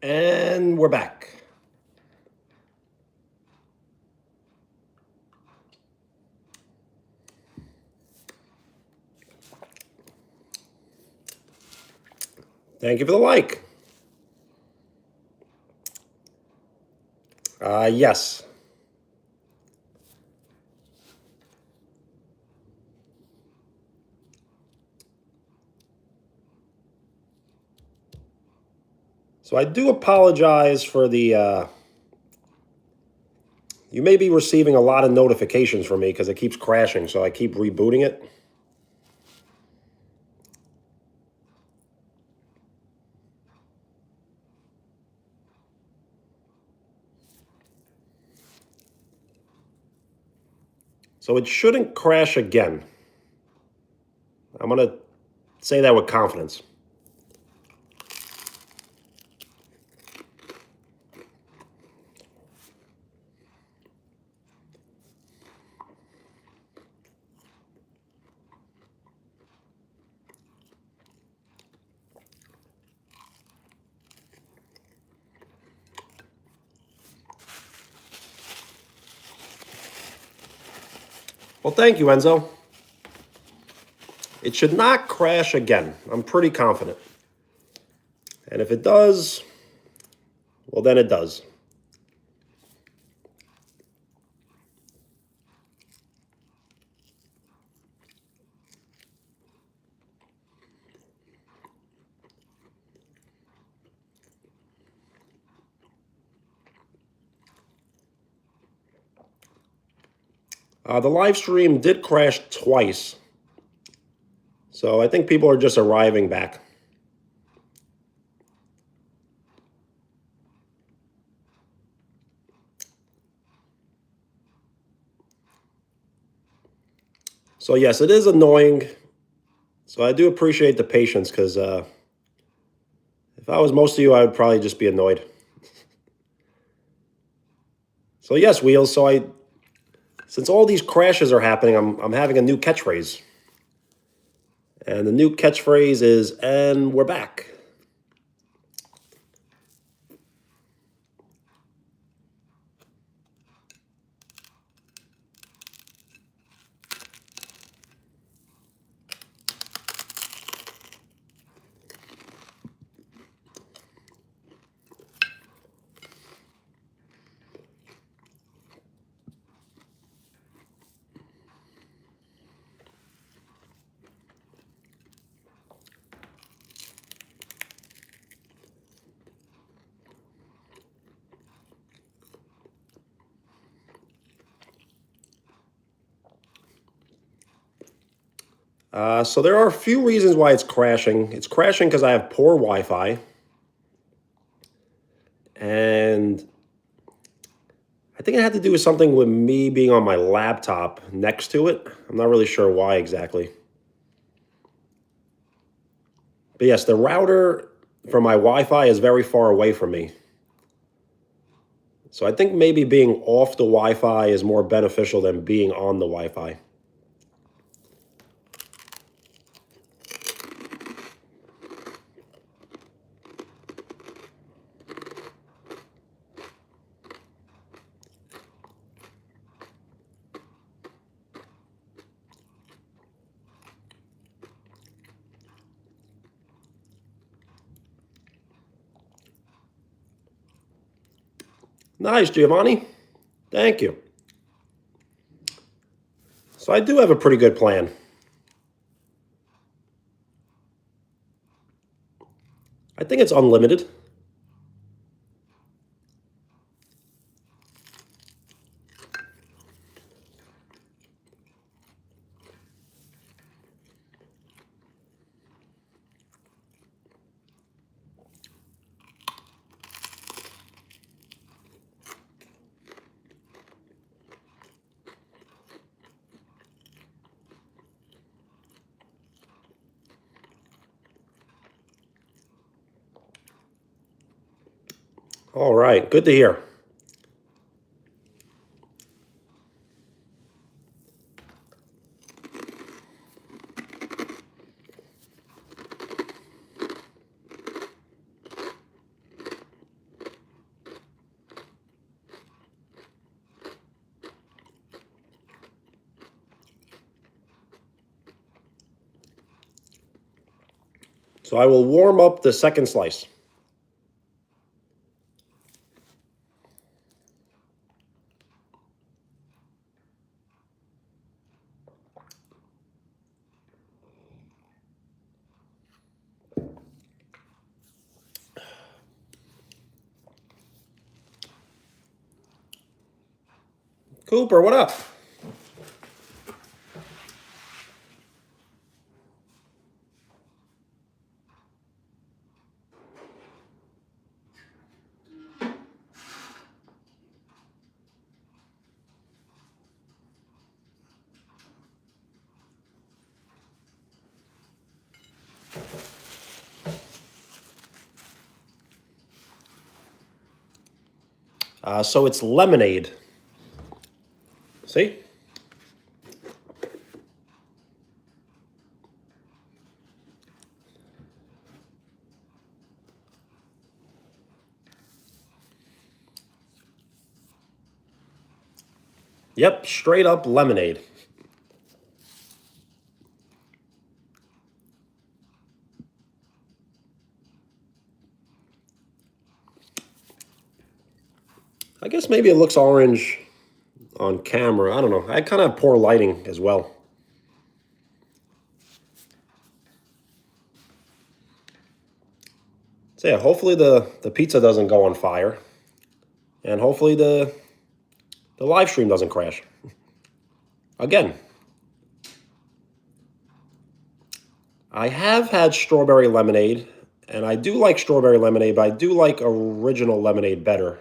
And we're back. Thank you for the like. Yes. So I do apologize for the. You may be receiving a lot of notifications from me because it keeps crashing, so I keep rebooting it. So it shouldn't crash again. I'm going to say that with confidence. Well, thank you, Enzo. It should not crash again. I'm pretty confident. And if it does, well, then it does. The live stream did crash twice. So I think people are just arriving back. So yes, it is annoying. So I do appreciate the patience because if I was most of you, I would probably just be annoyed. So yes, Wheels. Since all these crashes are happening, I'm having a new catchphrase. And the new catchphrase is, and we're back. So there are a few reasons why it's crashing. It's crashing because I have poor Wi-Fi. And I think it had to do with something with me being on my laptop next to it. I'm not really sure why exactly. But yes, the router for my Wi-Fi is very far away from me. So I think maybe being off the Wi-Fi is more beneficial than being on the Wi-Fi. Nice, Giovanni. Thank you. So I do have a pretty good plan. I think it's unlimited. All right, good to hear. So I will warm up the second slice. Cooper, what up? So it's lemonade. See? Yep, straight up lemonade. I guess maybe it looks orange on camera. I don't know. I kind of have poor lighting as well. So yeah, hopefully the pizza doesn't go on fire. And hopefully the live stream doesn't crash. Again, I have had strawberry lemonade, and I do like strawberry lemonade, but I do like original lemonade better.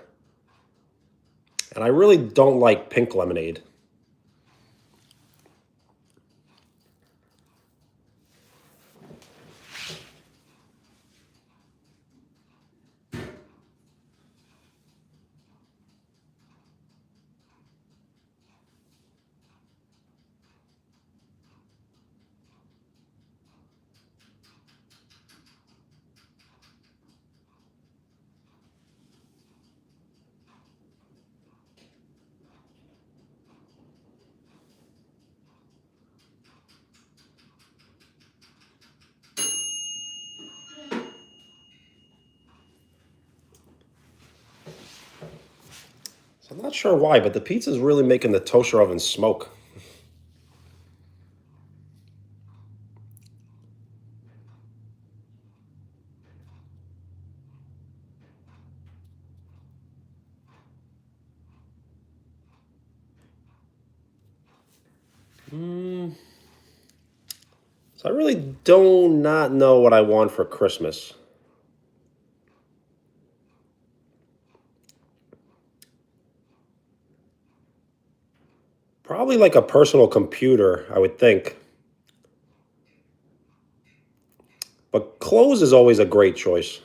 And I really don't like pink lemonade. So I'm not sure why, but the pizza is really making the toaster oven smoke. So I really do not know what I want for Christmas. Probably like a personal computer, I would think. But clothes is always a great choice.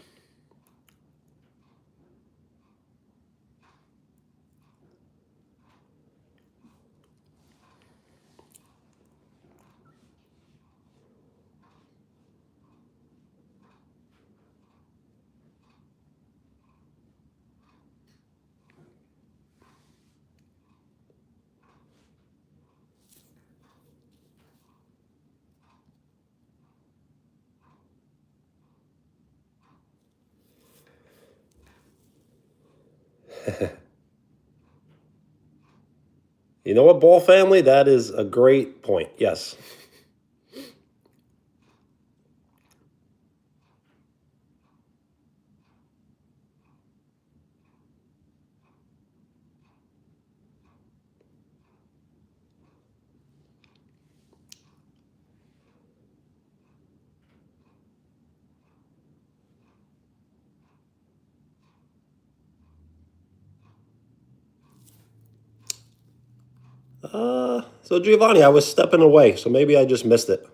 You know what, Ball family? That is a great point. Yes. So Giovanni, I was stepping away, so maybe I just missed it.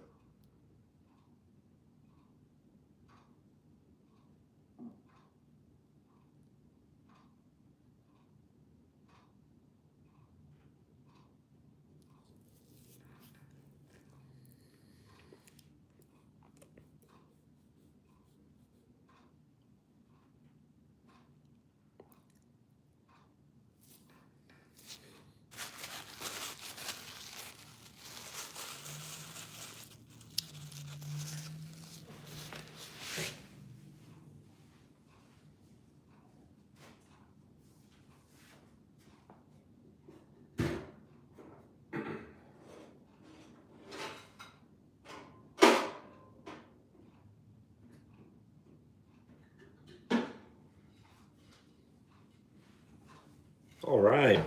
All right.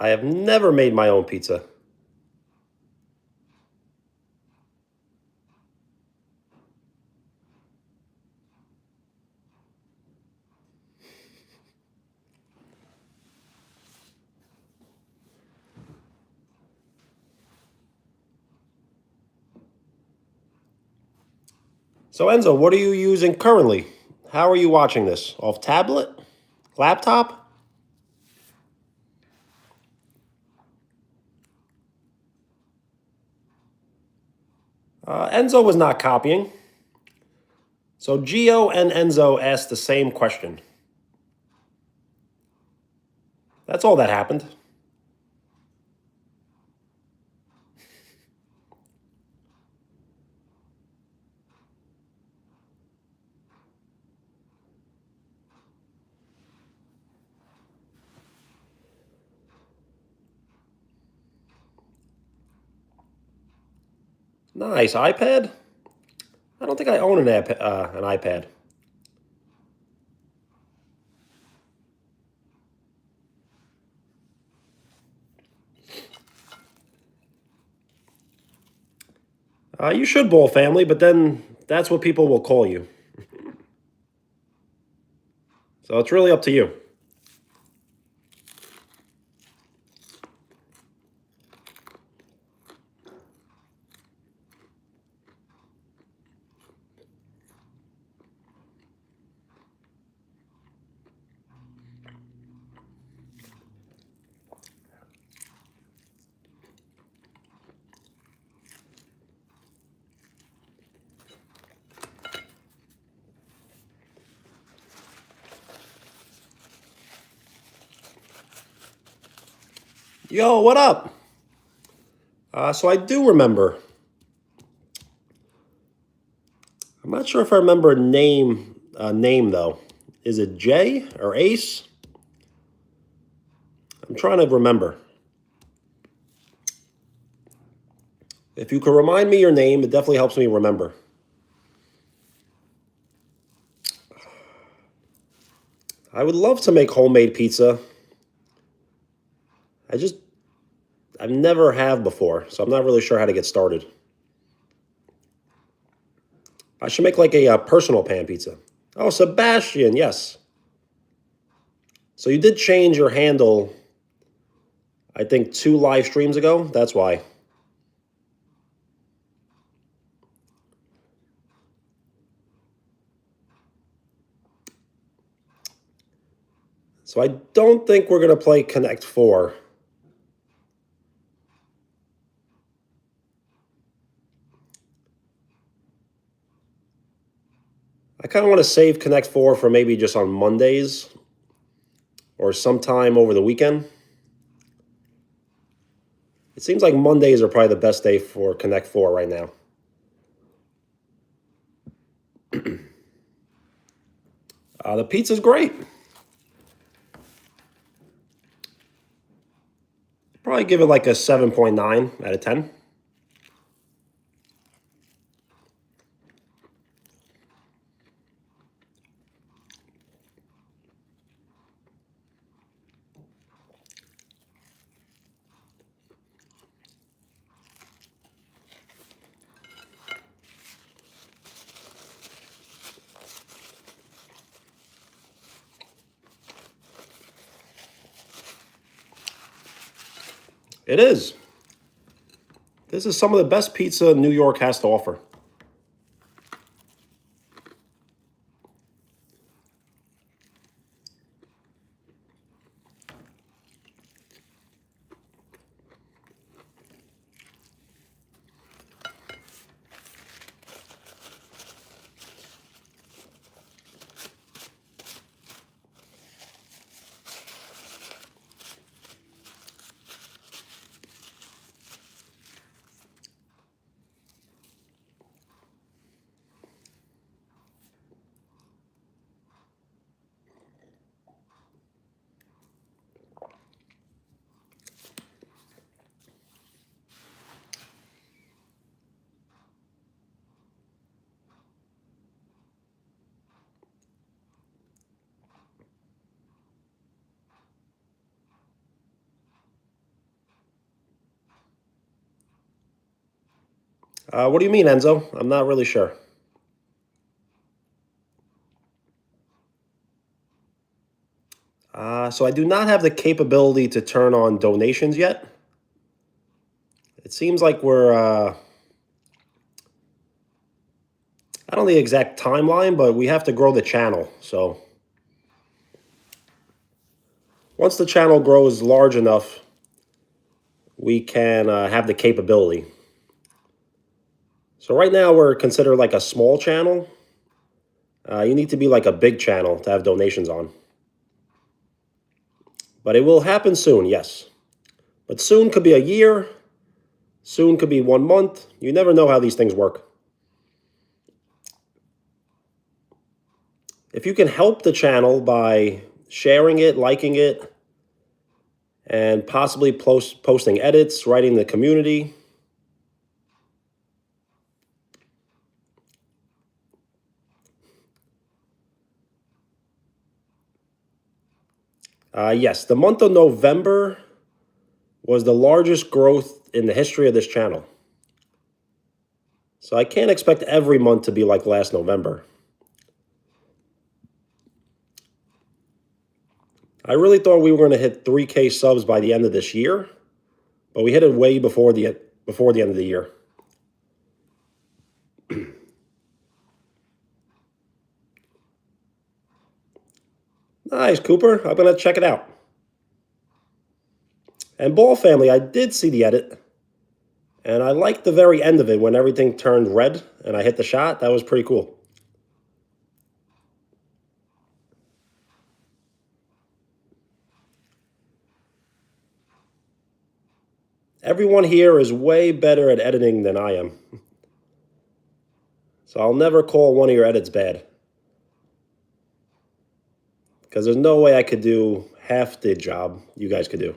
I have never made my own pizza. So Enzo, what are you using currently? How are you watching this? Off tablet? Laptop? Enzo was not copying. So Gio and Enzo asked the same question. That's all that happened. Nice. iPad? I don't think I own an iPad. You should bowl family, but then that's what people will call you. So it's really up to you. Yo, what up? So I do remember. I'm not sure if I remember name though. Is it Jay or Ace? I'm trying to remember. If you could remind me your name, it definitely helps me remember. I would love to make homemade pizza. I've never have before, so I'm not really sure how to get started. I should make like a personal pan pizza. Oh, Sebastian, yes. So you did change your handle, I think, 2 live streams ago. That's why. So I don't think we're going to play Connect 4. I kind of want to save Connect 4 for maybe just on Mondays or sometime over the weekend. It seems like Mondays are probably the best day for Connect 4 right now. The pizza's great. Probably give it like a 7.9 out of 10. It is. This is some of the best pizza New York has to offer. What do you mean, Enzo? I'm not really sure. So I do not have the capability to turn on donations yet. It seems like I don't know the exact timeline, but we have to grow the channel. So once the channel grows large enough, we can have the capability. So right now we're considered like a small channel. You need to be like a big channel to have donations on. But it will happen soon, yes. But soon could be a year. Soon could be 1 month. You never know how these things work. If you can help the channel by sharing it, liking it, and possibly posting edits, writing the community. Yes, the month of November was the largest growth in the history of this channel. So I can't expect every month to be like last November. I really thought we were going to hit 3K subs by the end of this year, but we hit it way before the end of the year. Nice, Cooper. I'm going to check it out. And Ball Family, I did see the edit, and I liked the very end of it when everything turned red and I hit the shot. That was pretty cool. Everyone here is way better at editing than I am. So I'll never call one of your edits bad. Because there's no way I could do half the job you guys could do.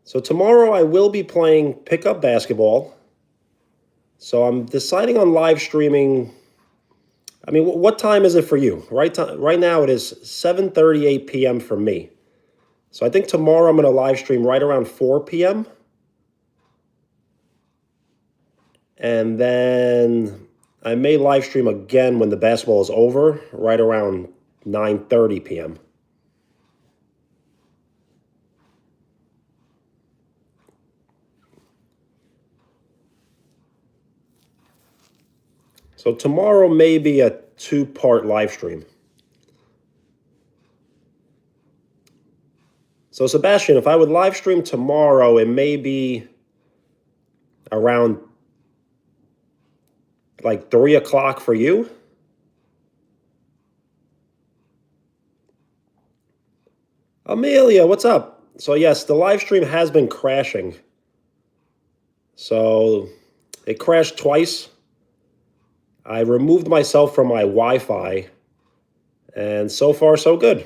So tomorrow I will be playing pickup basketball. So I'm deciding on live streaming. I mean, what time is it for you? Right now it is 7:38 p.m. for me. So I think tomorrow I'm going to live stream right around 4 p.m. And then I may live stream again when the basketball is over, right around 9:30 p.m. So tomorrow may be a 2-part live stream. So Sebastian, if I would live stream tomorrow, it may be around like 3 o'clock for you. Amelia, what's up? So yes, the live stream has been crashing. So it crashed twice. I removed myself from my Wi-Fi, and so far so good.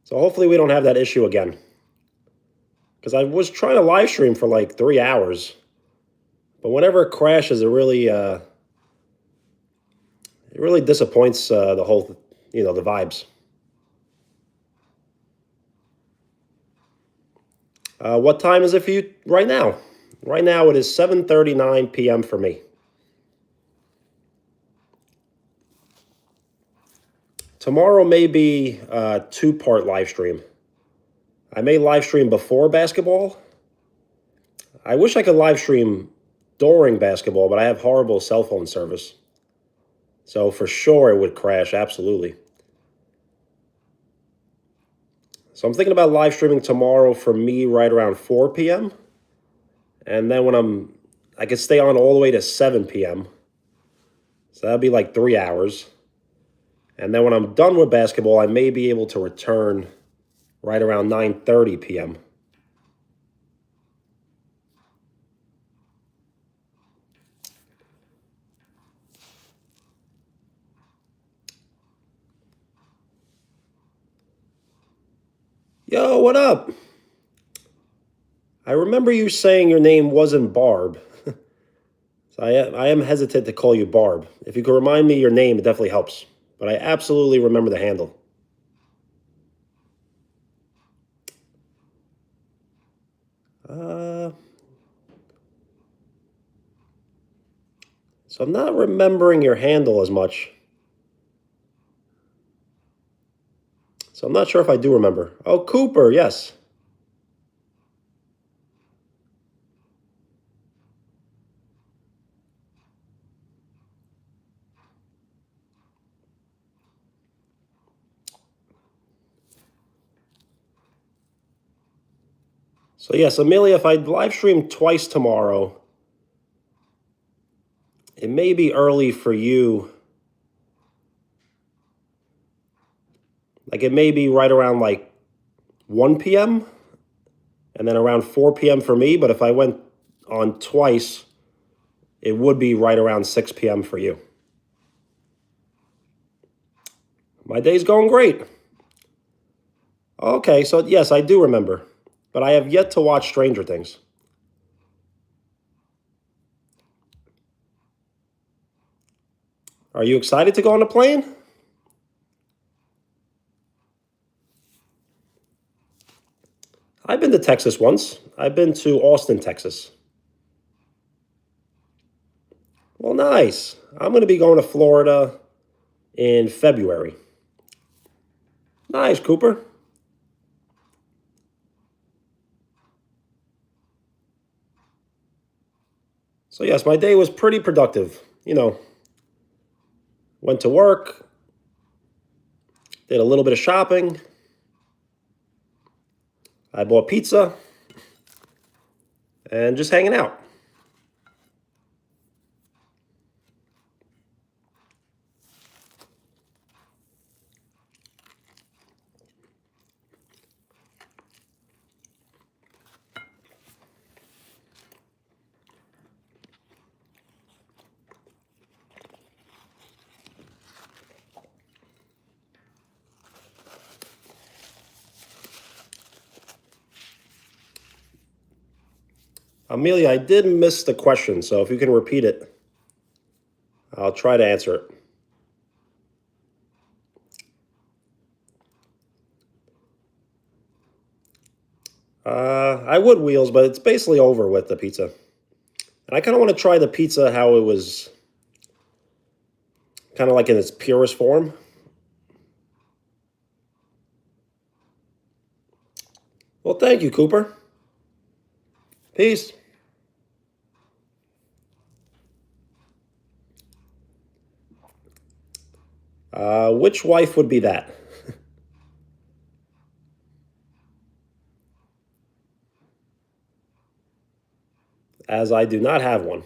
So hopefully we don't have that issue again. Because I was trying to live stream for like 3 hours, but whenever it crashes, it really disappoints the whole, the vibes. What time is it for you right now? Right now it is 7:39 p.m. for me. Tomorrow may be a 2-part live stream. I may live stream before basketball. I wish I could live stream during basketball, but I have horrible cell phone service. So for sure it would crash, absolutely. So I'm thinking about live streaming tomorrow for me right around 4 p.m. And then I could stay on all the way to 7 p.m. So that'd be like 3 hours. And then when I'm done with basketball, I may be able to return right around 9:30 p.m. Yo, what up? I remember you saying your name wasn't Barb. So I am hesitant to call you Barb. If you could remind me your name, it definitely helps. But I absolutely remember the handle. Uh, so I'm not remembering your handle as much. So I'm not sure if I do remember. Oh, Cooper, yes. So yes, Amelia, if I live stream twice tomorrow, it may be early for you. Like it may be right around like 1 p.m. and then around 4 p.m. for me. But if I went on twice, it would be right around 6 p.m. for you. My day's going great. Okay, so yes, I do remember. But I have yet to watch Stranger Things. Are you excited to go on a plane? I've been to Texas once. I've been to Austin, Texas. Well, nice. I'm going to be going to Florida in February. Nice, Cooper. So, yes, my day was pretty productive. Went to work, did a little bit of shopping. I bought pizza and just hanging out. Amelia, I did miss the question, so if you can repeat it, I'll try to answer it. I would wheels, but it's basically over with the pizza. And I kind of want to try the pizza how it was kind of like in its purest form. Well, thank you, Cooper. Peace. Which wife would be that? As I do not have one.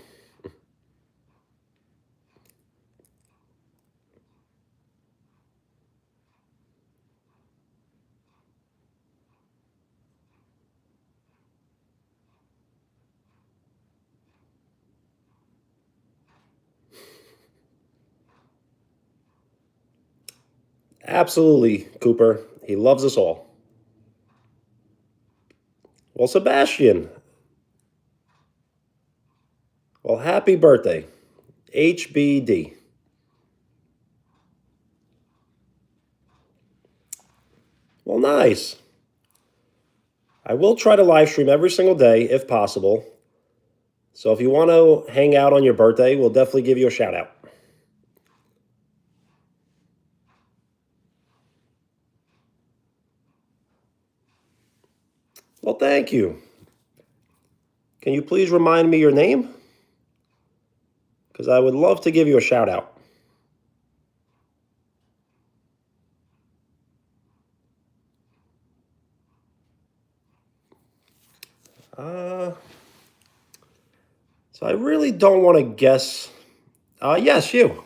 Absolutely, Cooper. He loves us all. Well, Sebastian. Well, happy birthday. HBD. Well, nice. I will try to live stream every single day if possible. So if you want to hang out on your birthday, we'll definitely give you a shout out. Well, thank you. Can you please remind me your name? Because I would love to give you a shout out. Uh, so I really don't want to guess. Yes, you.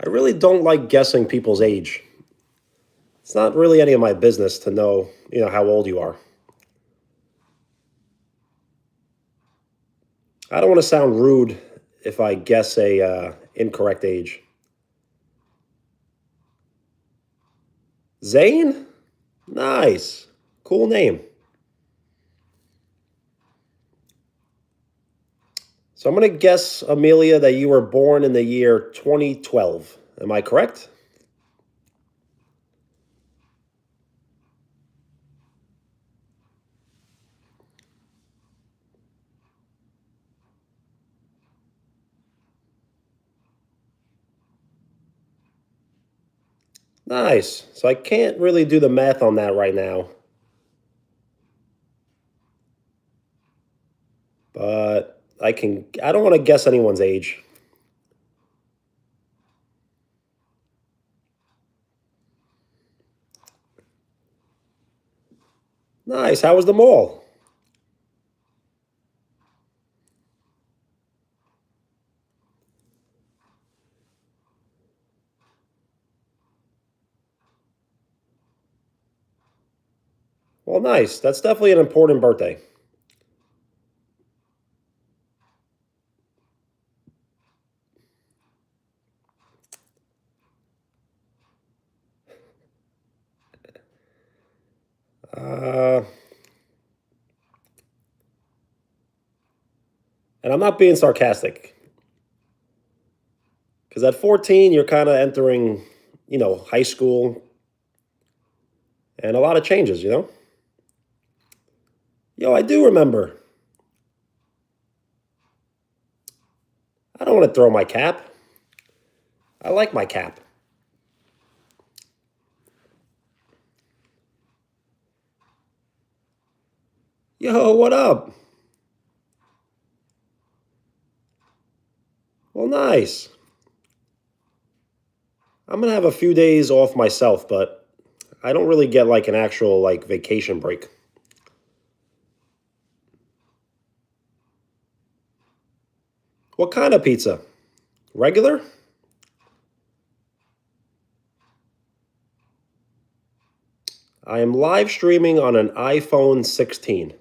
I really don't like guessing people's age. It's not really any of my business to know, how old you are. I don't want to sound rude if I guess a incorrect age. Zane? Nice. Cool name. So I'm going to guess, Amelia, that you were born in the year 2012. Am I correct? Nice. So I can't really do the math on that right now, but I don't want to guess anyone's age. Nice. How was the mall? Well, nice. That's definitely an important birthday. Uh, and I'm not being sarcastic because at 14, you're kind of entering, high school and a lot of changes. Yo, I do remember. I don't want to throw my cap. I like my cap. Yo, what up? Well, nice. I'm gonna have a few days off myself, but I don't really get like an actual like vacation break. What kind of pizza? Regular? I am live streaming on an iPhone 16.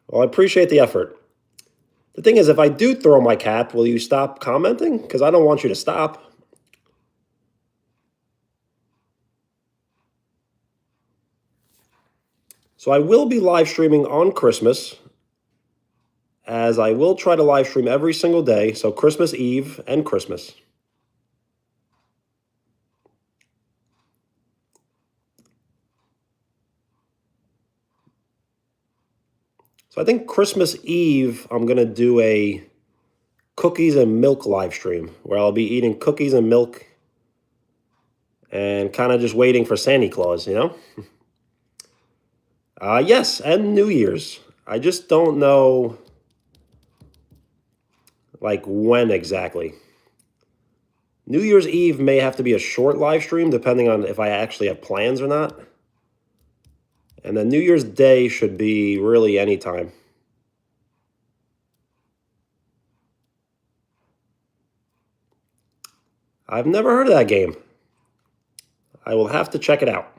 Well, I appreciate the effort. The thing is, if I do throw my cap, will you stop commenting? Because I don't want you to stop. So I will be live streaming on Christmas, as I will try to live stream every single day. So Christmas Eve and Christmas. So I think Christmas Eve, I'm going to do a cookies and milk live stream where I'll be eating cookies and milk and kind of just waiting for Santa Claus. Yes, and New Year's. I just don't know like when exactly. New Year's Eve may have to be a short live stream depending on if I actually have plans or not. And then New Year's Day should be really any time. I've never heard of that game. I will have to check it out.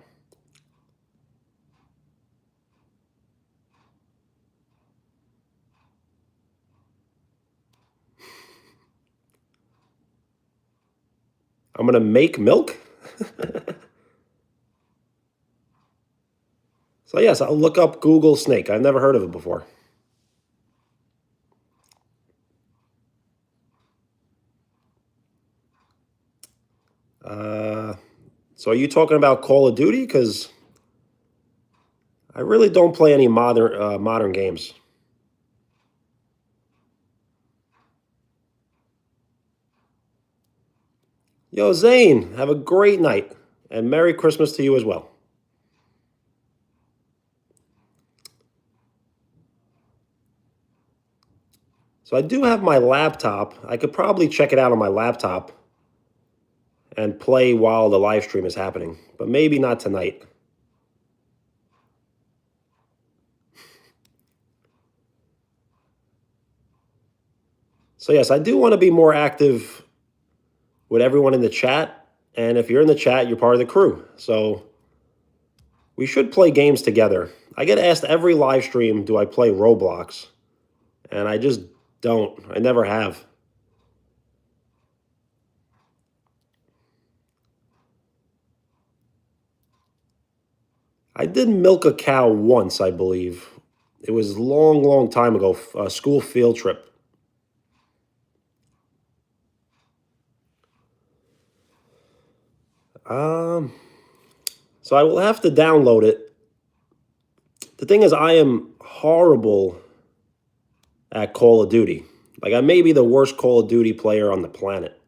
I'm going to make milk? So, yes, I'll look up Google Snake. I've never heard of it before. Uh, so, are you talking about Call of Duty? Because I really don't play any modern games. Yo, Zane, have a great night and Merry Christmas to you as well. So I do have my laptop. I could probably check it out on my laptop and play while the live stream is happening, but maybe not tonight. So yes, I do want to be more active with everyone in the chat. And if you're in the chat, you're part of the crew. So we should play games together. I get asked every live stream, do I play Roblox? And I just don't. I never have. I did milk a cow once, I believe. It was long, long time ago, a school field trip. Um, so I will have to download it. The thing is, I am horrible at Call of Duty. Like I may be the worst Call of Duty player on the planet.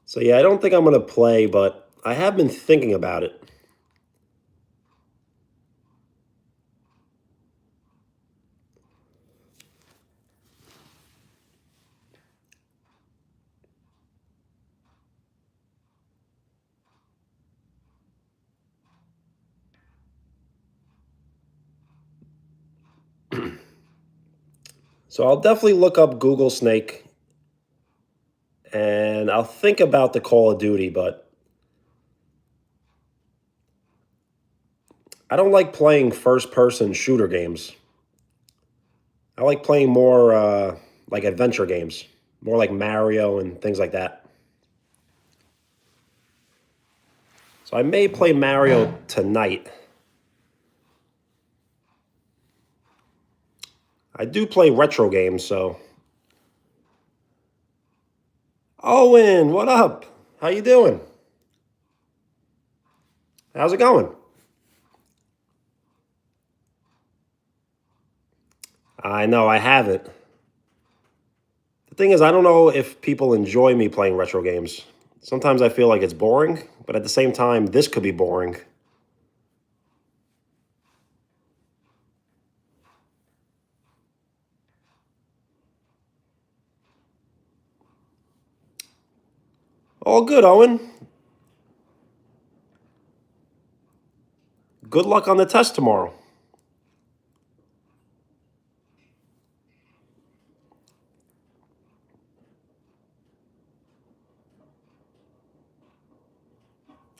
So yeah, I don't think I'm gonna play, but I have been thinking about it. So I'll definitely look up Google Snake and I'll think about the Call of Duty, but I don't like playing first person shooter games. I like playing more like adventure games, more like Mario and things like that. So I may play Mario tonight. I do play retro games, so. Owen, what up? How you doing? How's it going? I know I haven't. The thing is, I don't know if people enjoy me playing retro games. Sometimes I feel like it's boring, but at the same time, this could be boring. All good, Owen. Good luck on the test tomorrow.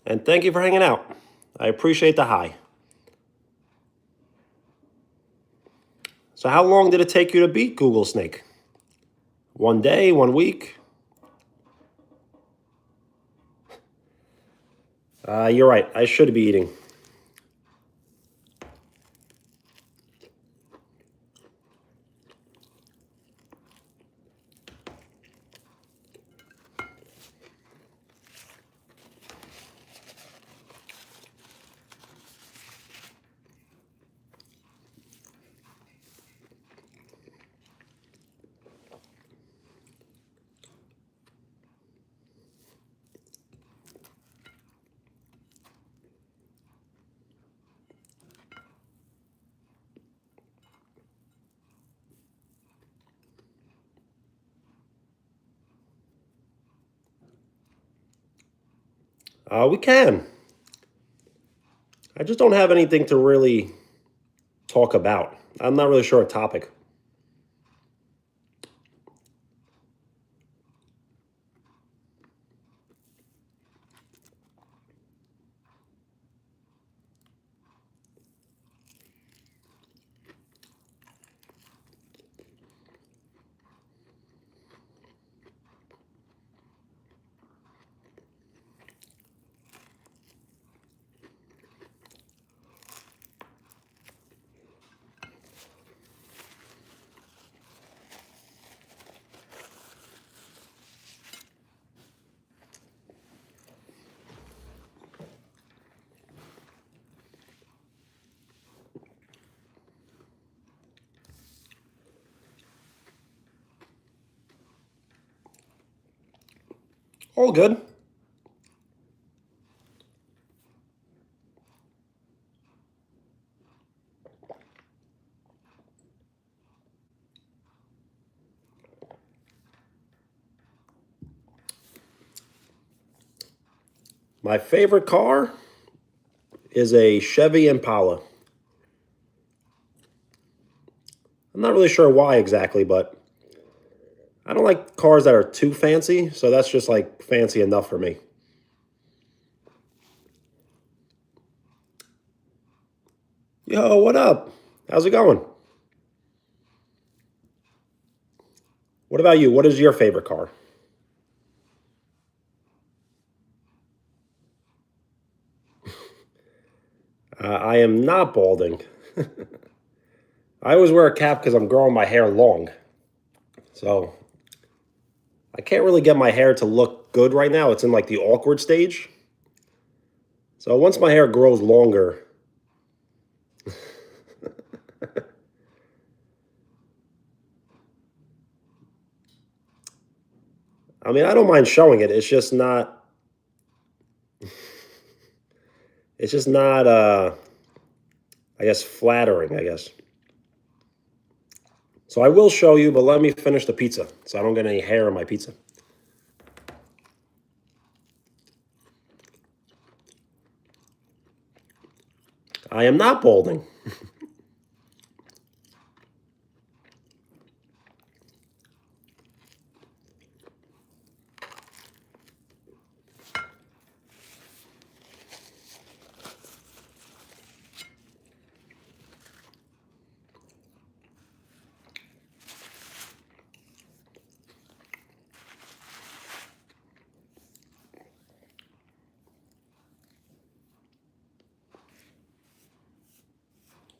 And thank you for hanging out. I appreciate the hi. So, how long did it take you to beat Google Snake? 1 day, 1 week? You're right. I should be eating. We can. I just don't have anything to really talk about. I'm not really sure a topic. All good. My favorite car is a Chevy Impala. I'm not really sure why exactly, but I don't like cars that are too fancy, so that's just like fancy enough for me. Yo, what up? How's it going? What about you? What is your favorite car? I am not balding. I always wear a cap because I'm growing my hair long. So I can't really get my hair to look good right now. It's in like the awkward stage. So once my hair grows longer, I mean, I don't mind showing it. It's just not I guess flattering, I guess. So I will show you, but let me finish the pizza so I don't get any hair on my pizza. I am not balding.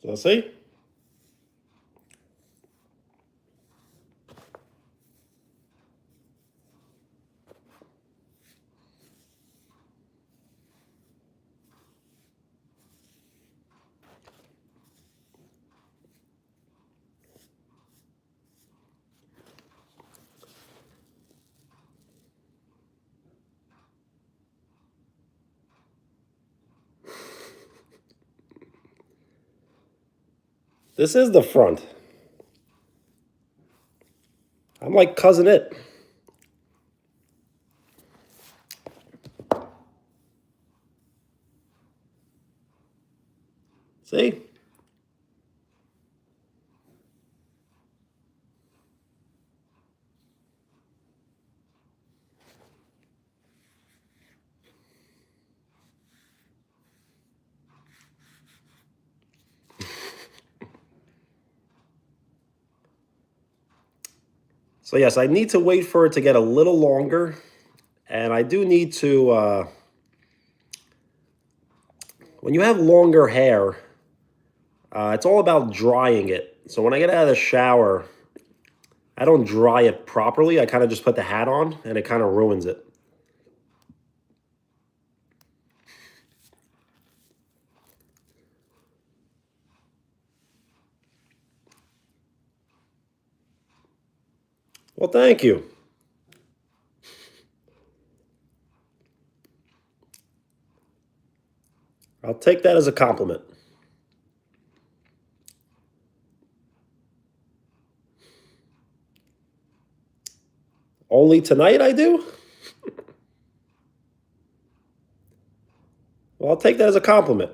So let's see. This is the front. I'm like cousin it. See? So yes, I need to wait for it to get a little longer, and I do need to. When you have longer hair, it's all about drying it. So when I get out of the shower, I don't dry it properly. I kind of just put the hat on, and it kind of ruins it. Well, thank you. I'll take that as a compliment. Only tonight I do? Well, I'll take that as a compliment.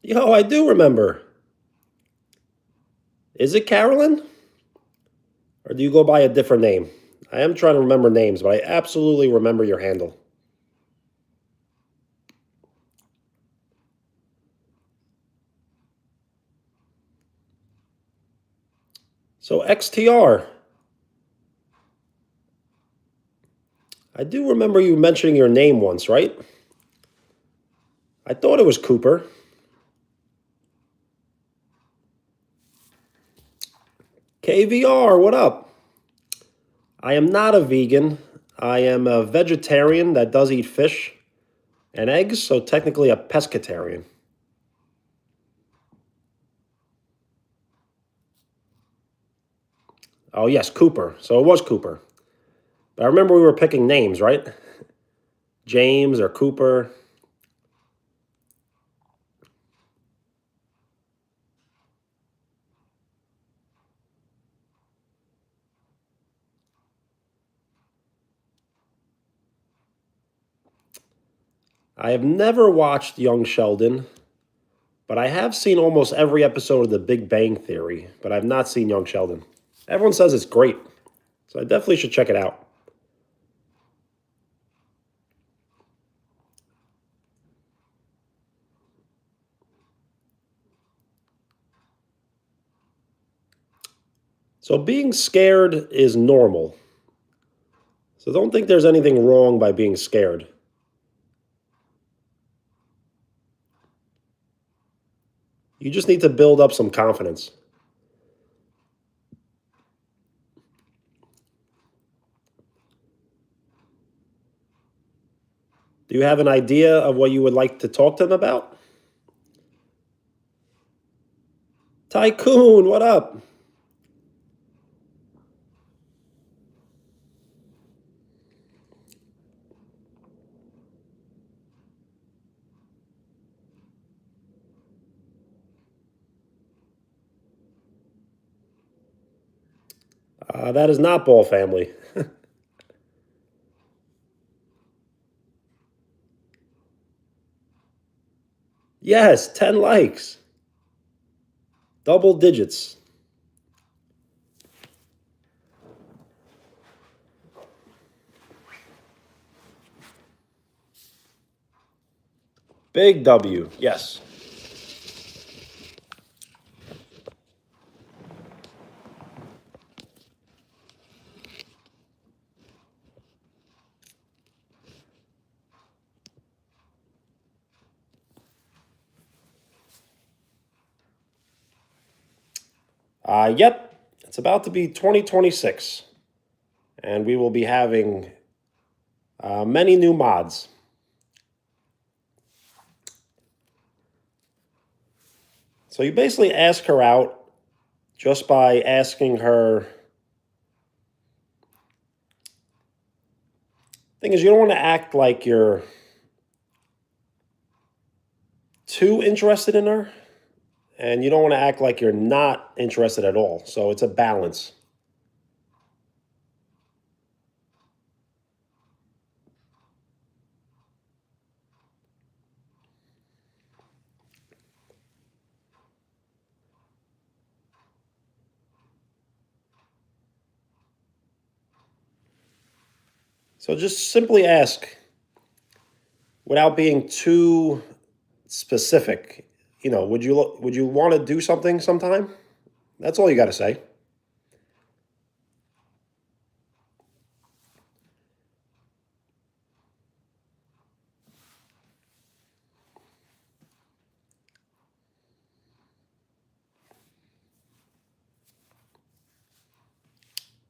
Yo, I do remember. Is it Carolyn? Or do you go by a different name? I am trying to remember names, but I absolutely remember your handle. So XTR. I do remember you mentioning your name once, right? I thought it was Cooper. KVR, what up? I am not a vegan. I am a vegetarian that does eat fish and eggs, so technically a pescatarian. Oh, yes, Cooper. So it was Cooper. But I remember we were picking names, right? James or Cooper. I have never watched Young Sheldon, but I have seen almost every episode of The Big Bang Theory, but I've not seen Young Sheldon. Everyone says it's great, so I definitely should check it out. So being scared is normal. So don't think there's anything wrong by being scared. You just need to build up some confidence. Do you have an idea of what you would like to talk to them about? Tycoon, what up? That is not Ball Family. Yes, 10 likes. Double digits. Big W, yes. Yep, it's about to be 2026, and we will be having many new mods. So you basically ask her out just by asking her. Thing is, you don't want to act like you're too interested in her, and you don't want to act like you're not interested at all. So it's a balance. So just simply ask without being too specific. Would you want to do something sometime? That's all you got to say.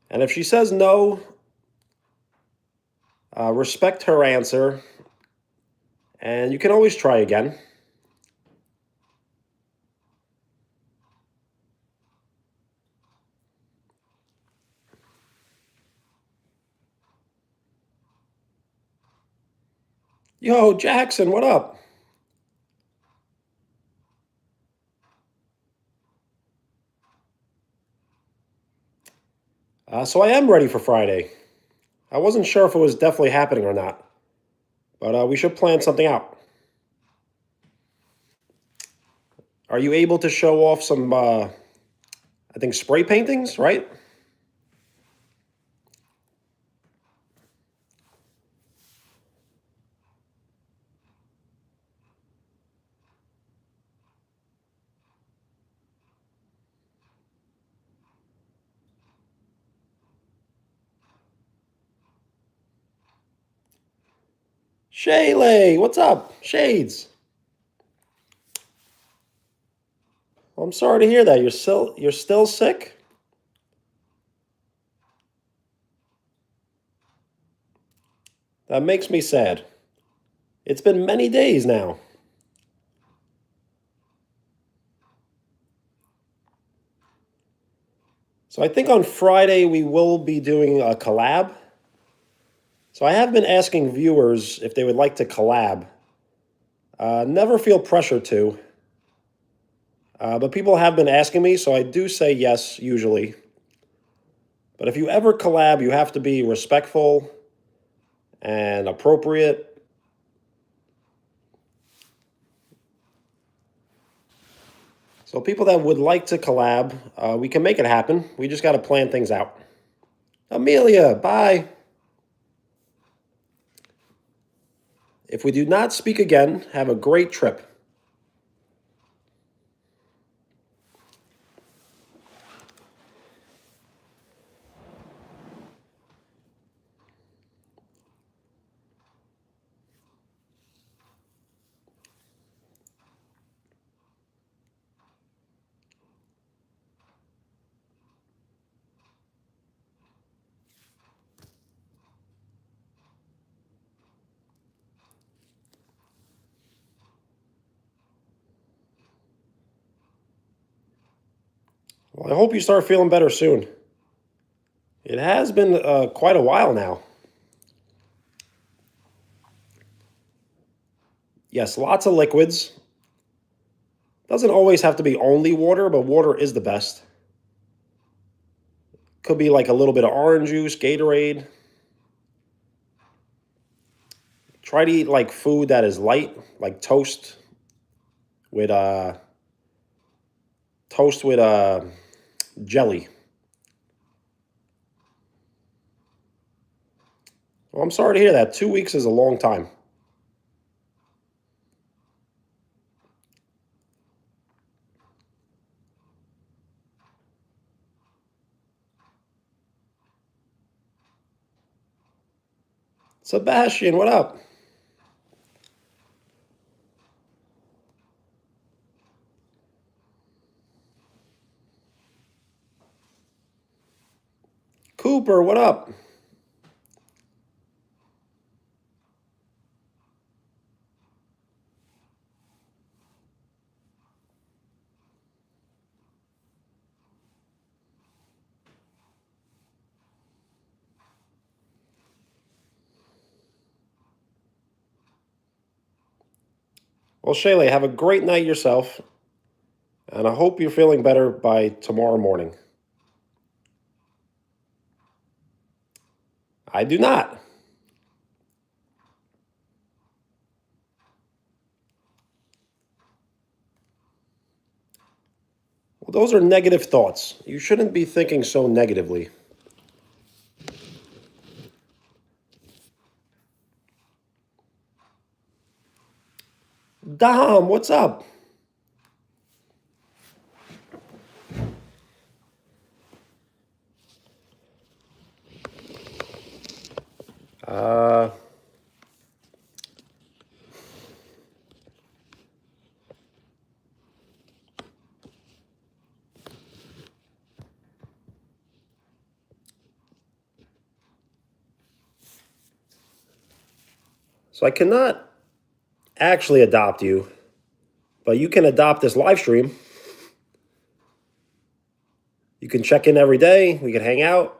And if she says no, respect her answer, and you can always try again. Yo, Jackson, what up? So I am ready for Friday. I wasn't sure if it was definitely happening or not, but we should plan something out. Are you able to show off some, I think, spray paintings, right? Shaylay, what's up? Shades. I'm sorry to hear that. You're still sick? That makes me sad. It's been many days now. So I think on Friday we will be doing a collab. So I have been asking viewers if they would like to collab. Never feel pressure to, but people have been asking me, so I do say yes usually. But if you ever collab, you have to be respectful and appropriate. So people that would like to collab, we can make it happen. We just got to plan things out. Amelia, bye. If we do not speak again, have a great trip. Well, I hope you start feeling better soon. It has been quite a while now. Yes, lots of liquids. Doesn't always have to be only water, but water is the best. Could be like a little bit of orange juice, Gatorade. Try to eat like food that is light, like with toast with jelly. Well, I'm sorry to hear that. 2 weeks is a long time. Sebastian, what up? Cooper, what up? Well, Shayla, have a great night yourself, and I hope you're feeling better by tomorrow morning. I do not. Well, those are negative thoughts. You shouldn't be thinking so negatively. Dom, what's up? Uh, so I cannot actually adopt you, but you can adopt this live stream. You can check in every day. We can hang out.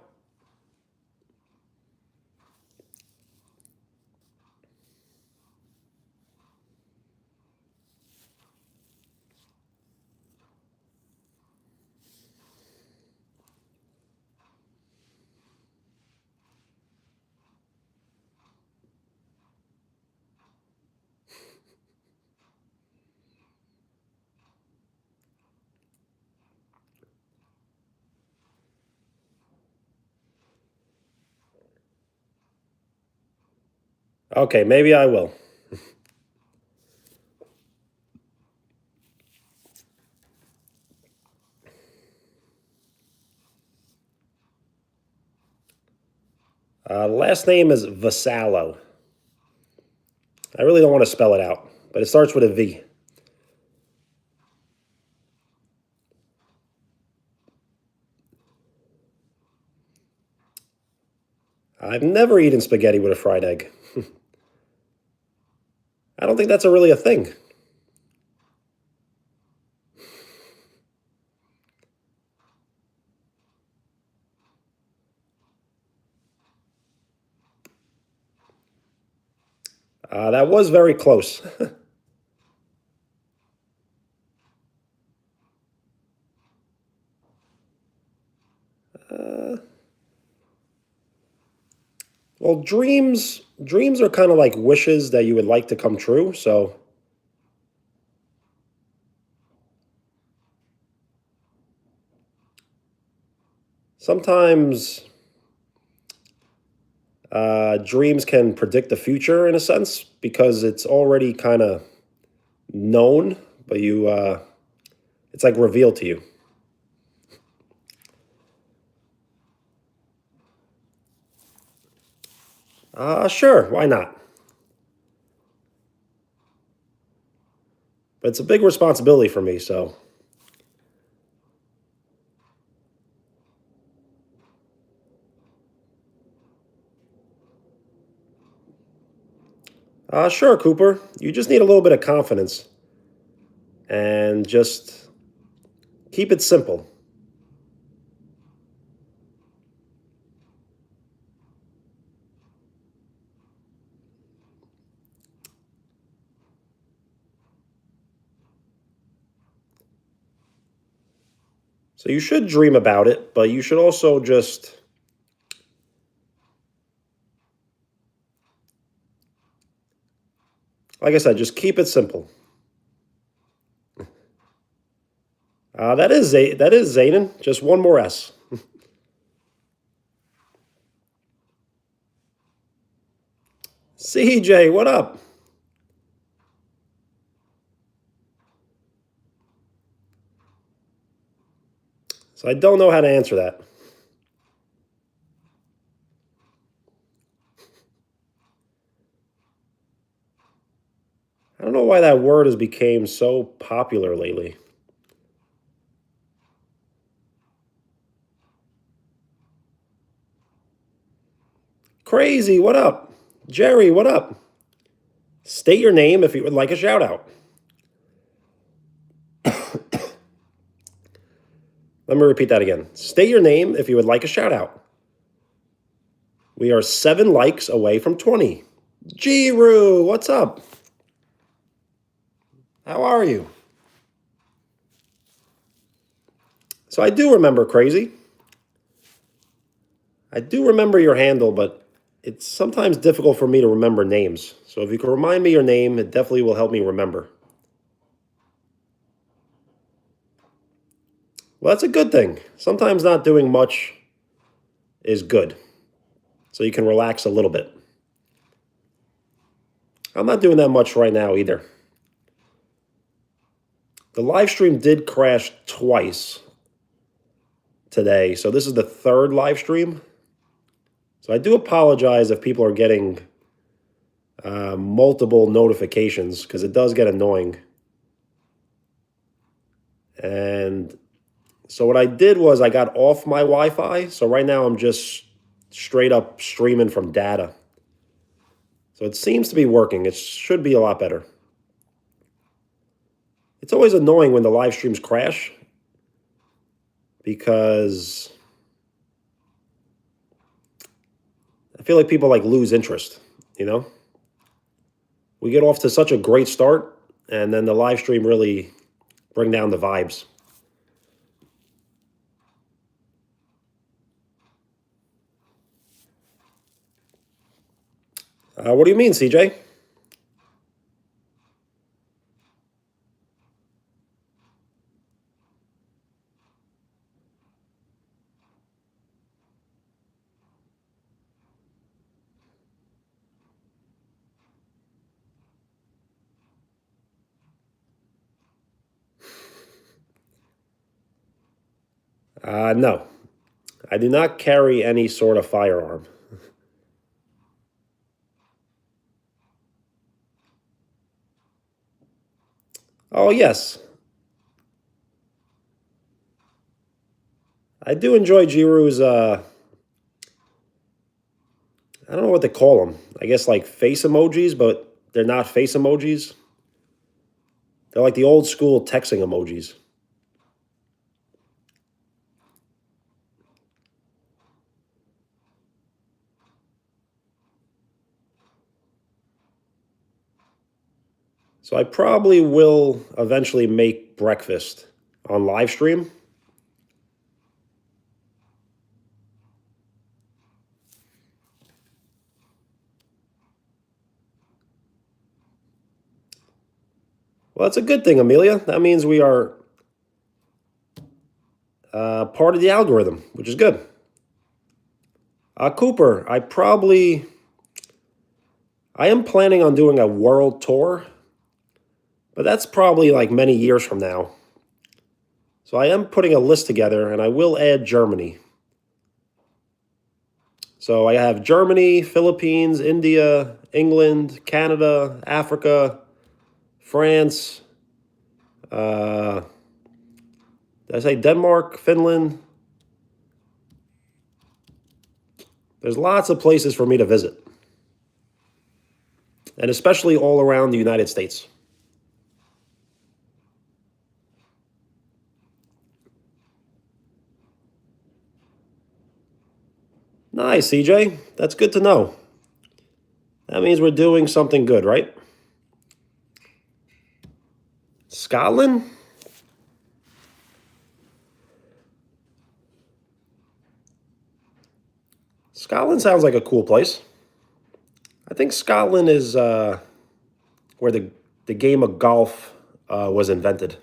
Okay, maybe I will. Last name is Vasallo. I really don't want to spell it out, but it starts with a V. I've never eaten spaghetti with a fried egg. I don't think that's really a thing. That was very close. Well, dreams are kind of like wishes that you would like to come true. So Sometimes dreams can predict the future in a sense because it's already kind of known, but it's like revealed to you. Sure, why not? But it's a big responsibility for me, so sure, Cooper. You just need a little bit of confidence and just keep it simple. So you should dream about it, but you should also just, like I said, just keep it simple. That is Zayden. Just one more S. CJ, what up? So I don't know how to answer that. I don't know why that word has become so popular lately. Crazy, what up? Jerry, what up? State your name if you would like a shout out. Let me repeat that again. State your name if you would like a shout out. We are 7 likes away from 20. G-Roo, what's up? How are you? So I do remember Crazy. I do remember your handle, but it's sometimes difficult for me to remember names. So if you can remind me your name, it definitely will help me remember. Well, that's a good thing. Sometimes not doing much is good. So you can relax a little bit. I'm not doing that much right now either. The live stream did crash twice today. So this is the 3rd live stream. So I do apologize if people are getting multiple notifications because it does get annoying. And so what I did was I got off my Wi-Fi. So right now I'm just straight up streaming from data. So it seems to be working. It should be a lot better. It's always annoying when the live streams crash because I feel like people like lose interest, you know? We get off to such a great start and then the live stream really bring down the vibes. What do you mean, CJ? No, I do not carry any sort of firearm. Oh, yes. I do enjoy Jiru's, I don't know what to call them. I guess like face emojis, but they're not face emojis. They're like the old school texting emojis. So I probably will eventually make breakfast on live stream. Well, that's a good thing, Amelia. That means we are part of the algorithm, which is good. Cooper, I am planning on doing a world tour, but that's probably like many years from now. So I am putting a list together, and I will add Germany. So I have Germany, Philippines, India, England, Canada, Africa, France. Uh, did I say Denmark, Finland? There's lots of places for me to visit, and especially all around the United States. Nice, CJ. That's good to know. That means we're doing something good, right? Scotland? Scotland sounds like a cool place. I think Scotland is where the game of golf was invented.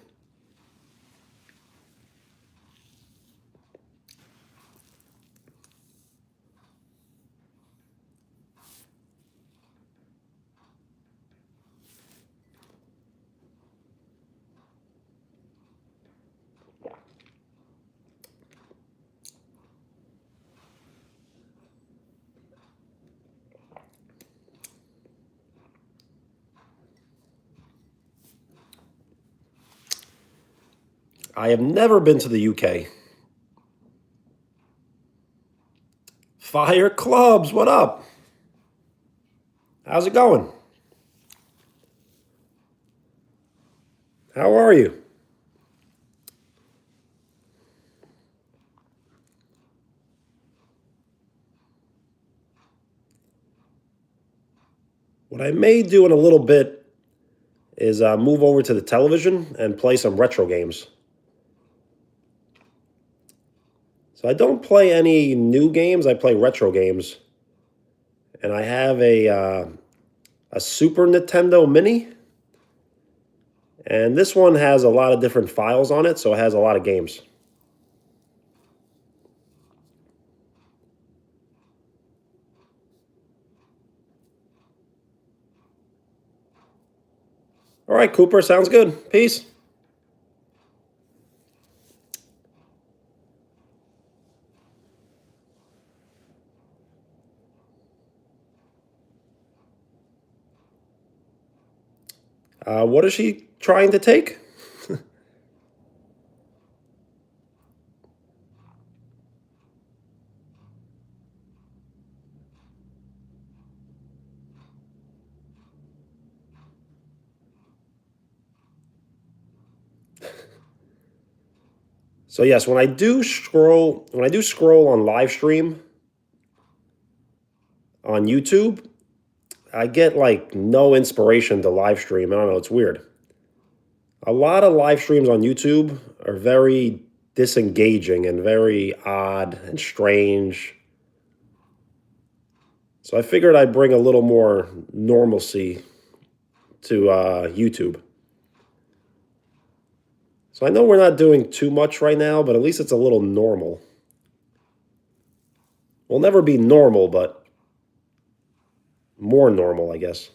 I have never been to the UK. Fire Clubs, what up? How's it going? How are you? What I may do in a little bit is move over to the television and play some retro games. So I don't play any new games. I play retro games, and I have a Super Nintendo Mini, and this one has a lot of different files on it, so it has a lot of games. All right, Cooper, sounds good. Peace. What is she trying to take? So yes, when I do scroll on live stream on YouTube, I get like no inspiration to live stream. I don't know, it's weird. A lot of live streams on YouTube are very disengaging and very odd and strange. So I figured I'd bring a little more normalcy to YouTube. So I know we're not doing too much right now, but at least it's a little normal. We'll never be normal, but more normal, I guess.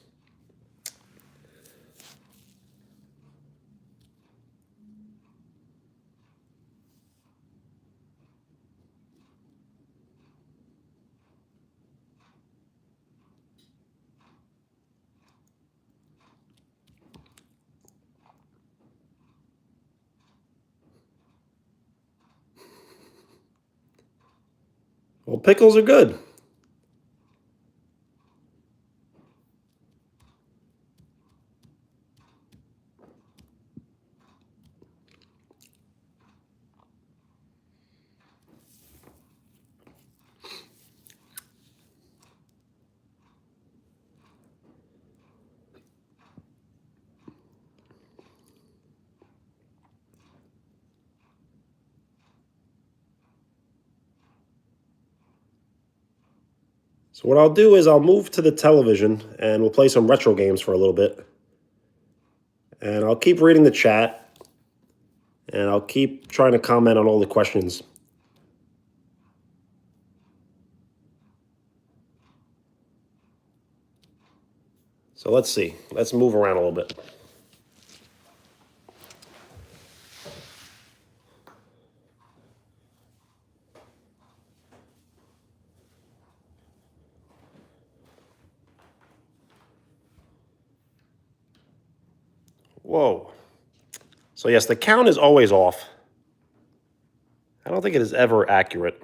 Well, pickles are good. So what I'll do is I'll move to the television and we'll play some retro games for a little bit. And I'll keep reading the chat and I'll keep trying to comment on all the questions. So let's see. Let's move around a little bit. Whoa. So yes, the count is always off. I don't think it is ever accurate.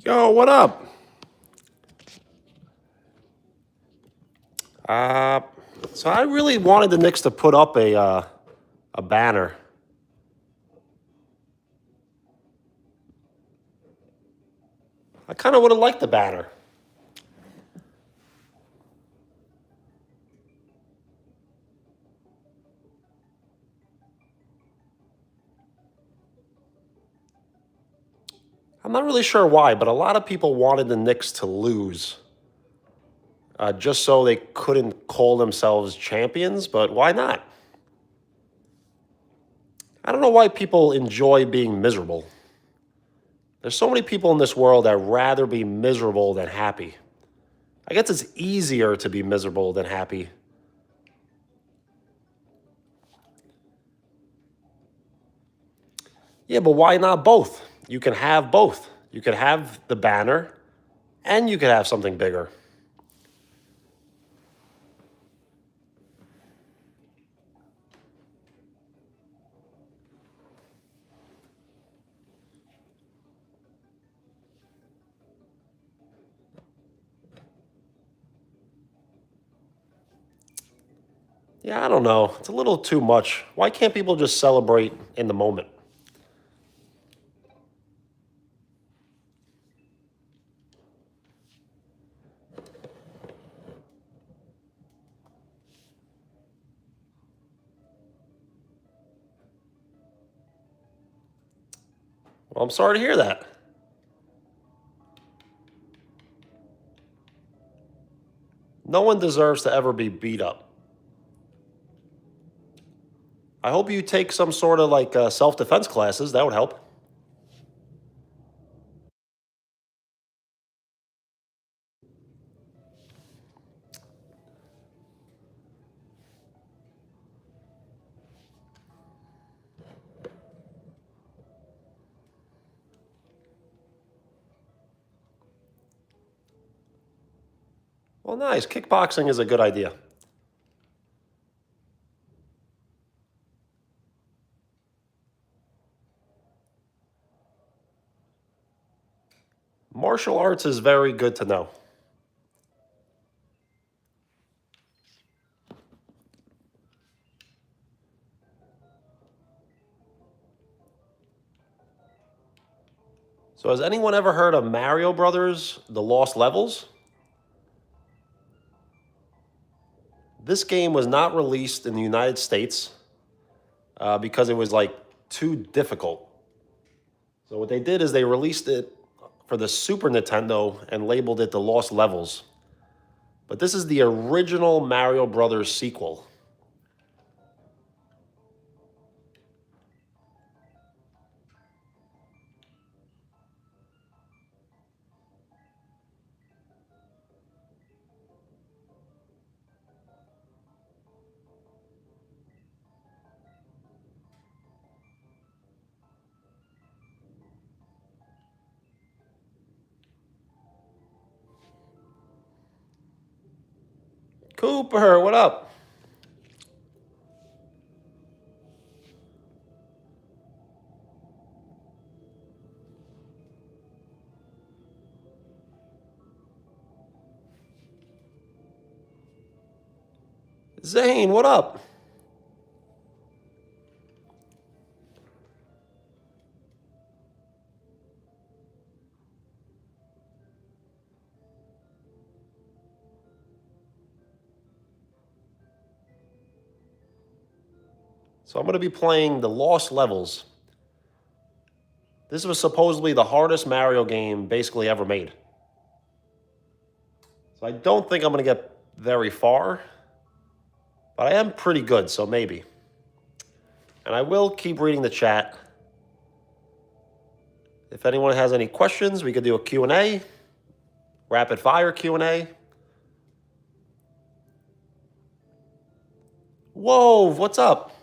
Yo, what up? Uh, so I really wanted the Knicks to put up a banner. I kind of would have liked the banner. I'm not really sure why, but a lot of people wanted the Knicks to lose, just so they couldn't call themselves champions. But why not? I don't know why people enjoy being miserable. There's so many people in this world that rather be miserable than happy. I guess it's easier to be miserable than happy. Yeah, but why not both? You can have both. You could have the banner and you could have something bigger. Yeah, I don't know. It's a little too much. Why can't people just celebrate in the moment? Well, I'm sorry to hear that. No one deserves to ever be beat up. I hope you take some sort of like self defense classes. That would help. Well, nice. Kickboxing is a good idea. Martial arts is very good to know. So, has anyone ever heard of Mario Brothers, The Lost Levels? This game was not released in the United States because it was like too difficult. So, what they did is they released it for the Super Nintendo and labeled it The Lost Levels. But this is the original Mario Brothers sequel. Cooper, what up? Zane, what up? So I'm going to be playing the Lost Levels. This was supposedly the hardest Mario game basically ever made. So I don't think I'm going to get very far, but I am pretty good, so maybe. And I will keep reading the chat. If anyone has any questions, we could do a Q&A, rapid fire Q&A. Whoa, what's up?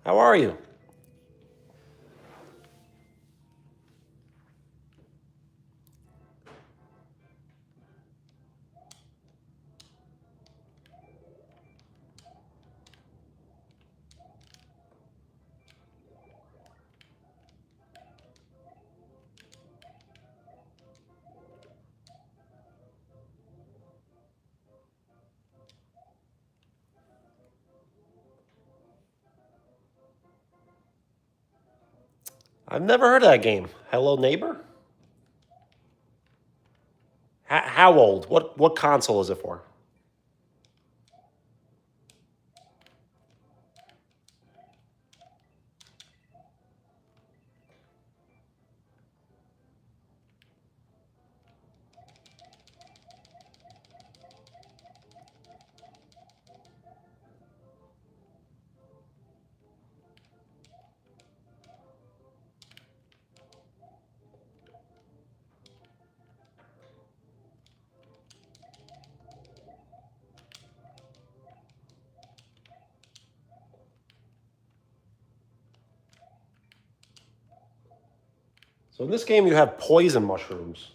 How are you? I've never heard of that game. Hello Neighbor? How old? What console is it for? So in this game, you have poison mushrooms.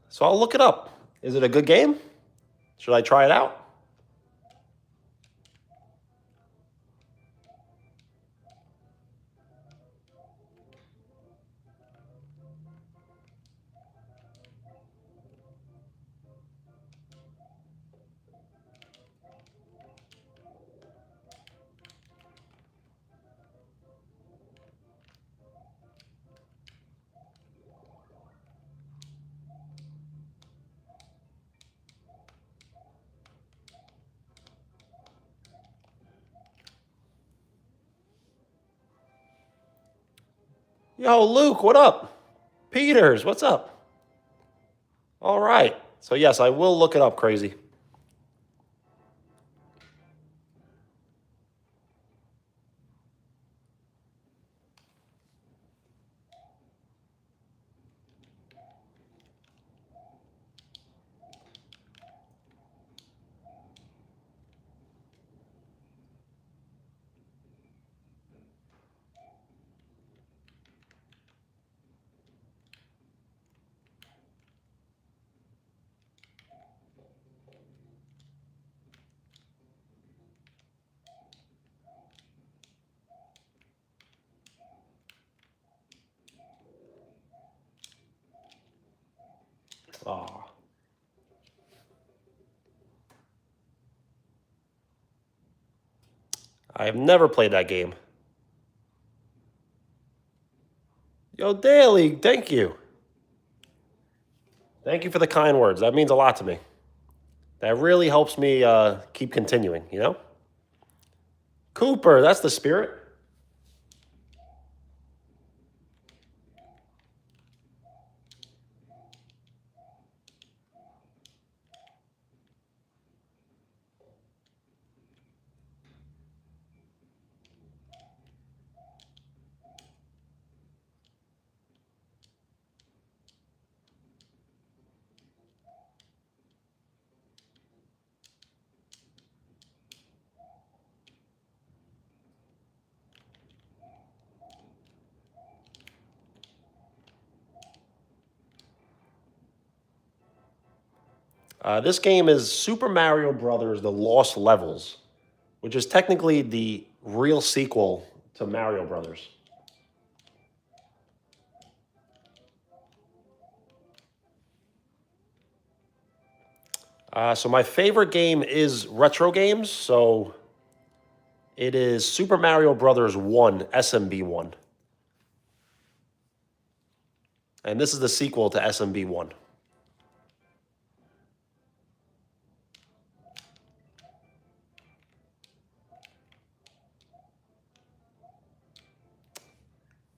So I'll look it up. Is it a good game? Should I try it out? Yo, Luke, what up? Peters, what's up? All right. So yes, I will look it up, crazy. Aw. I have never played that game. Yo, Daly, thank you. Thank you for the kind words. That means a lot to me. That really helps me keep continuing, you know? Cooper, that's the spirit. This game is Super Mario Brothers: The Lost Levels, which is technically the real sequel to Mario Brothers. So my favorite game is retro games. So it is Super Mario Brothers 1, SMB 1. And this is the sequel to SMB 1.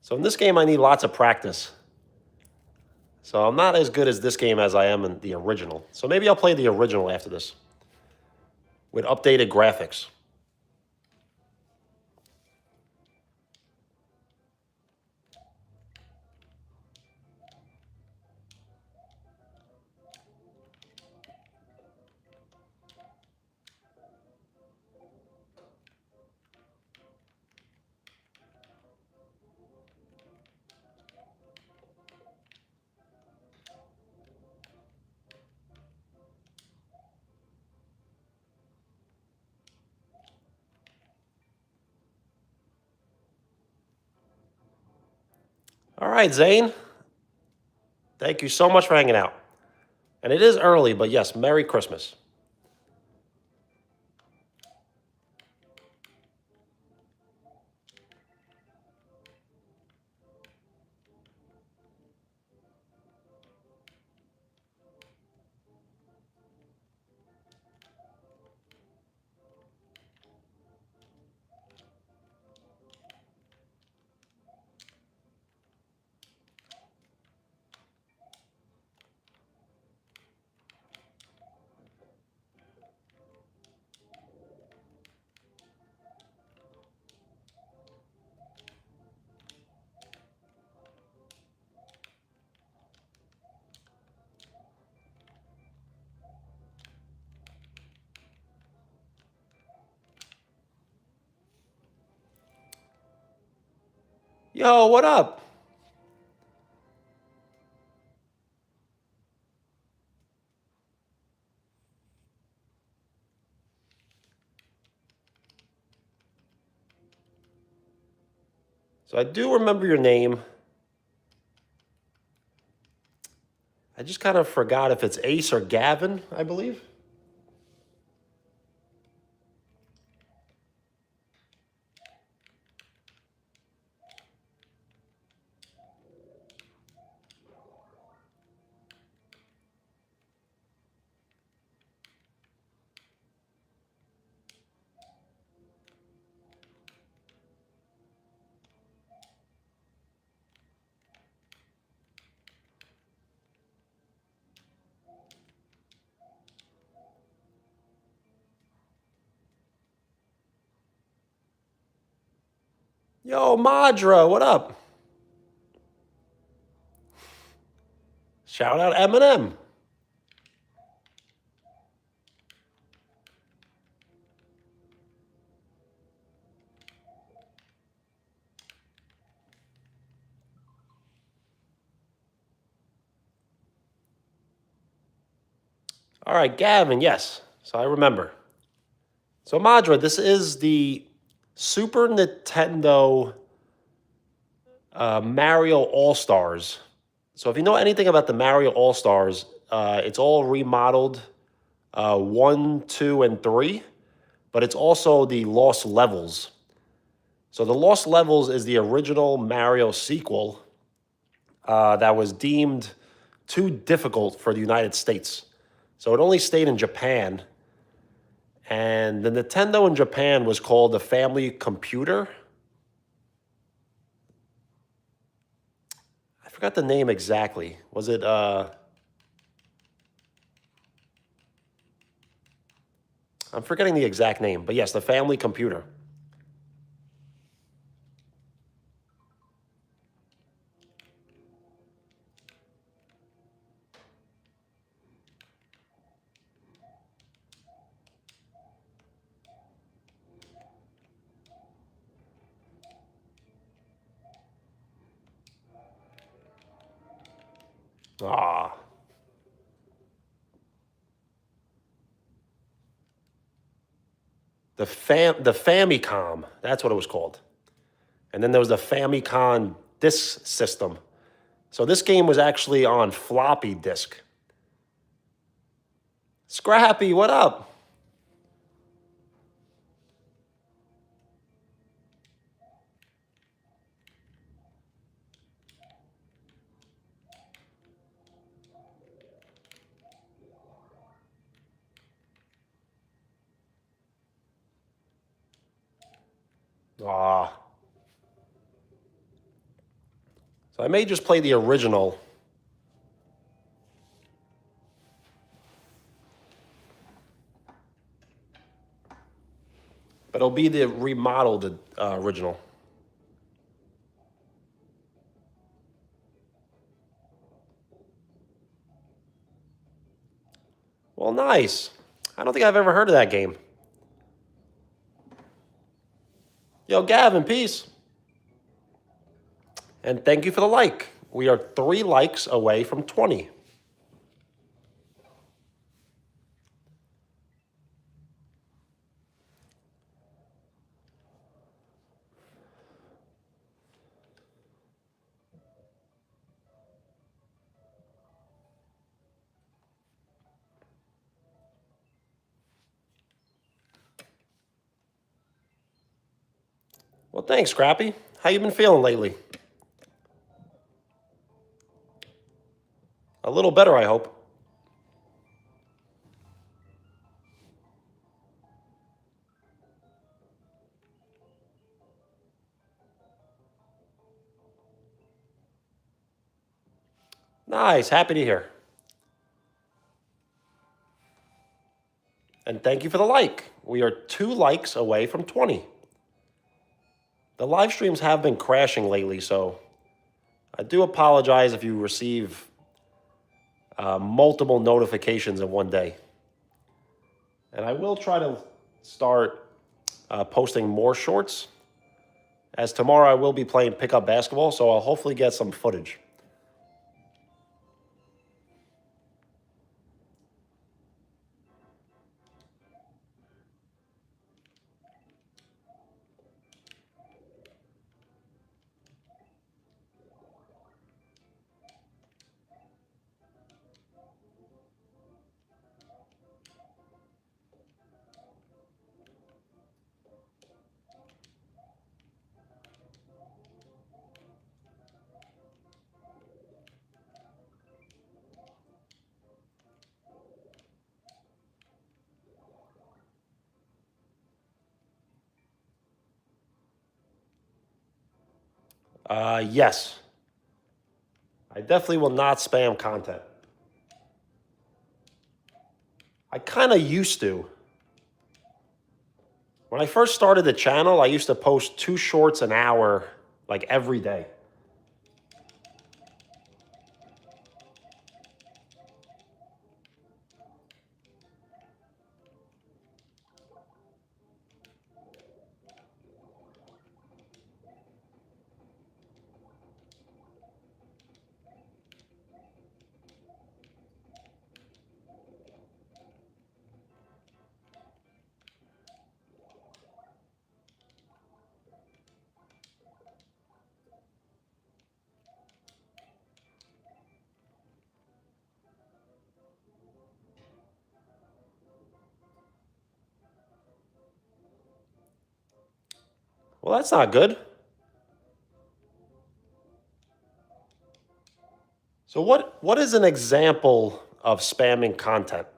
So in this game, I need lots of practice. So I'm not as good as this game as I am in the original. So maybe I'll play the original after this with updated graphics. All right, Zane. Thank you so much for hanging out. And it is early, but yes, Merry Christmas. Yo, what up? So I do remember your name. I just kind of forgot if it's Ace or Gavin, I believe. Yo, Madra, what up? Shout out Eminem. All right, Gavin, yes. So I remember. So Madra, this is the Super Nintendo Mario All Stars. So if you know anything about the Mario All Stars, it's all remodeled 1, 2, and 3, but it's also the Lost Levels. So the Lost Levels is the original Mario sequel that was deemed too difficult for the United States. So it only stayed in Japan. And the Nintendo in Japan was called the Family Computer. I forgot the name exactly. Was it I'm forgetting the exact name, but yes, the Family Computer. Ah, the Famicom. That's what it was called. And then there was the Famicom disk system. So this game was actually on floppy disk. Scrappy, what up? Ah. So I may just play the original. But it'll be the remodeled original. Well, nice. I don't think I've ever heard of that game. Yo, Gavin, peace. And thank you for the like. We are 3 likes away from 20. Well, thanks, Scrappy. How you been feeling lately? A little better, I hope. Nice. Happy to hear. And thank you for the like. We are 2 likes away from 20. The live streams have been crashing lately, so I do apologize if you receive multiple notifications in one day. And I will try to start posting more shorts, as tomorrow I will be playing pickup basketball, so I'll hopefully get some footage. Yes. I definitely will not spam content. I kind of used to. When I first started the channel, I used to post 2 shorts an hour, like every day. Well, that's not good. So what is an example of spamming content?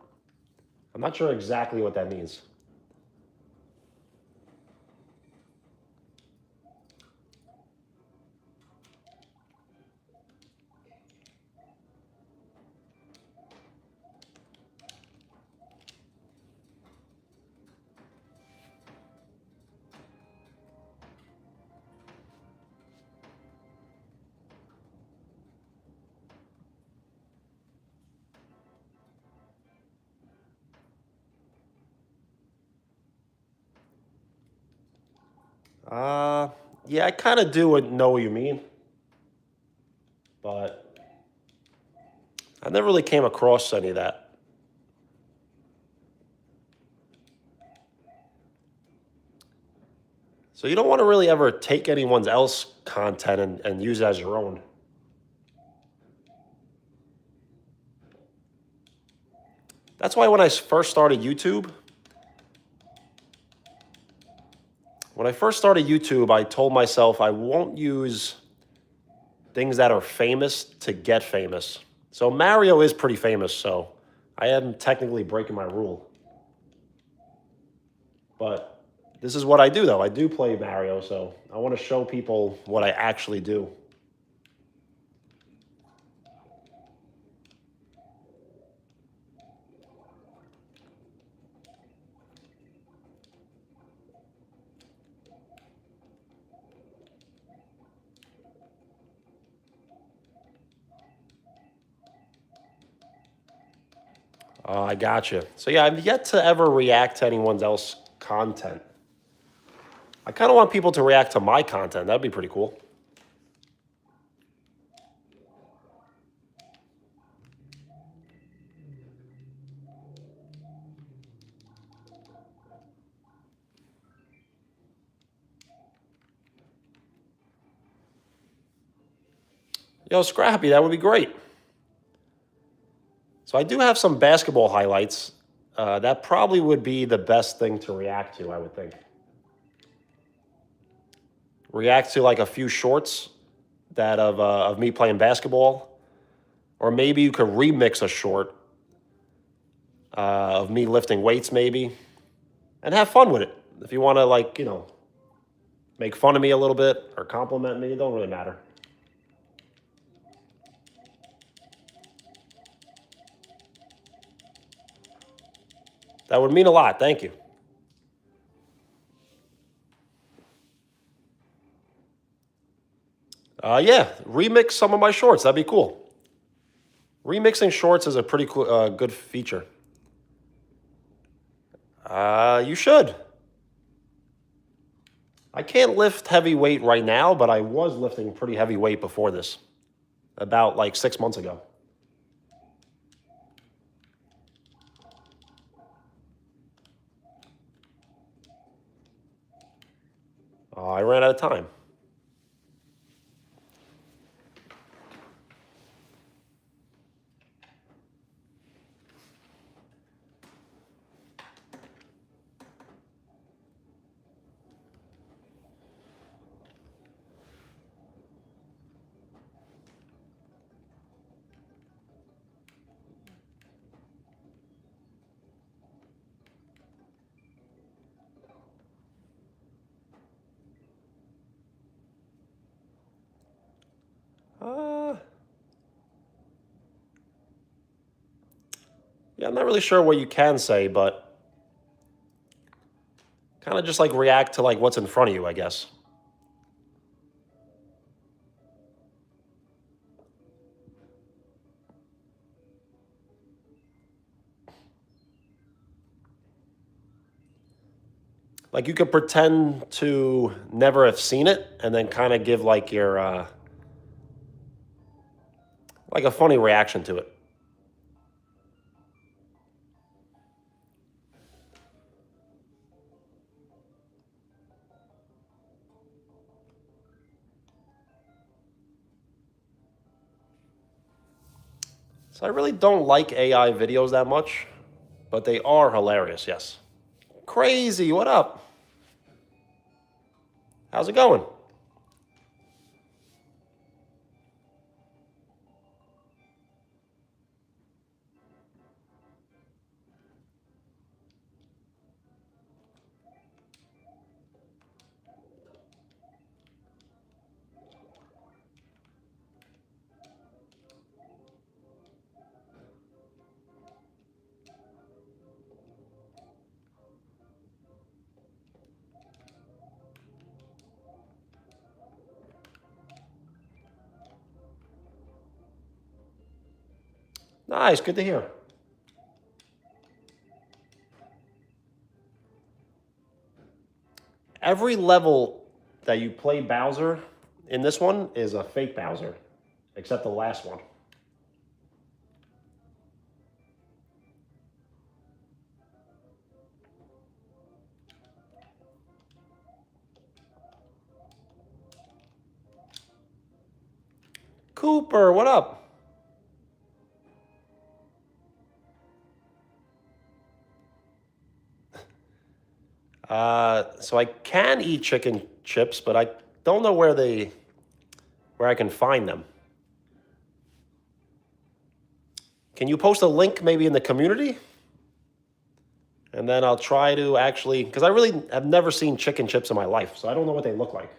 I'm not sure exactly what that means. Yeah, I kind of do know what you mean, but I never really came across any of that. So you don't want to really ever take anyone else's content and use it as your own. That's why when I first started YouTube, I told myself I won't use things that are famous to get famous. So Mario is pretty famous, so I am technically breaking my rule. But this is what I do, though. I do play Mario, so I want to show people what I actually do. I gotcha. So yeah, I've yet to ever react to anyone else's content. I kind of want people to react to my content. That'd be pretty cool. Yo, Scrappy, that would be great. So I do have some basketball highlights. That probably would be the best thing to react to, I would think. React to like a few shorts that of me playing basketball, or maybe you could remix a short of me lifting weights, maybe, and have fun with it. If you want to, like, make fun of me a little bit or compliment me, it don't really matter. That would mean a lot. Thank you. Yeah, remix some of my shorts. That'd be cool. Remixing shorts is a pretty cool, good feature. You should. I can't lift heavy weight right now, but I was lifting pretty heavy weight before this, about like 6 months ago. I ran out of time. Yeah, I'm not really sure what you can say, but kind of just like react to like what's in front of you, I guess. Like you could pretend to never have seen it and then kind of give like your like a funny reaction to it. So I really don't like AI videos that much, but they are hilarious, yes. Crazy, what up? How's it going? Nice, good to hear. Every level that you play Bowser in this one is a fake Bowser, except the last one. Cooper, what up? So I can eat chicken chips, but I don't know where I can find them. Can you post a link maybe in the community? And then I'll try to actually, because I really have never seen chicken chips in my life, so I don't know what they look like.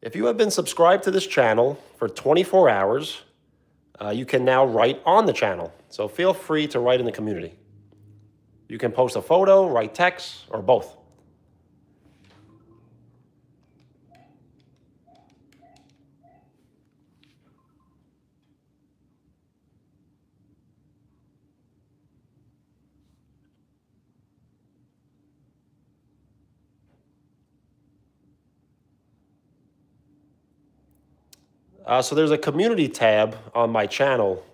If you have been subscribed to this channel for 24 hours, you can now write on the channel. So feel free to write in the community. You can post a photo, write text, or both. So there's a community tab on my channel.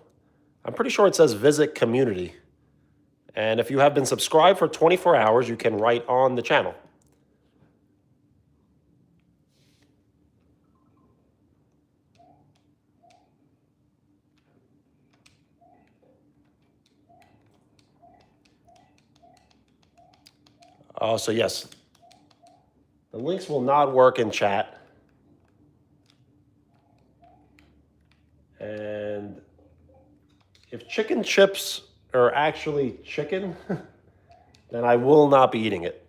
I'm pretty sure it says visit community. And if you have been subscribed for 24 hours, you can write on the channel. So yes, the links will not work in chat. And if chicken chips are actually chicken, then I will not be eating it.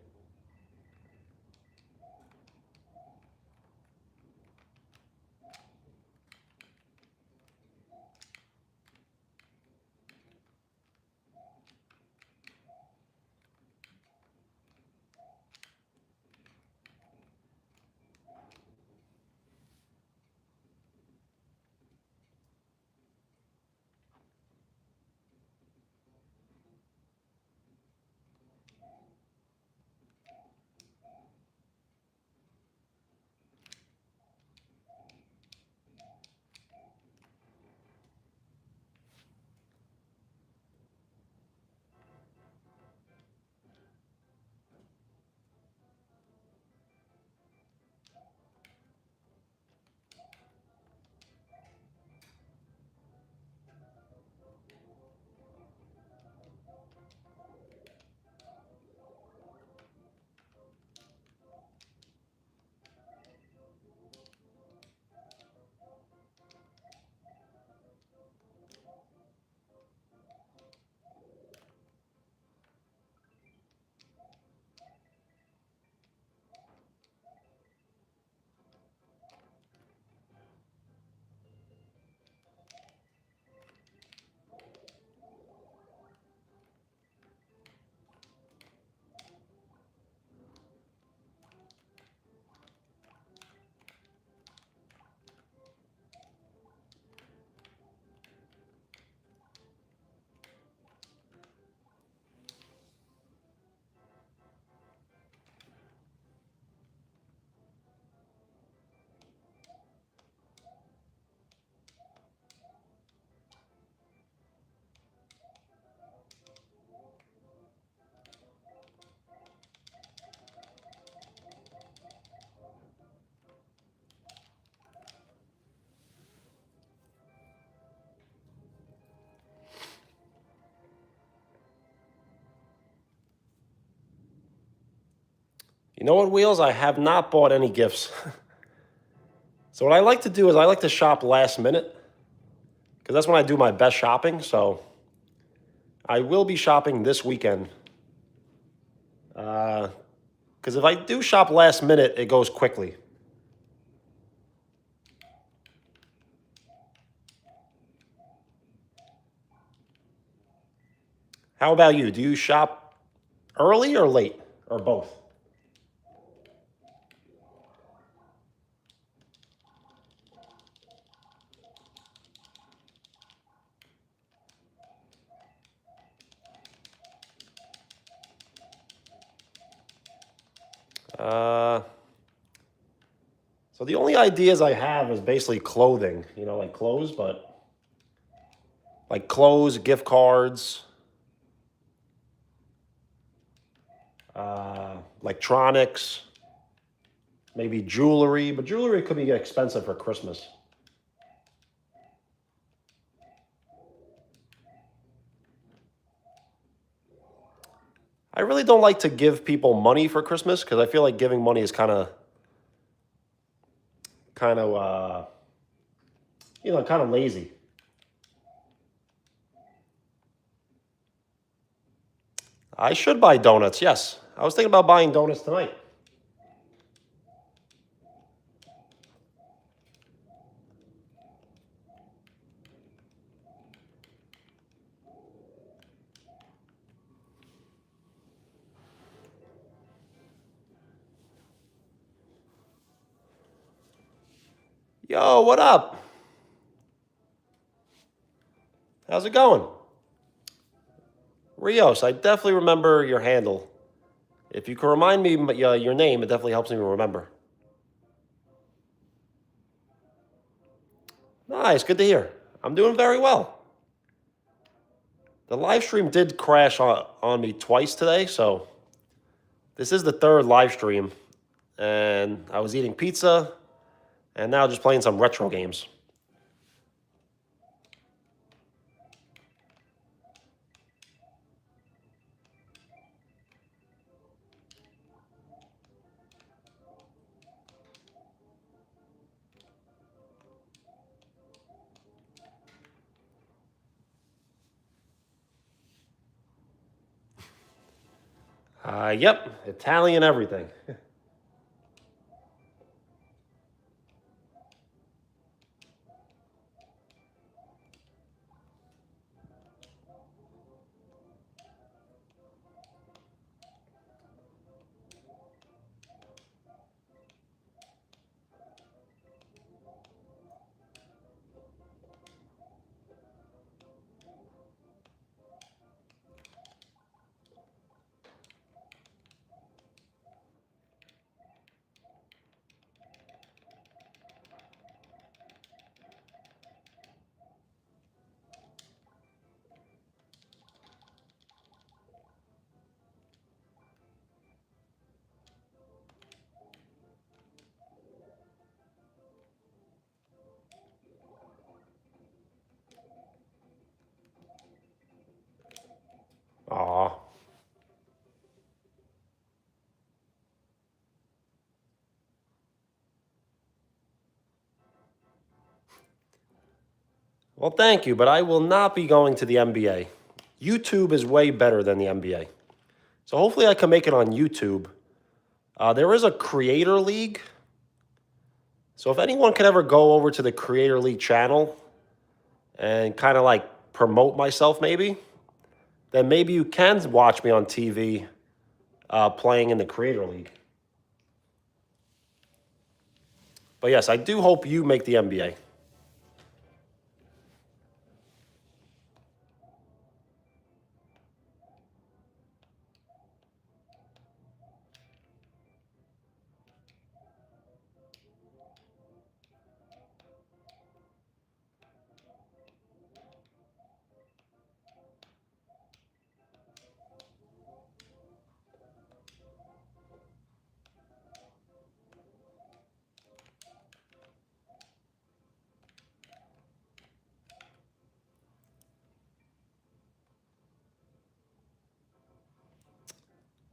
You know what, Wheels? I have not bought any gifts. So what I like to do is I like to shop last minute because that's when I do my best shopping. So I will be shopping this weekend. Because if I do shop last minute, it goes quickly. How about you? Do you shop early or late or both? Uh, so the only ideas I have is basically clothing, like clothes, but like clothes, gift cards, electronics. Maybe jewelry, but jewelry could be expensive for Christmas. I really don't like to give people money for Christmas because I feel like giving money is kind of kind of lazy. I should buy donuts. Yes, I was thinking about buying donuts tonight. Yo, what up? How's it going? Rios, I definitely remember your handle. If you can remind me your name, it definitely helps me remember. Nice, good to hear. I'm doing very well. The live stream did crash on me twice today, so this is the third live stream. And I was eating pizza, and now just playing some retro games. Yep, Italian everything. Aw. Well, thank you, but I will not be going to the NBA. YouTube is way better than the NBA. So hopefully I can make it on YouTube. There is a Creator League. So if anyone could ever go over to the Creator League channel and kind of like promote myself, then maybe you can watch me on TV playing in the Creator League. But yes, I do hope you make the NBA.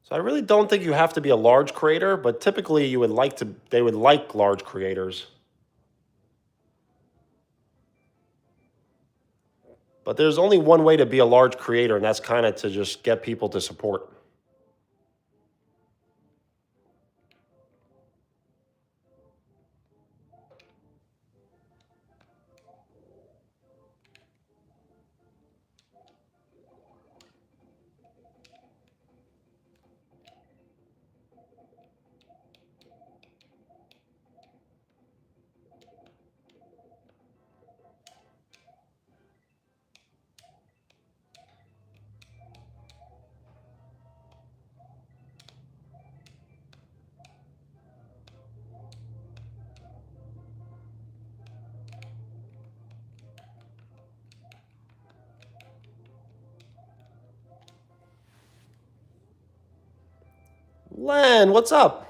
So I really don't think you have to be a large creator, but typically they would like large creators. But there's only one way to be a large creator, and that's kind of to just get people to support. Len, what's up?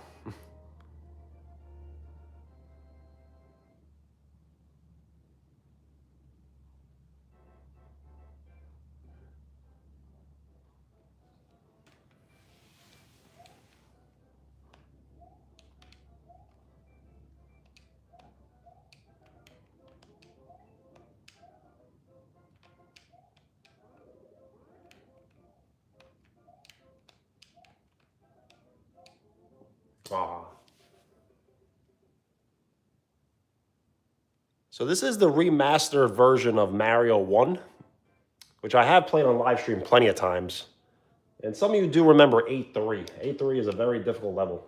Aw. So this is the remastered version of Mario 1, which I have played on live stream plenty of times. And some of you do remember 8-3. 8-3 is a very difficult level.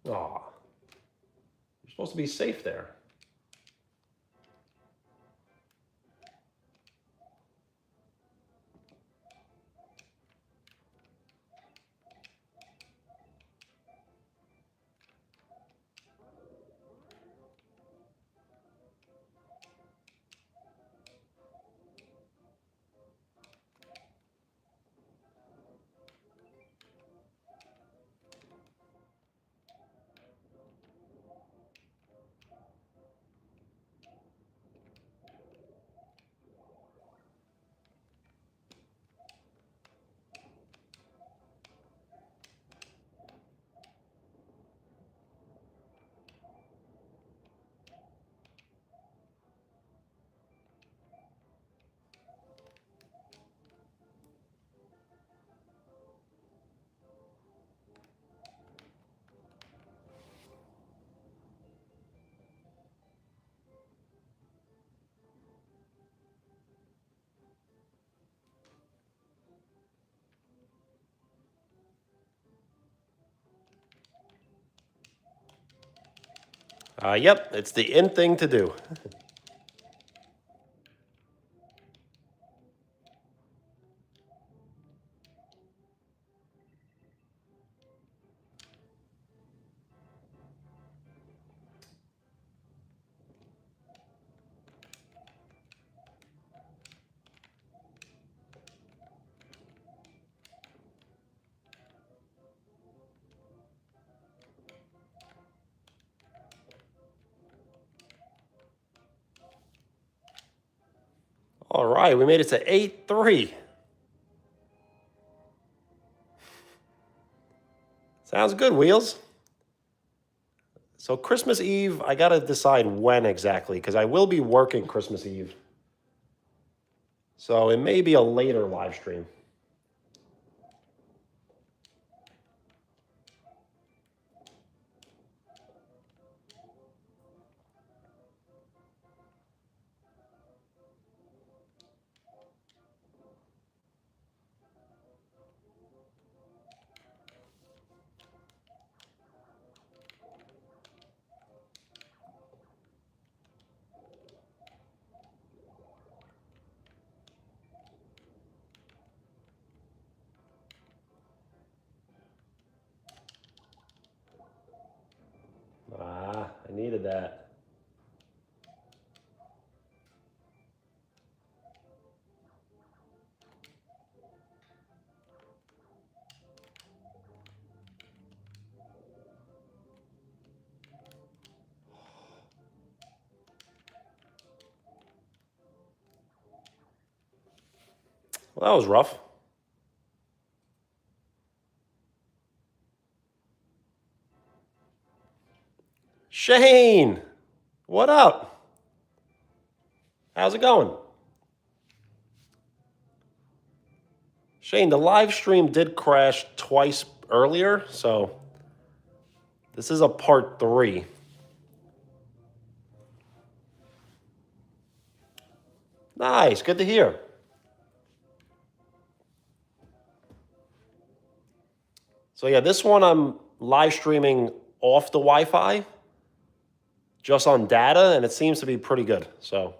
Aw. You're supposed to be safe there. Yep, it's the in thing to do. All right, we made it to 8-3. Sounds good, Wheels. So Christmas Eve, I got to decide when exactly, because I will be working Christmas Eve. So it may be a later live stream. Ah, I needed that. Well, that was rough. Shane, what up? How's it going? Shane, the live stream did crash twice earlier, so this is a part 3. Nice, good to hear. So yeah, this one I'm live streaming off the Wi-Fi, just on data, and it seems to be pretty good. So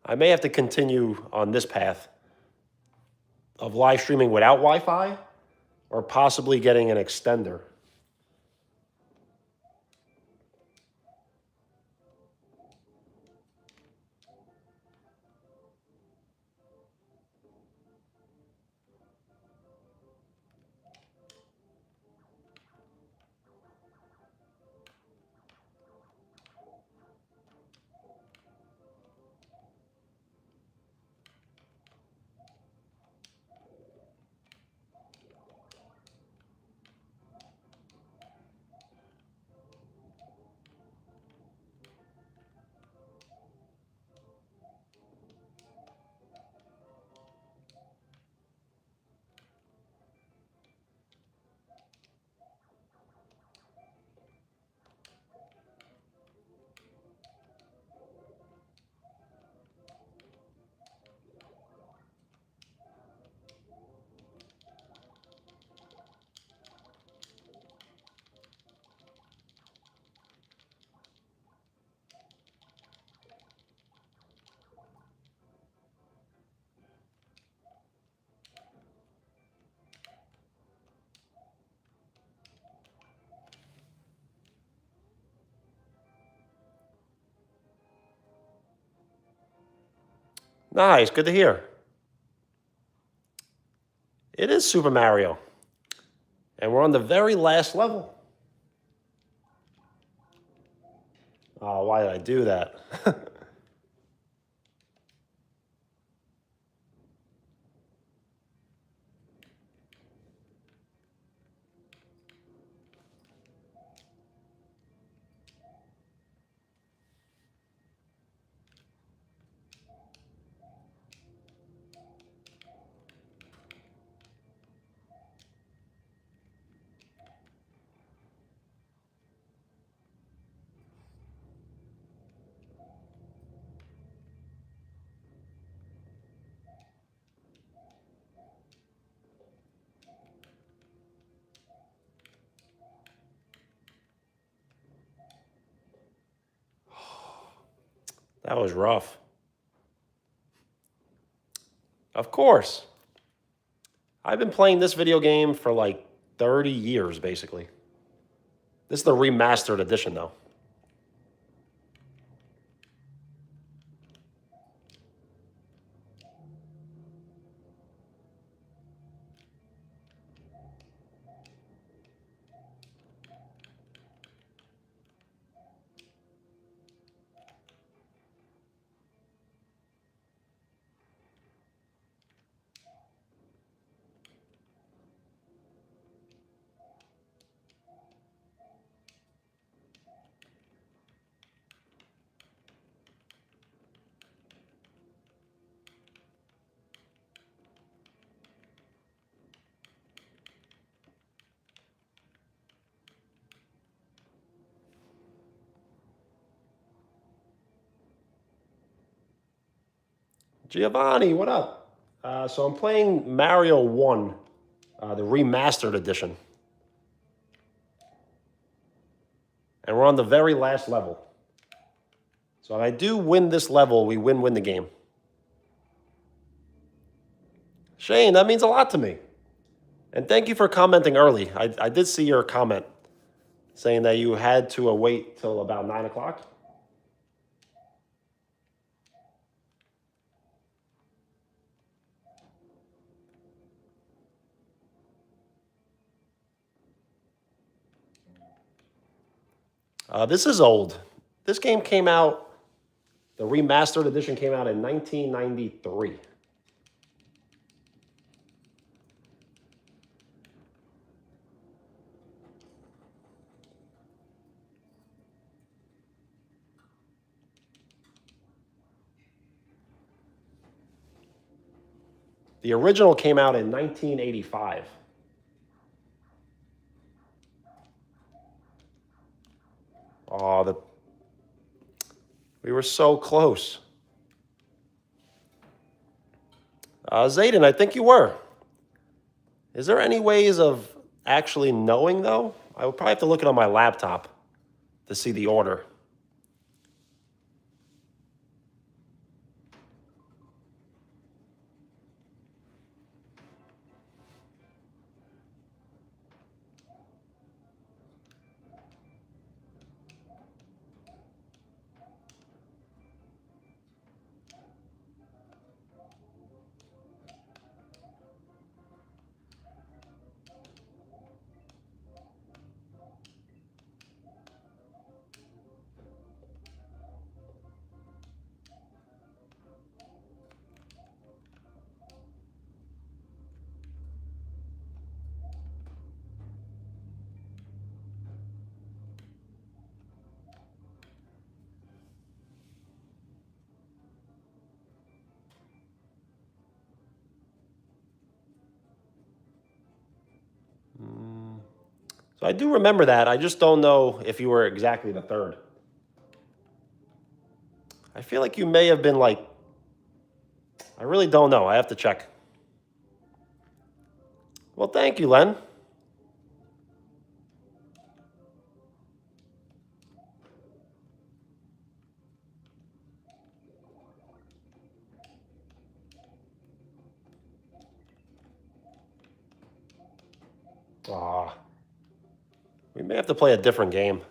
I may have to continue on this path of live streaming without Wi-Fi, or possibly getting an extender. Nice, good to hear. It is Super Mario. And we're on the very last level. Oh, why did I do that? That was rough. Of course. I've been playing this video game for like 30 years, basically. This is the remastered edition, though. Giovanni, what up? So I'm playing Mario 1, the remastered edition. And we're on the very last level. So if I do win this level, we win the game. Shane, that means a lot to me. And thank you for commenting early. I did see your comment saying that you had to wait till about 9 o'clock. This is old. This game came out, the remastered edition came out in 1993. The original came out in 1985. Oh, we were so close. Zayden, I think you were. Is there any ways of actually knowing, though? I would probably have to look it on my laptop to see the order. So I do remember that. I just don't know if you were exactly the third. I feel like you may have been like, I really don't know. I have to check. Well, thank you, Len. Ah, we may have to play a different game.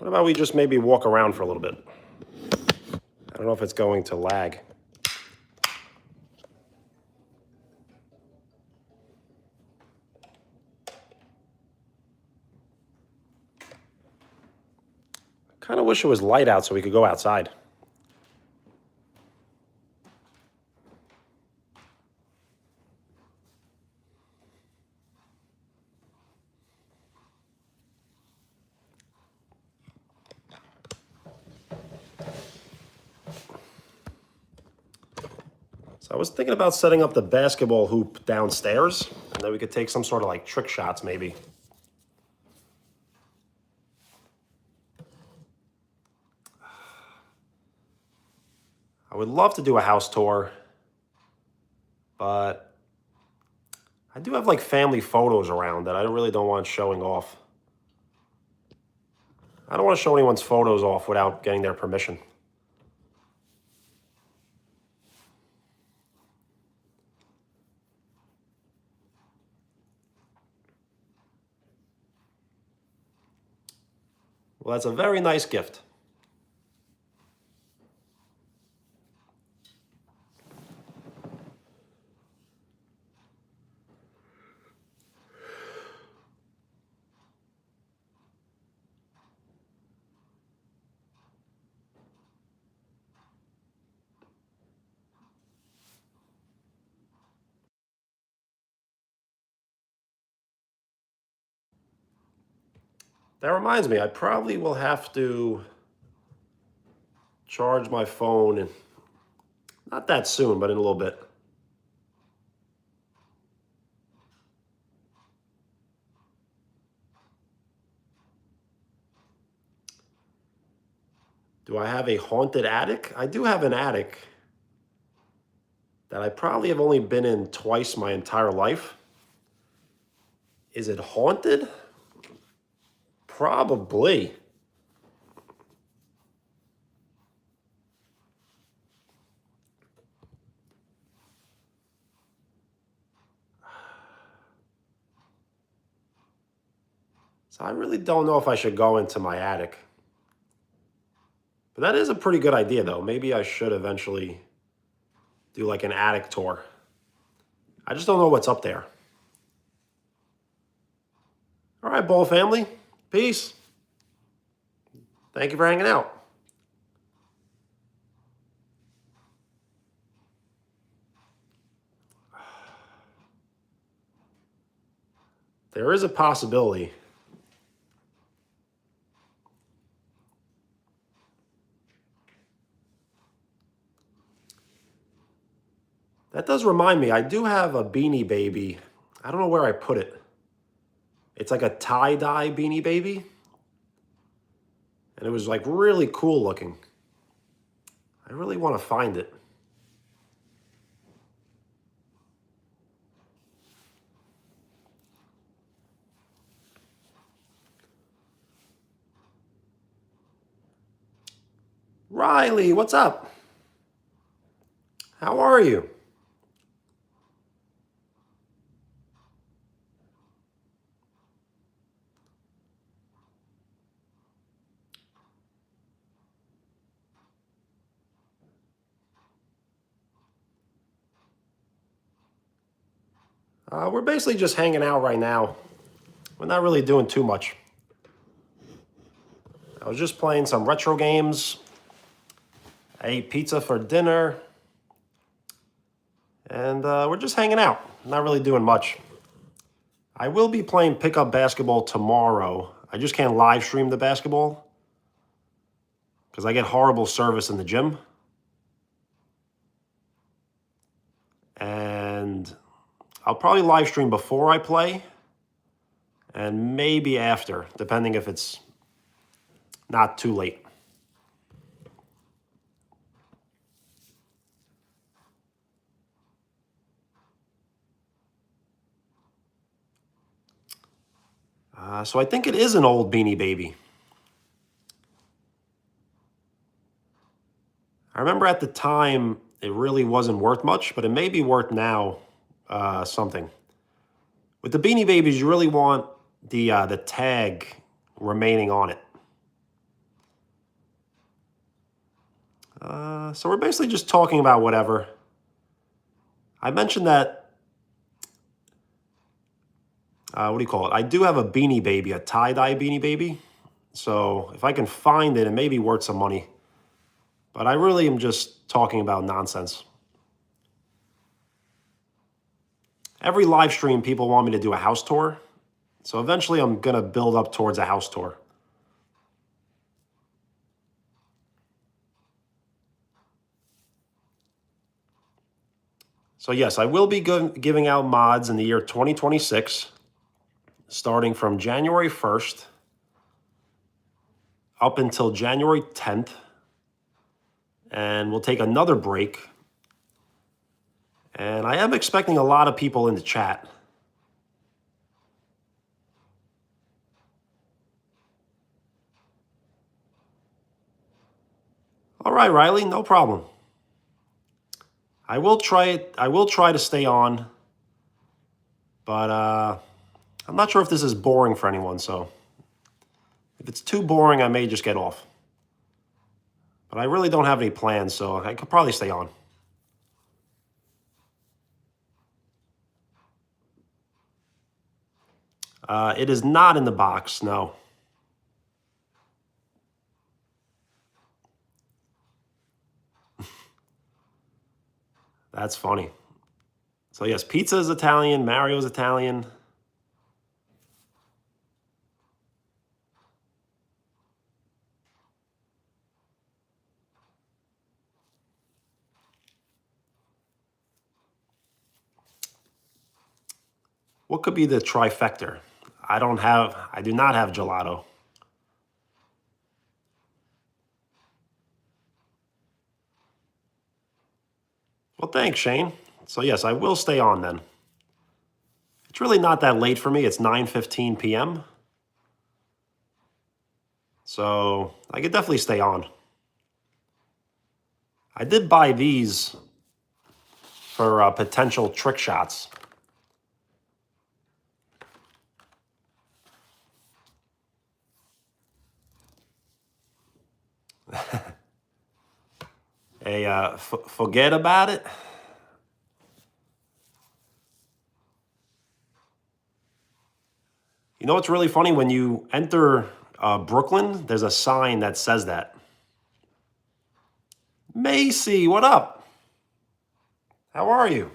What about we just maybe walk around for a little bit? I don't know if it's going to lag. Kind of wish it was light out so we could go outside. So I was thinking about setting up the basketball hoop downstairs, and then we could take some sort of like trick shots maybe. I would love to do a house tour, but I do have like family photos around that I really don't want showing off. I don't want to show anyone's photos off without getting their permission. Well, that's a very nice gift. That reminds me, I probably will have to charge my phone, not that soon, but in a little bit. Do I have a haunted attic? I do have an attic that I probably have only been in twice my entire life. Is it haunted? Probably. So I really don't know if I should go into my attic. But that is a pretty good idea, though. Maybe I should eventually do like an attic tour. I just don't know what's up there. All right, Bowl family. Peace. Thank you for hanging out. There is a possibility that does remind me, I do have a Beanie Baby. I don't know where I put it. It's like a tie-dye Beanie Baby. And it was like really cool looking. I really want to find it. Riley, what's up? How are you? We're basically just hanging out right now. We're not really doing too much. I was just playing some retro games. I ate pizza for dinner. And we're just hanging out. Not really doing much. I will be playing pickup basketball tomorrow. I just can't live stream the basketball because I get horrible service in the gym. And I'll probably live stream before I play and maybe after, depending if it's not too late. So I think it is an old Beanie Baby. I remember at the time it really wasn't worth much, but it may be worth now something. With the Beanie Babies, you really want the tag remaining on it. So we're basically just talking about whatever. I mentioned that, what do you call it? I do have a Beanie Baby, a tie-dye Beanie Baby. So if I can find it, it may be worth some money. But I really am just talking about nonsense. Every live stream, people want me to do a house tour. So eventually I'm going to build up towards a house tour. So yes, I will be giving out mods in the year 2026, starting from January 1st up until January 10th. And we'll take another break. And I am expecting a lot of people in the chat. All right, Riley, no problem. I will try it. I will try to stay on, but I'm not sure if this is boring for anyone. So if it's too boring, I may just get off. But I really don't have any plans, so I could probably stay on. It is not in the box, no. That's funny. So yes, pizza is Italian, Mario's Italian. What could be the trifecta? I do not have gelato. Well, thanks, Shane. So yes, I will stay on then. It's really not that late for me. It's 9:15 p.m. So I could definitely stay on. I did buy these for potential trick shots. Forget about it. You know what's really funny? When you enter Brooklyn, there's a sign that says that. Macy, what up? How are you?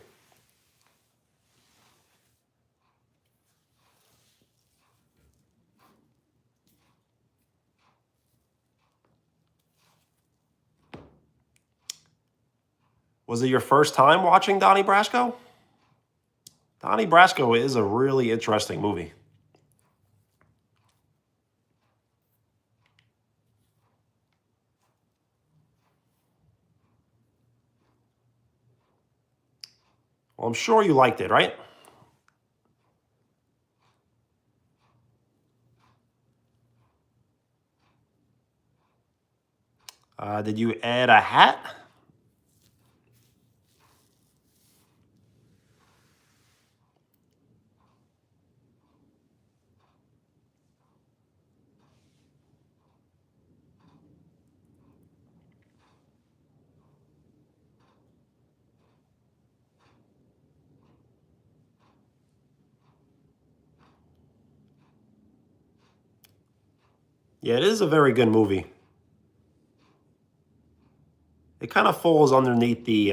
Was it your first time watching Donnie Brasco? Donnie Brasco is a really interesting movie. Well, I'm sure you liked it, right? Did you add a hat? Yeah, it is a very good movie. It kind of falls underneath the,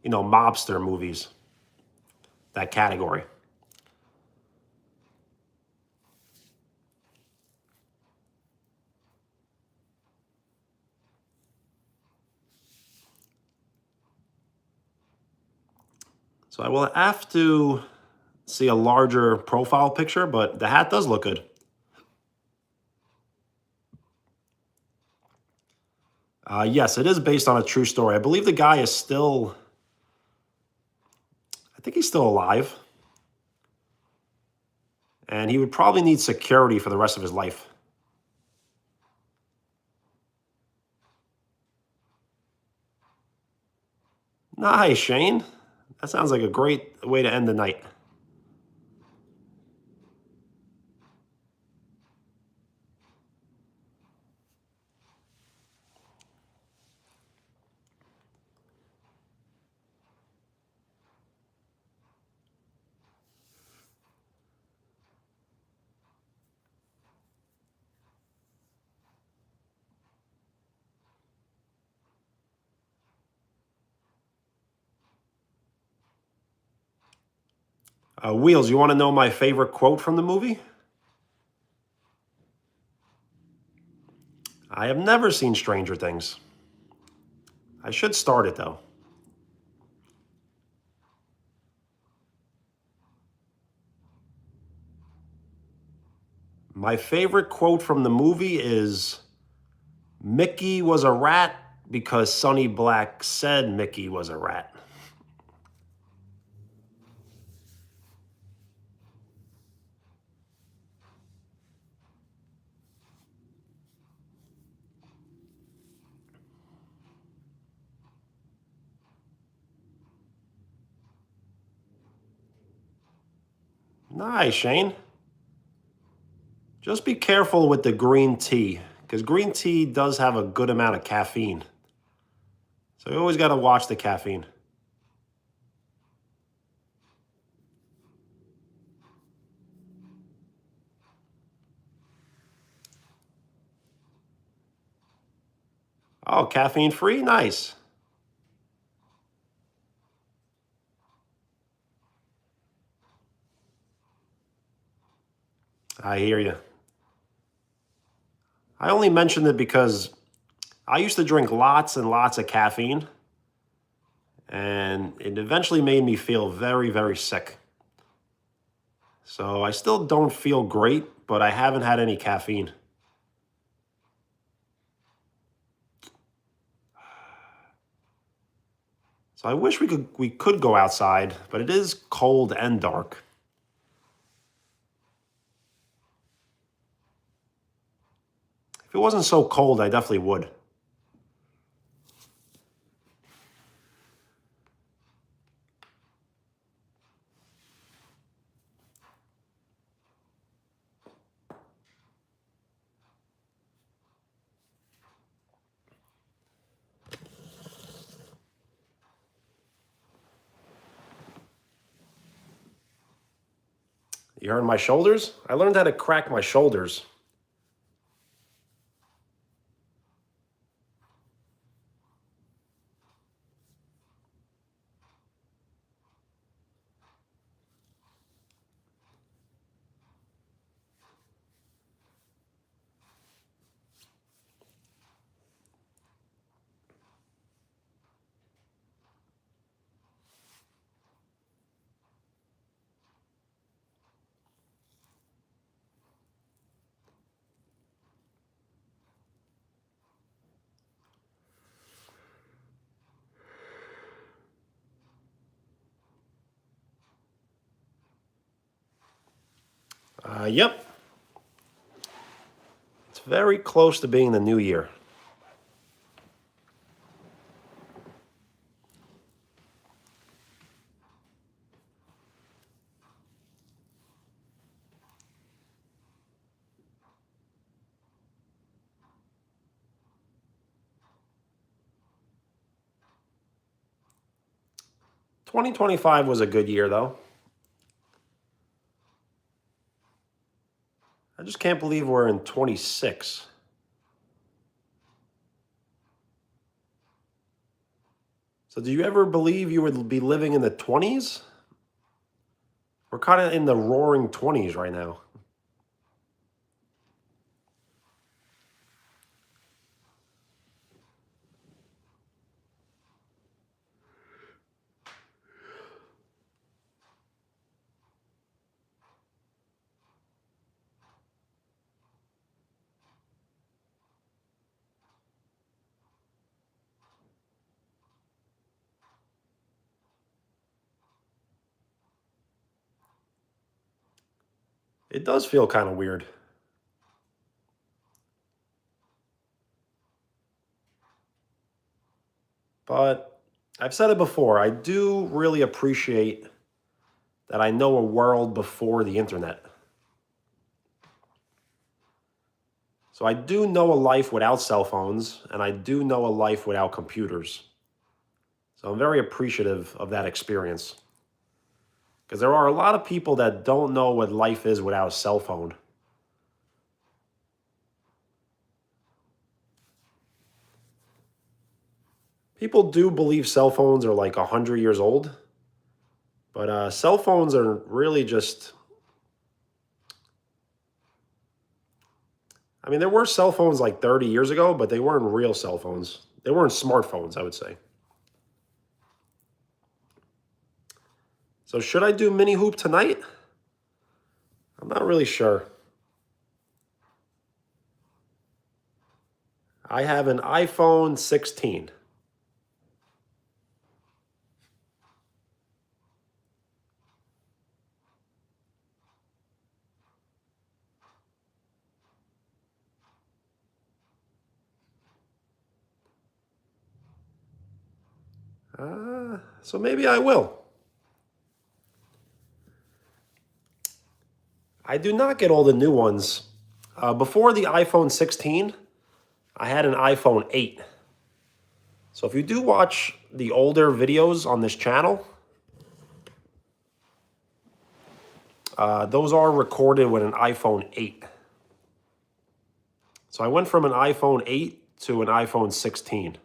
mobster movies, that category. So I will have to see a larger profile picture, but the hat does look good. Yes, it is based on a true story. I believe the guy is still, I think he's still alive. And he would probably need security for the rest of his life. Nice, Shane. That sounds like a great way to end the night. Wheels, you want to know my favorite quote from the movie? I have never seen Stranger Things. I should start it though. My favorite quote from the movie is Mickey was a rat because Sonny Black said Mickey was a rat. Nice, Shane. Just be careful with the green tea, because green tea does have a good amount of caffeine. So you always got to watch the caffeine. Oh, caffeine free? Nice. I hear you. I only mentioned it because I used to drink lots and lots of caffeine, and it eventually made me feel very, very sick. So I still don't feel great, but I haven't had any caffeine. So I wish we could go outside, but it is cold and dark. If it wasn't so cold, I definitely would. You heard my shoulders? I learned how to crack my shoulders. Yep, it's very close to being the new year. 2025 was a good year, though. I just can't believe we're in 26. So, do you ever believe you would be living in the 20s? We're kind of in the roaring 20s right now. It does feel kind of weird. But I've said it before, I do really appreciate that I know a world before the internet. So I do know a life without cell phones, and I do know a life without computers. So I'm very appreciative of that experience. Because there are a lot of people that don't know what life is without a cell phone. People do believe cell phones are like 100 years old, But cell phones are really just, I mean, there were cell phones like 30 years ago, but they weren't real cell phones. They weren't smartphones, I would say. So should I do mini hoop tonight? I'm not really sure. I have an iPhone 16. So maybe I will. I do not get all the new ones. Before the iPhone 16, I had an iPhone 8. So if you do watch the older videos on this channel, those are recorded with an iPhone 8. So I went from an iPhone 8 to an iPhone 16.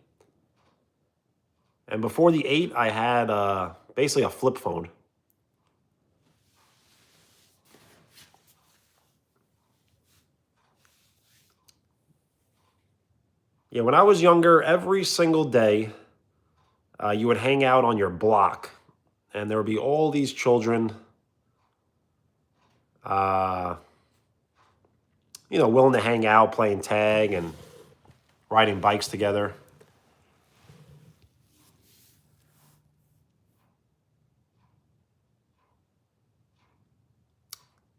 And before the 8, I had basically a flip phone. Yeah, when I was younger, every single day, you would hang out on your block, and there would be all these children, willing to hang out, playing tag and riding bikes together.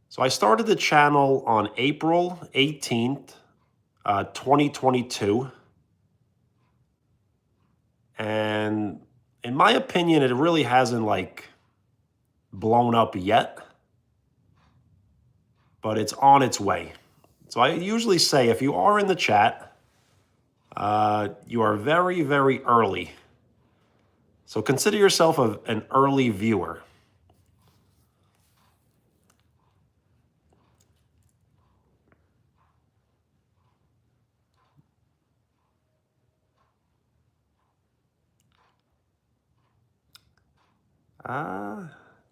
So I started the channel on April 18th, 2022. And in my opinion, it really hasn't blown up yet, but it's on its way. So I usually say if you are in the chat, you are very, very early. So consider yourself an early viewer.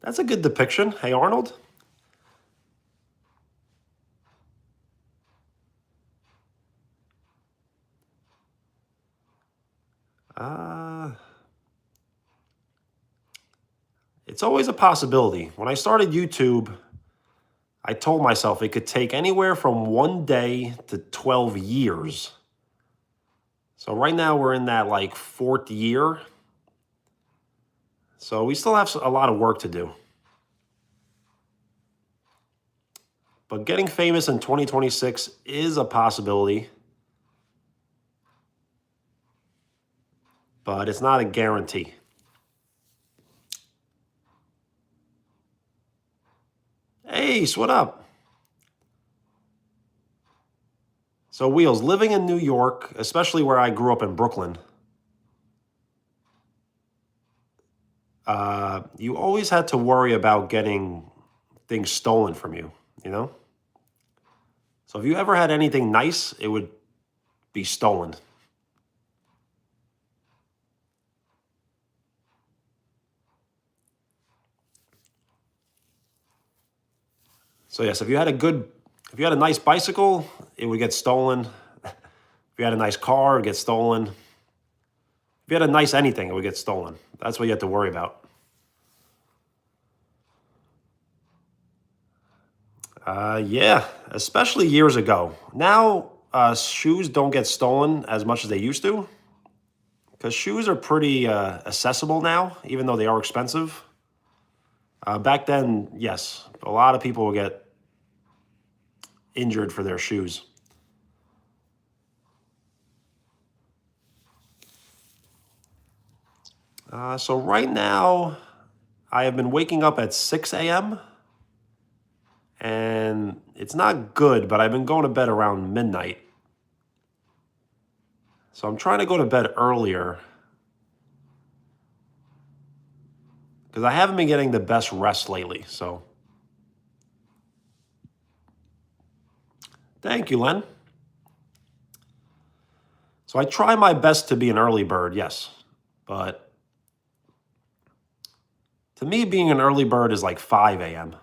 That's a good depiction. Hey, Arnold. It's always a possibility. When I started YouTube, I told myself it could take anywhere from 1 day to 12 years. So right now we're in that 4th year. So we still have a lot of work to do. But getting famous in 2026 is a possibility. But it's not a guarantee. Ace, what up? So Wheels, living in New York, especially where I grew up in Brooklyn, you always had to worry about getting things stolen from you, you know? So if you ever had anything nice, it would be stolen. So yes, if you had a nice bicycle, it would get stolen. If you had a nice car, it would get stolen. If you had a nice anything, it would get stolen. That's what you have to worry about. Yeah, especially years ago. Now, shoes don't get stolen as much as they used to, because shoes are pretty accessible now, even though they are expensive. Back then, yes, a lot of people would get injured for their shoes. So right now, I have been waking up at 6 a.m. and it's not good, but I've been going to bed around midnight. So I'm trying to go to bed earlier because I haven't been getting the best rest lately. So thank you, Len. So I try my best to be an early bird, yes, but To me, being an early bird is like 5 a.m.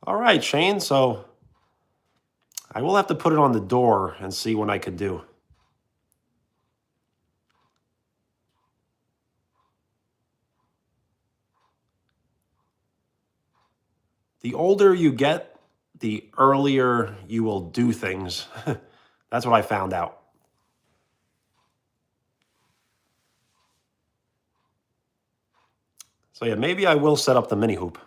All right, Shane, so I will have to put it on the door and see what I could do. The older you get, the earlier you will do things. That's what I found out. So yeah, maybe I will set up the mini hoop.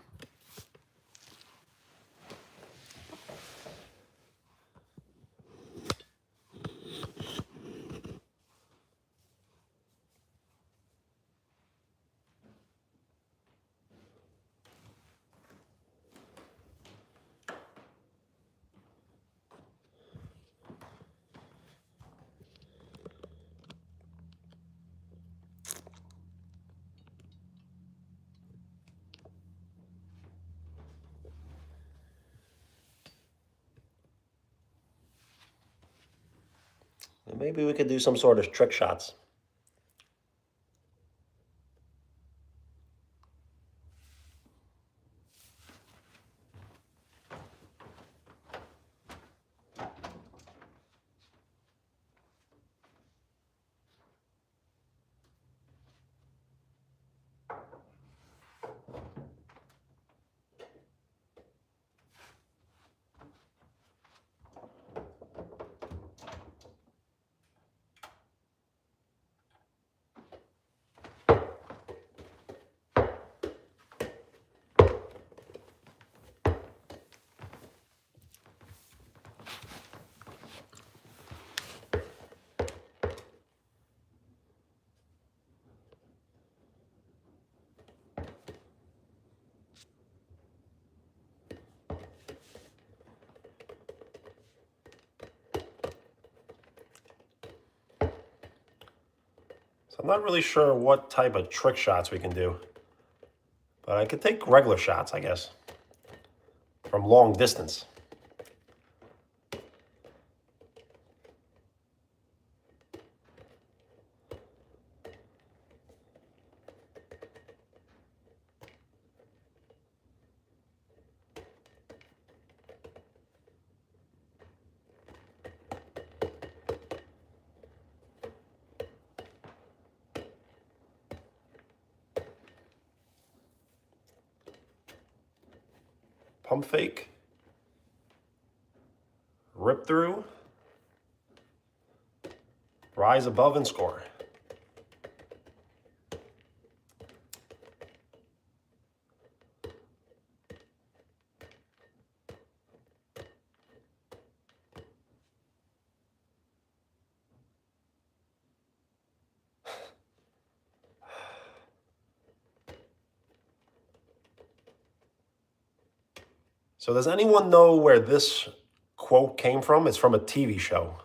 Maybe we could do some sort of trick shots. So I'm not really sure what type of trick shots we can do, but I could take regular shots, I guess, from long distance. Pump fake, rip through, rise above and score. So does anyone know where this quote came from? It's from a TV show.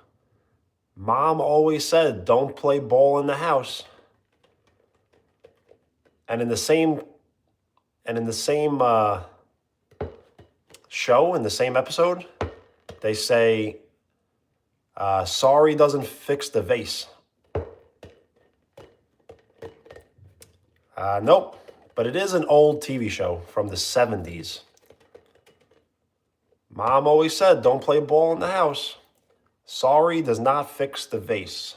Mom always said, "Don't play ball in the house." And in the same show, in the same episode, they say, "Sorry doesn't fix the vase." Nope, but it is an old TV show from the 70s. Mom always said, "Don't play ball in the house." Sorry does not fix the vase.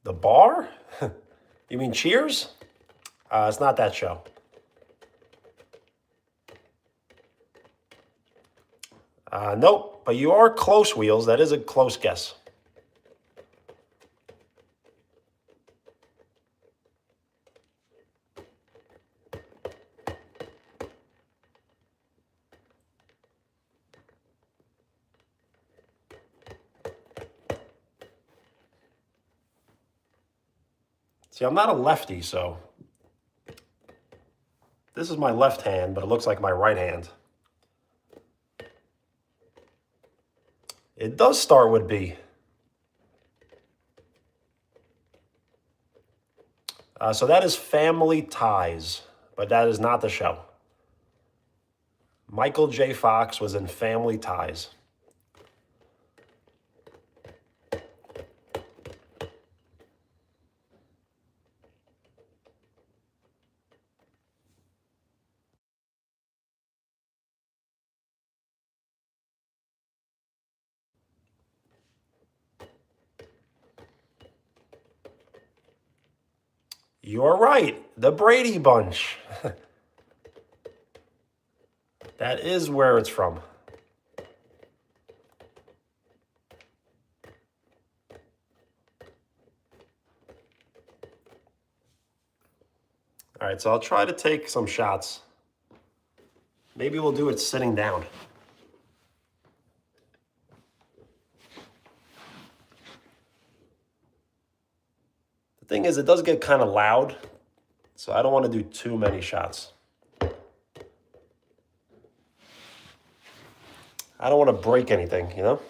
The Bar? You mean Cheers? It's not that show. Nope, but you are close, Wheels. That is a close guess. See, I'm not a lefty, so this is my left hand, but it looks like my right hand. It does start with B. So that is Family Ties, but that is not the show. Michael J. Fox was in Family Ties. You're right, the Brady Bunch. That is where it's from. All right, so I'll try to take some shots. Maybe we'll do it sitting down. The thing is, it does get kind of loud, so I don't want to do too many shots. I don't want to break anything, you know?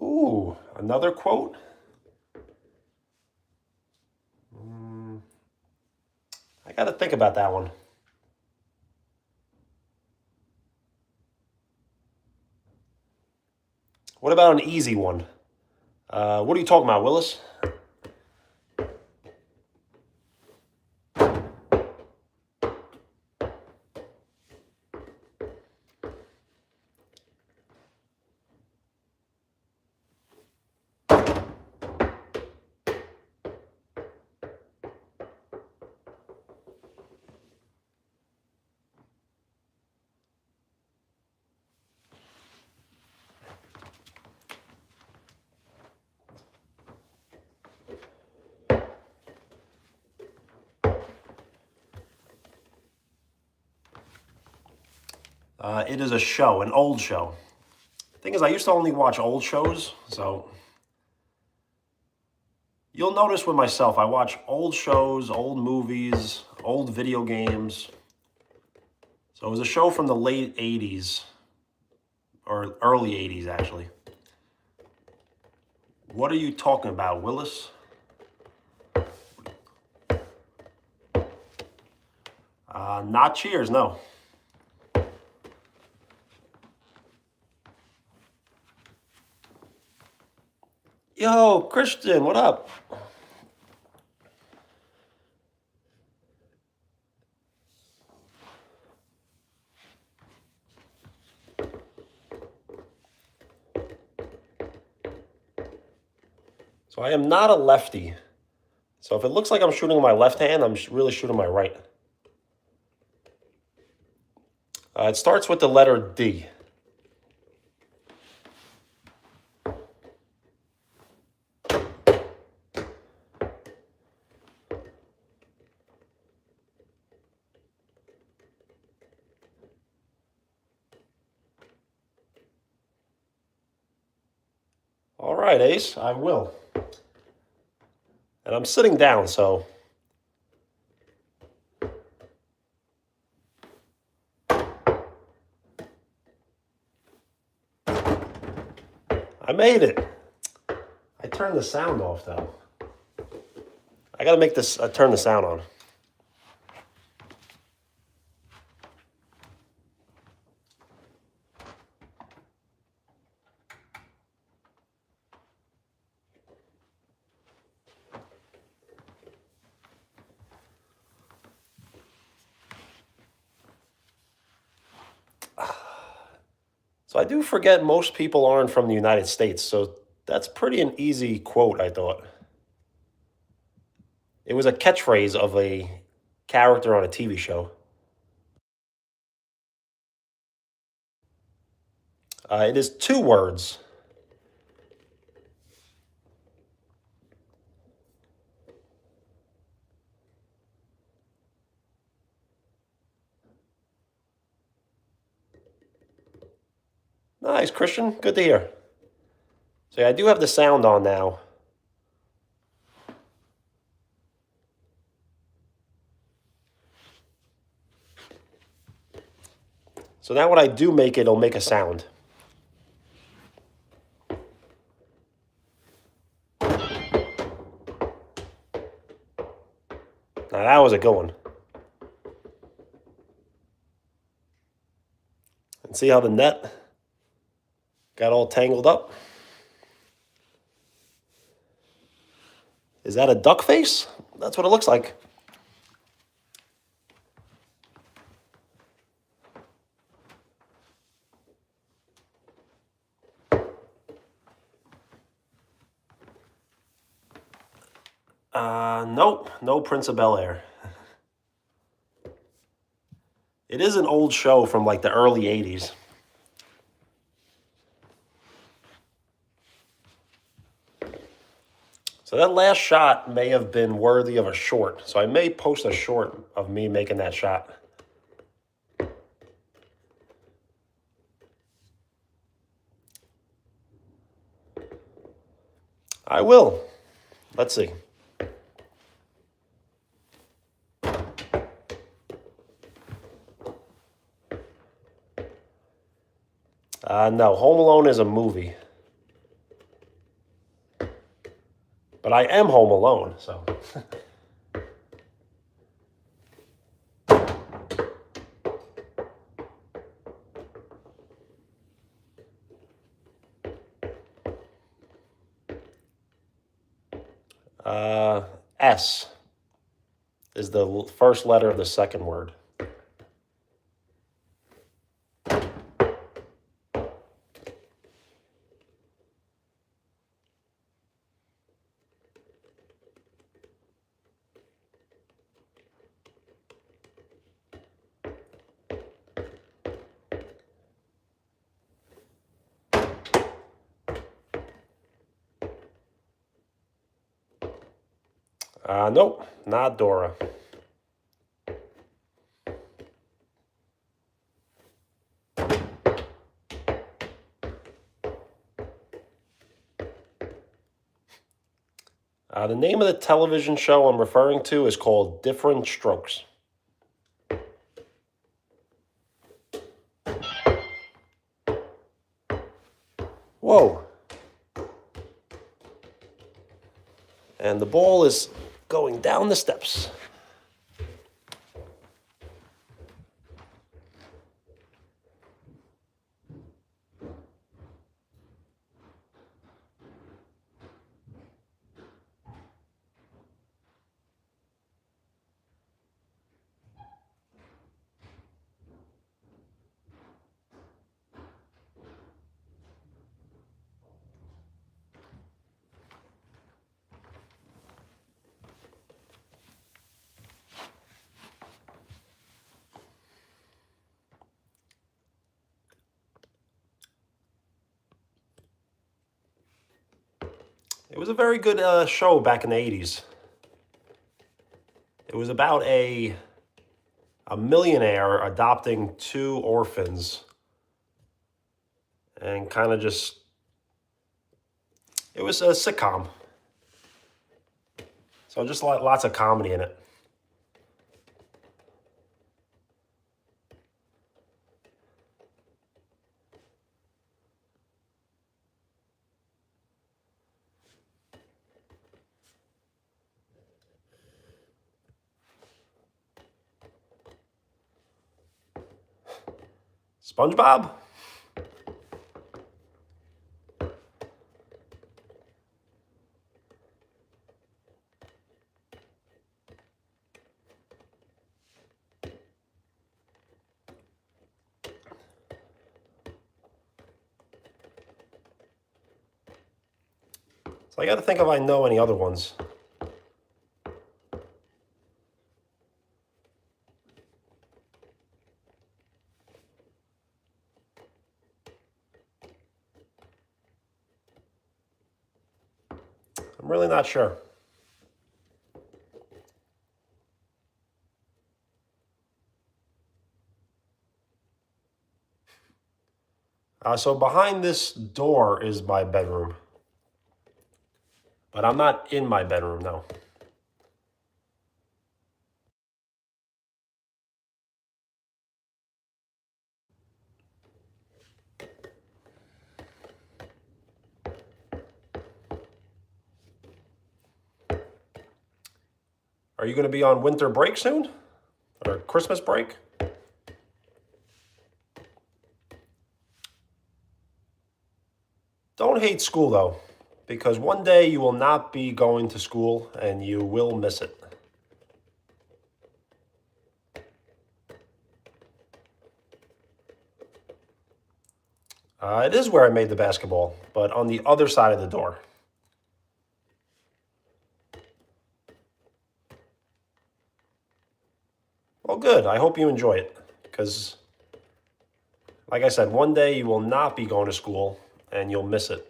Ooh, another quote? I got to think about that one. What about an easy one? What are you talking about, Willis? It is a show, an old show. Thing is, I used to only watch old shows, so you'll notice with myself, I watch old shows, old movies, old video games. So it was a show from the late 80s, or early 80s, actually. What are you talking about, Willis? Not Cheers, no. Yo, Christian, what up? So I am not a lefty. So if it looks like I'm shooting with my left hand, I'm really shooting my right. It starts with the letter D. All right, Ace, I will. And I'm sitting down, so I made it. I turned the sound off, though. I gotta make this, turn the sound on. So I do forget most people aren't from the United States, so that's pretty an easy quote, I thought. It was a catchphrase of a character on a TV show. It is two words. Nice, Christian. Good to hear. So yeah, I do have the sound on now. So now when I do make it, it'll make a sound. Now that was a good one. And see how the net got all tangled up? Is that a duck face? That's what it looks like. Nope, no Prince of Bel-Air. It is an old show from like the early 80s. So that last shot may have been worthy of a short. So I may post a short of me making that shot. I will. Let's see. No, Home Alone is a movie. But I am home alone, so. S is the first letter of the second word. Nope, not Dora. The name of the television show I'm referring to is called Different Strokes. Whoa. And the ball is going down the steps. It was a very good show back in the 80s. It was about a millionaire adopting two orphans and kind of just, it was a sitcom. So just lots of comedy in it. SpongeBob? So I got to think if I know any other ones. I'm really not sure. So behind this door is my bedroom. But I'm not in my bedroom, no. Are you going to be on winter break soon? Or Christmas break? Don't hate school though, because one day you will not be going to school and you will miss it. It is where I made the basketball, but on the other side of the door. Well, good. I hope you enjoy it, because, like I said, one day you will not be going to school and you'll miss it.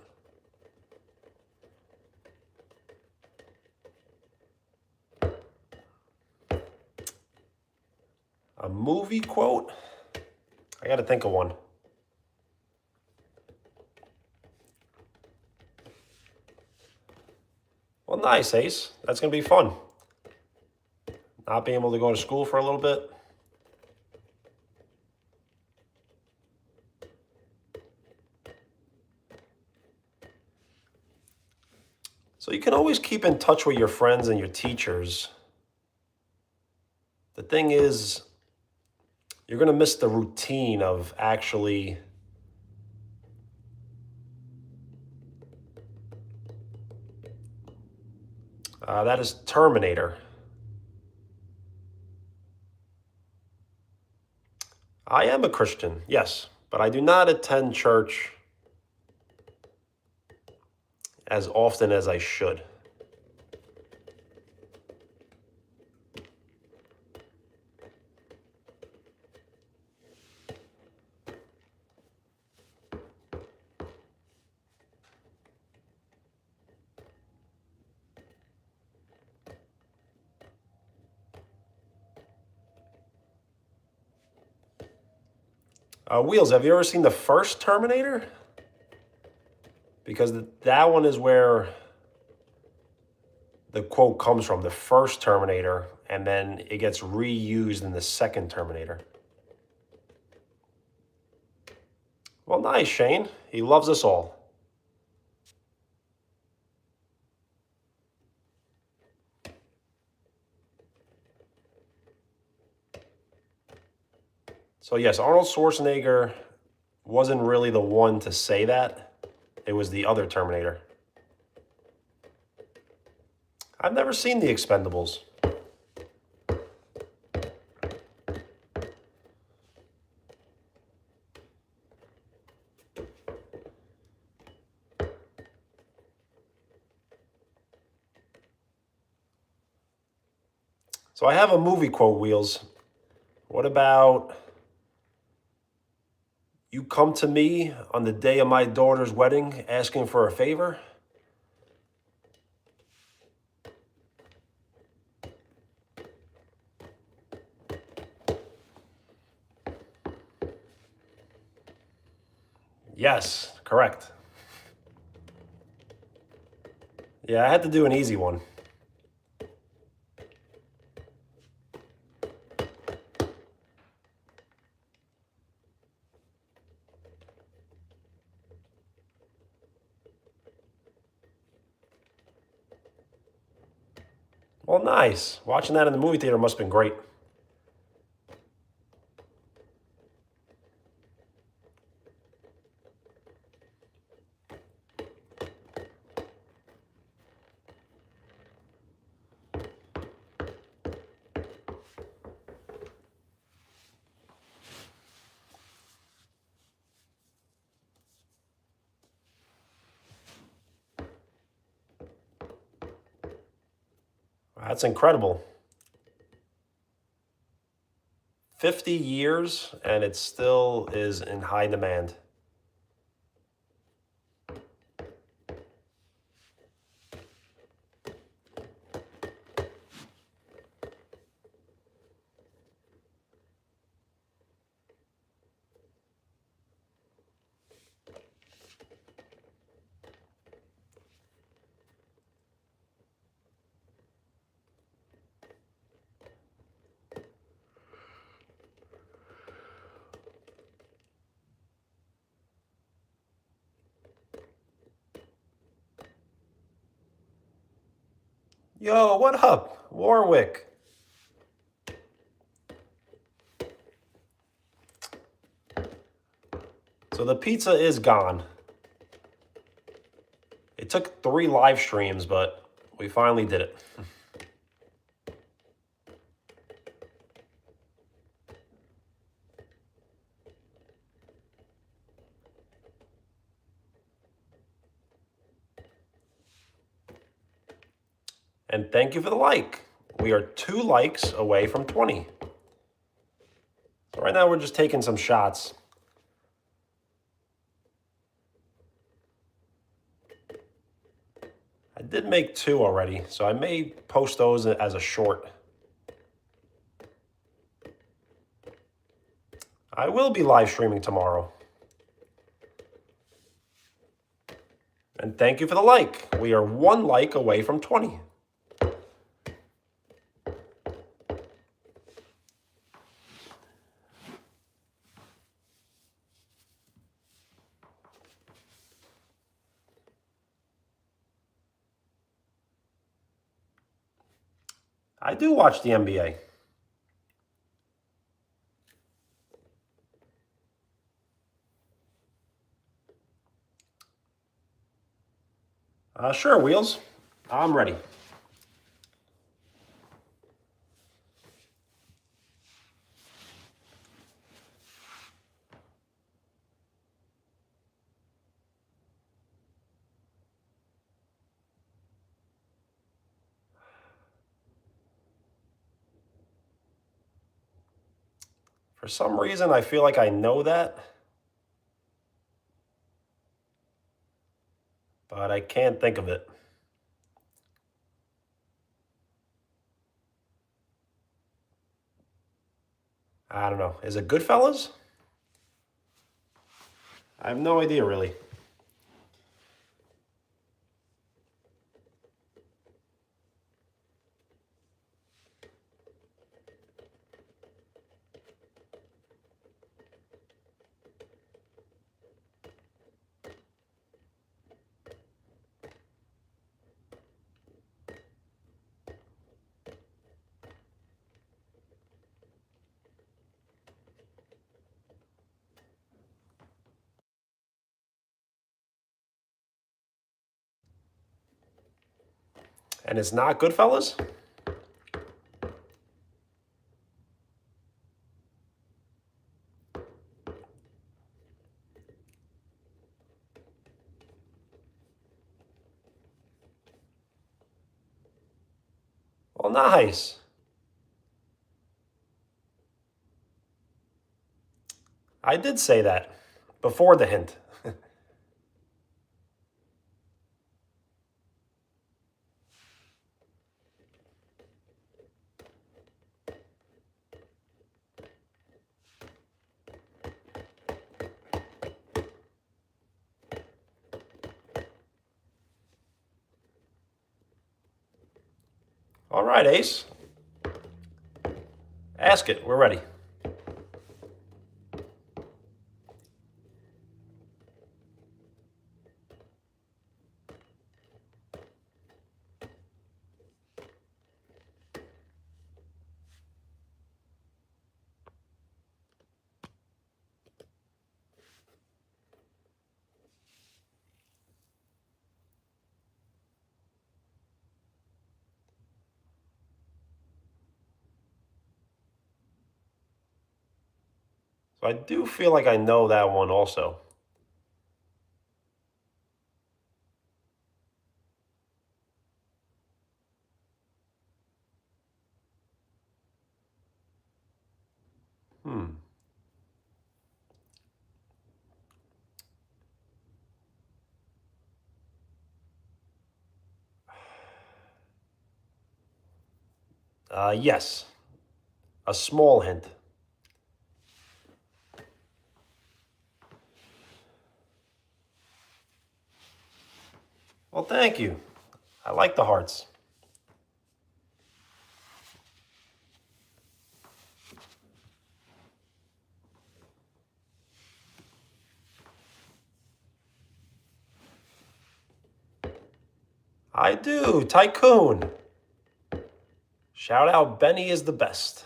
A movie quote? I got to think of one. Well, nice, Ace. That's going to be fun. Not being able to go to school for a little bit. So you can always keep in touch with your friends and your teachers. The thing is, you're going to miss the routine of actually that is Terminator. I am a Christian, yes, but I do not attend church as often as I should. Wheels, have you ever seen the first Terminator? Because that one is where the quote comes from, the first Terminator, and then it gets reused in the second Terminator. Well, nice, Shane. He loves us all. So, yes, Arnold Schwarzenegger wasn't really the one to say that. It was the other Terminator. I've never seen The Expendables. So I have a movie quote, Wheels. What about, you come to me on the day of my daughter's wedding asking for a favor? Yes, correct. Yeah, I had to do an easy one. Well, nice. Watching that in the movie theater must have been great. That's incredible. 50 years and it still is in high demand. Yo, what up, Warwick? So the pizza is gone. It took 3 live streams, but we finally did it. And thank you for the like. We are 2 likes away from 20. So right now we're just taking some shots. I did make 2 already, so I may post those as a short. I will be live streaming tomorrow. And thank you for the like. We are 1 like away from 20. I do watch the NBA. Sure, Wheels. I'm ready. For some reason, I feel like I know that, but I can't think of it. I don't know. Is it Goodfellas? I have no idea, really. And it's not Goodfellas? Well, nice. I did say that before the hint. All right, Ace. Ask it. We're ready. So I do feel like I know that one also. Yes. A small hint. Well, thank you. I like the hearts. I do. Tycoon. Shout out, Benny is the best.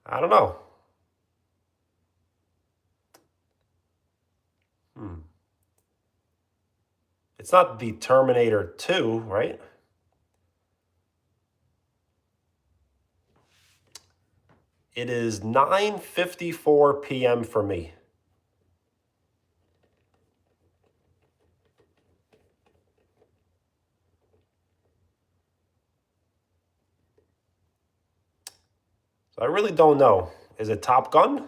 I don't know. It's not the Terminator 2, right? It is 9:54 p.m. for me. So I really don't know. Is it Top Gun?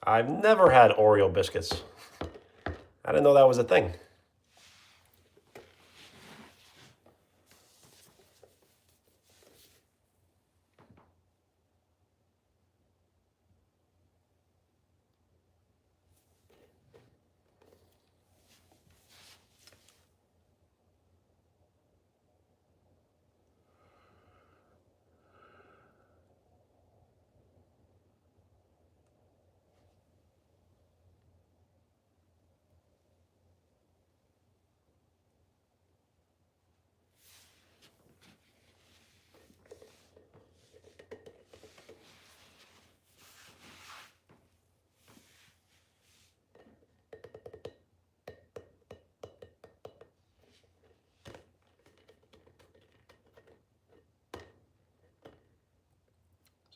I've never had Oreo biscuits. I didn't know that was a thing.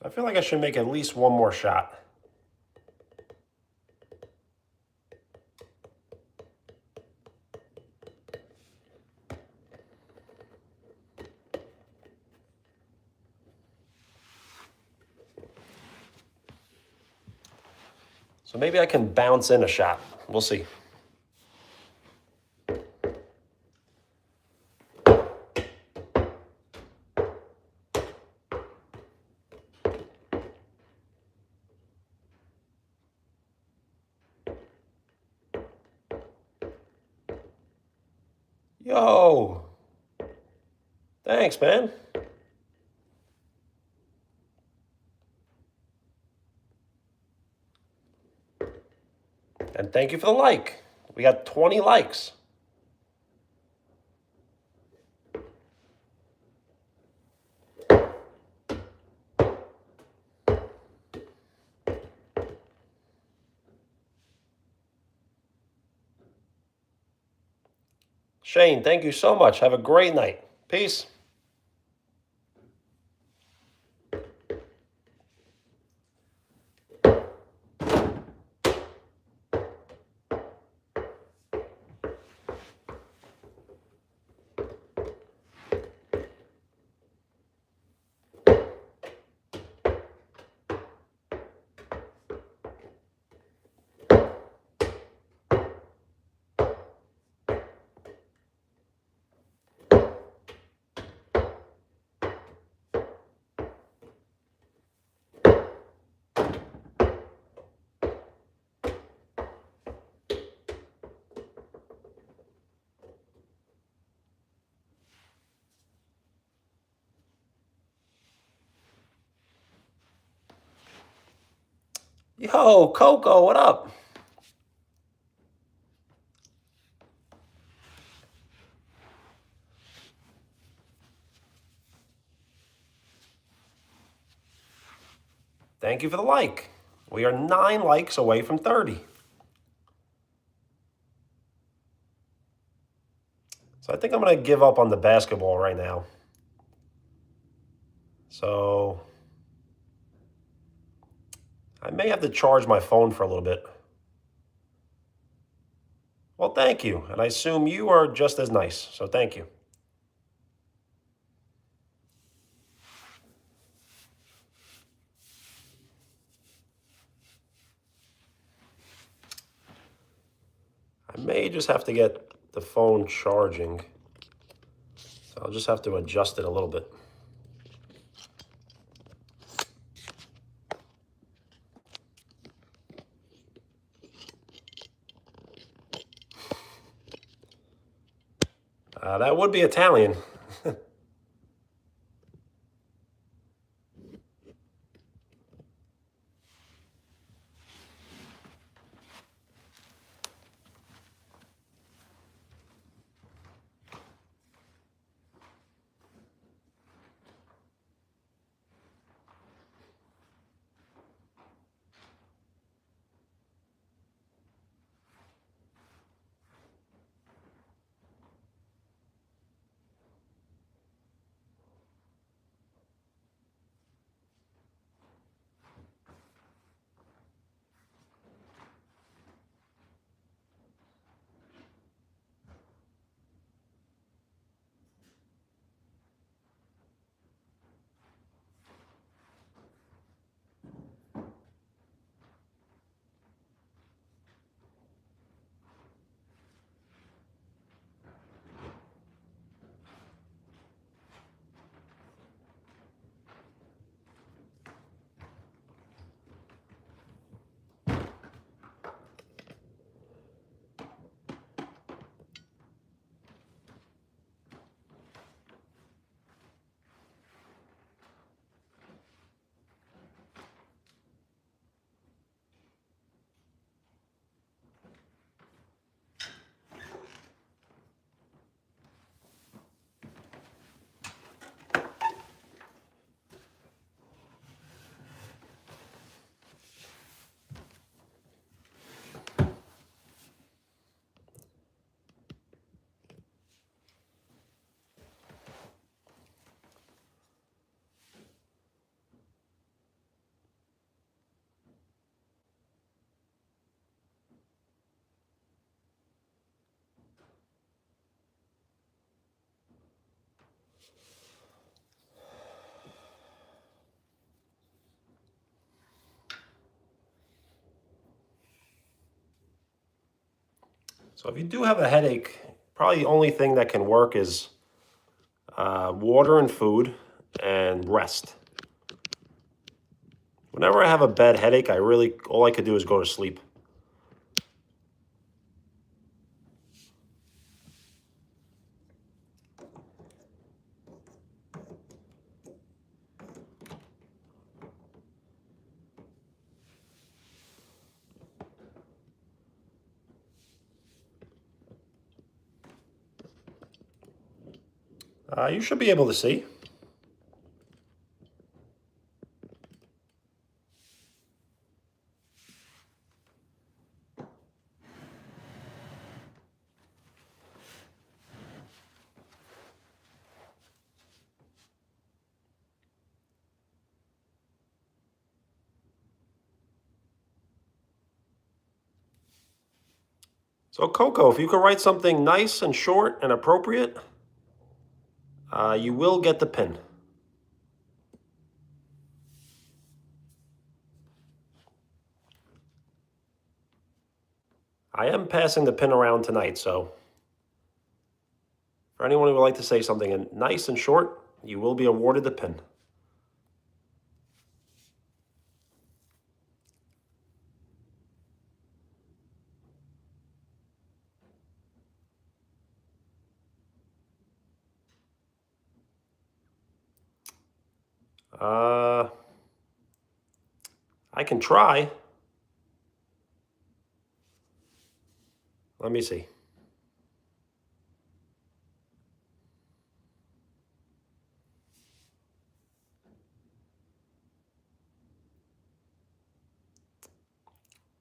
So I feel like I should make at least one more shot. So maybe I can bounce in a shot. We'll see. Yo, thanks, man. And thank you for the like. We got 20 likes. Shane, thank you so much. Have a great night. Peace. Yo, Coco, what up? Thank you for the like. We are 9 likes away from 30. So I think I'm going to give up on the basketball right now. So I may have to charge my phone for a little bit. Well, thank you. And I assume you are just as nice. So thank you. I may just have to get the phone charging. So I'll just have to adjust it a little bit. That would be Italian. So if you do have a headache, probably the only thing that can work is water and food and rest. Whenever I have a bad headache, all I could do is go to sleep. You should be able to see. So Coco, if you could write something nice and short and appropriate, you will get the pin. I am passing the pin around tonight, so for anyone who would like to say something nice and short, you will be awarded the pin. Uh, I can try. Let me see.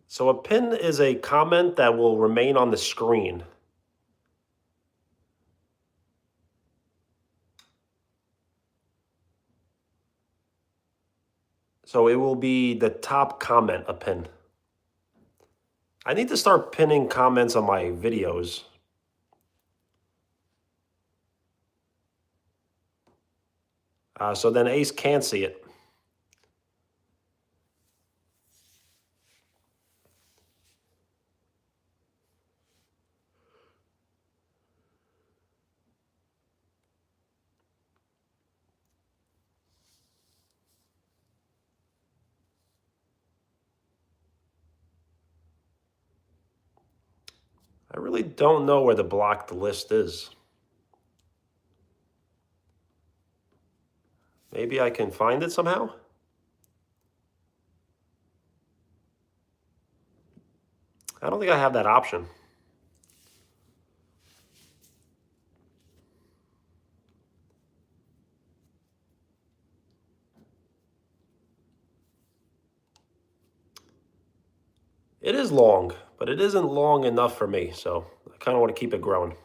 So a pin is a comment that will remain on the screen. So it will be the top comment, a pin. I need to start pinning comments on my videos. So then Ace can't see it. I really don't know where the blocked list is. Maybe I can find it somehow? I don't think I have that option. It is long, but it isn't long enough for me, so I kind of want to keep it growing.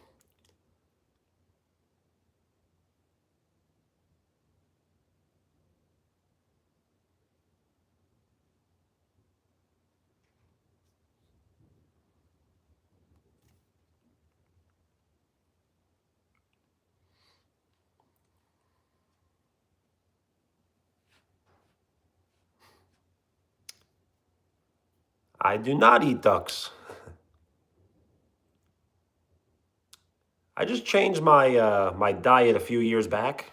I do not eat ducks. I just changed my diet a few years back.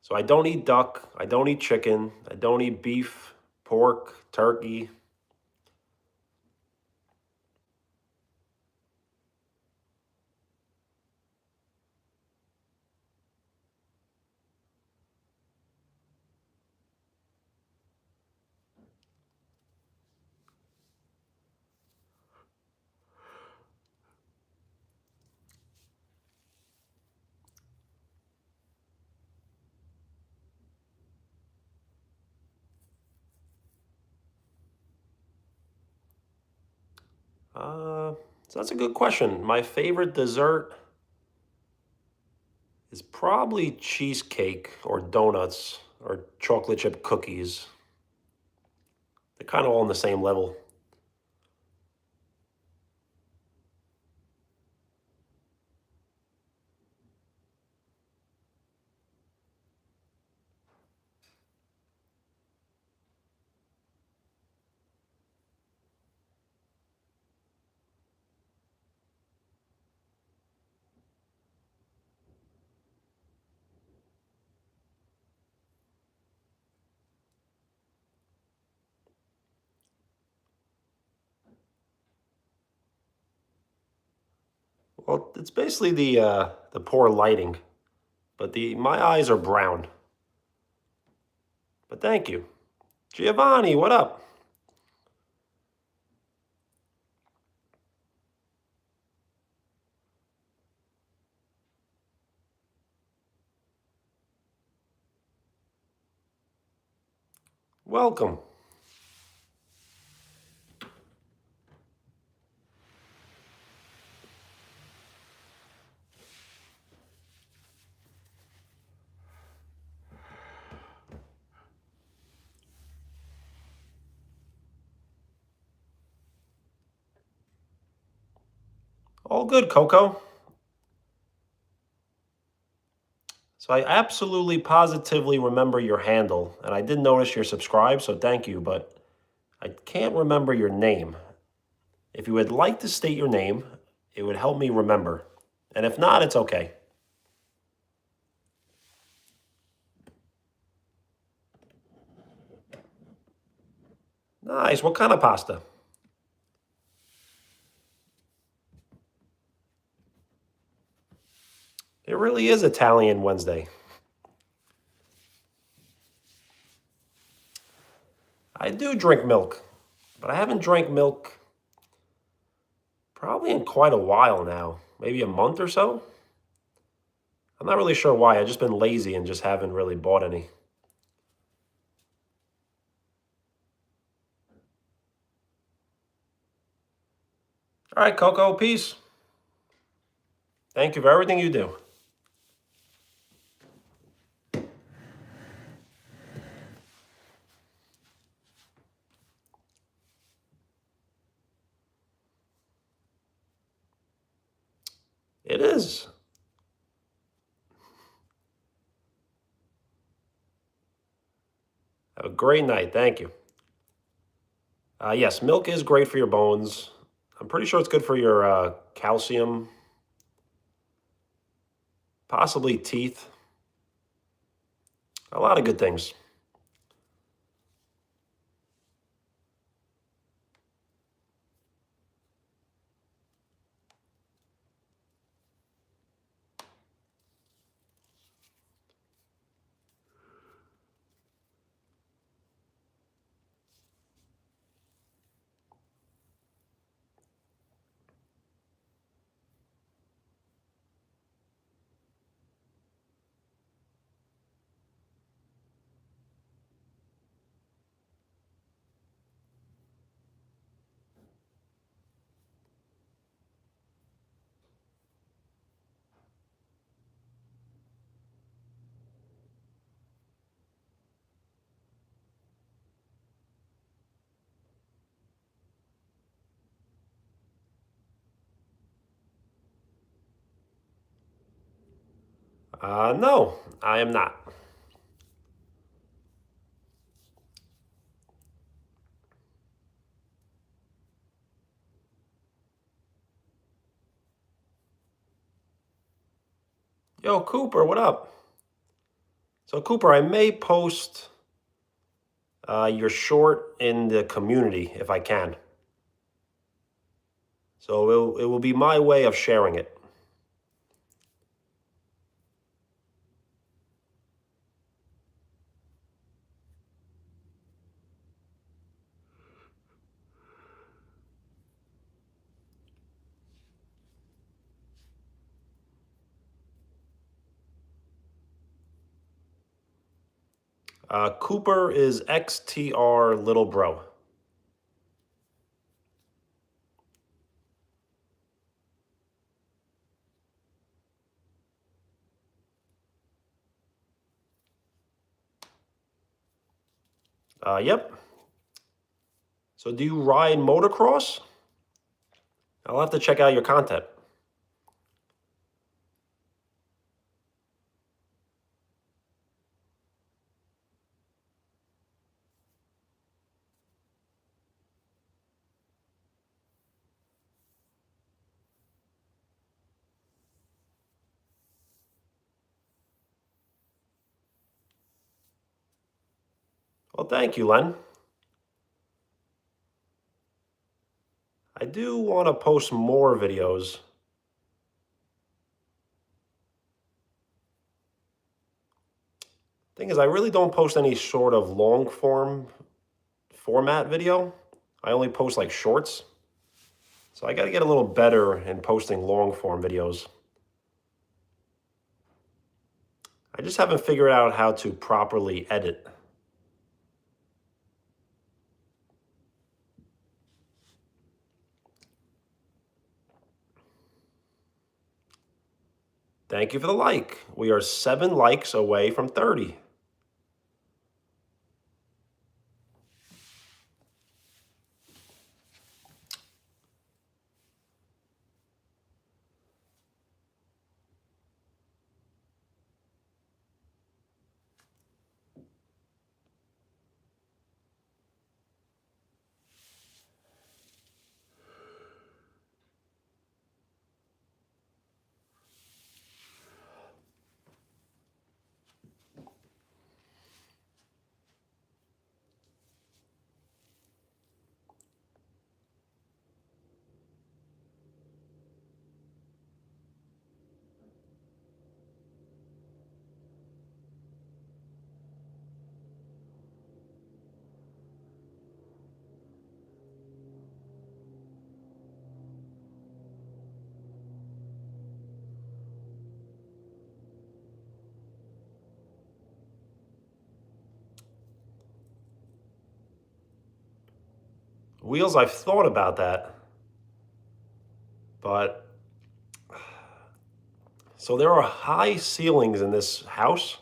So I don't eat duck, I don't eat chicken, I don't eat beef, pork, turkey. So that's a good question. My favorite dessert is probably cheesecake or donuts or chocolate chip cookies. They're kind of all on the same level. Well, it's basically the poor lighting, but my eyes are brown. But thank you. Giovanni, what up? Welcome. All good, Coco. So I absolutely positively remember your handle, and I did notice you're subscribed, so thank you, but I can't remember your name. If you would like to state your name, it would help me remember. And if not, it's okay. Nice. What kind of pasta? It really is Italian Wednesday. I do drink milk, but I haven't drank milk probably in quite a while now. Maybe a month or so. I'm not really sure why. I've just been lazy and just haven't really bought any. All right, Coco, peace. Thank you for everything you do. Have a great night. Thank you. Yes, milk is great for your bones. I'm pretty sure it's good for your calcium, possibly teeth. A lot of good things. No, I am not. Yo, Cooper, what up? So, Cooper, I may post your short in the community if I can. So it will be my way of sharing it. Cooper is XTR Little Bro. Yep. So do you ride motocross? I'll have to check out your content. Well, thank you, Len. I do want to post more videos. Thing is, I really don't post any sort of long form format video. I only post like shorts. So I got to get a little better in posting long form videos. I just haven't figured out how to properly edit. Thank you for the like. We are 7 likes away from 30. Wheels, I've thought about that. But so there are high ceilings in this house,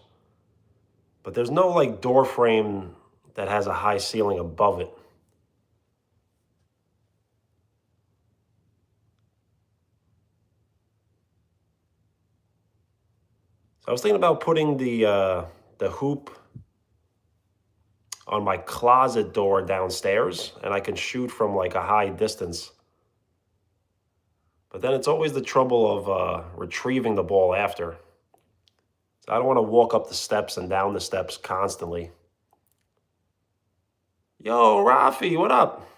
but there's no like door frame that has a high ceiling above it. So I was thinking about putting the hoop on my closet door downstairs, and I can shoot from like a high distance. But then it's always the trouble of retrieving the ball after. So I don't want to walk up the steps and down the steps constantly. Yo, Rafi, what up?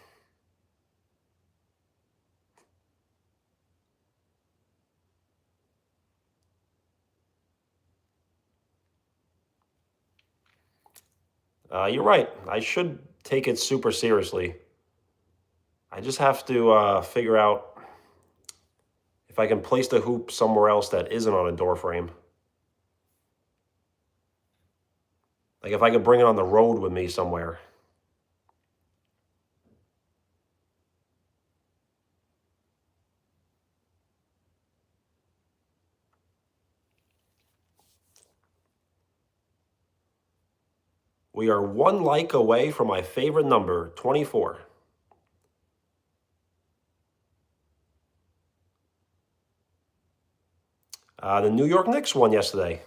You're right. I should take it super seriously. I just have to figure out if I can place the hoop somewhere else that isn't on a door frame. Like if I could bring it on the road with me somewhere. We are one like away from my favorite number, 24. The New York Knicks won yesterday.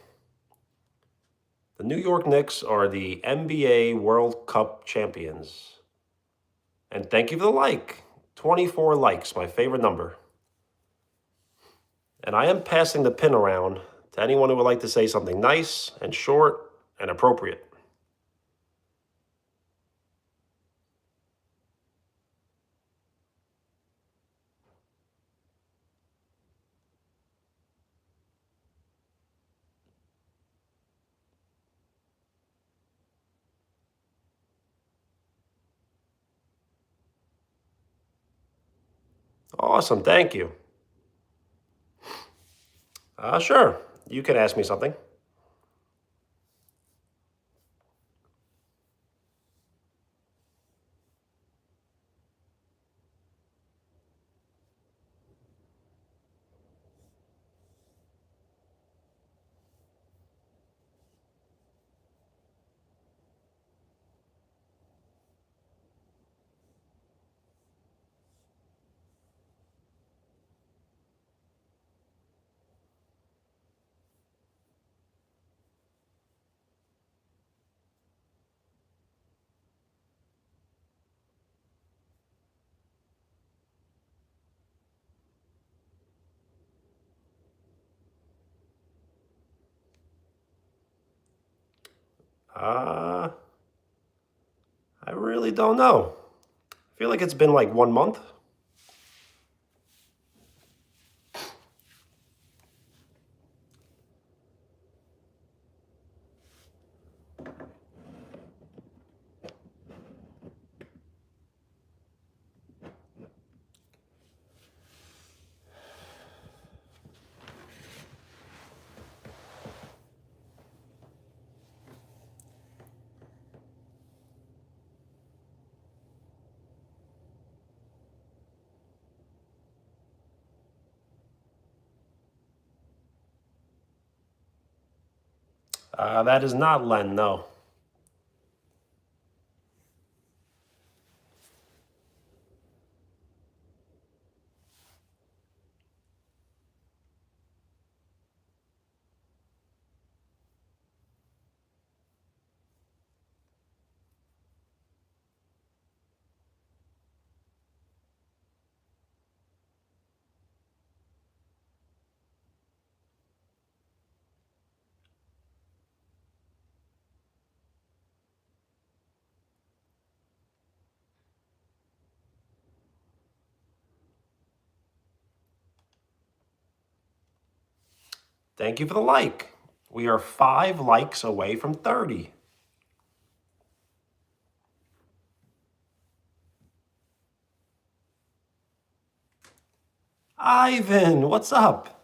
The New York Knicks are the NBA World Cup champions. And thank you for the like. 24 likes, my favorite number. And I am passing the pin around to anyone who would like to say something nice and short and appropriate. Awesome, thank you. Sure, you can ask me something. I really don't know. I feel like it's been like 1 month. That is not Len, no. Thank you for the like. We are 5 likes away from 30. Ivan, what's up?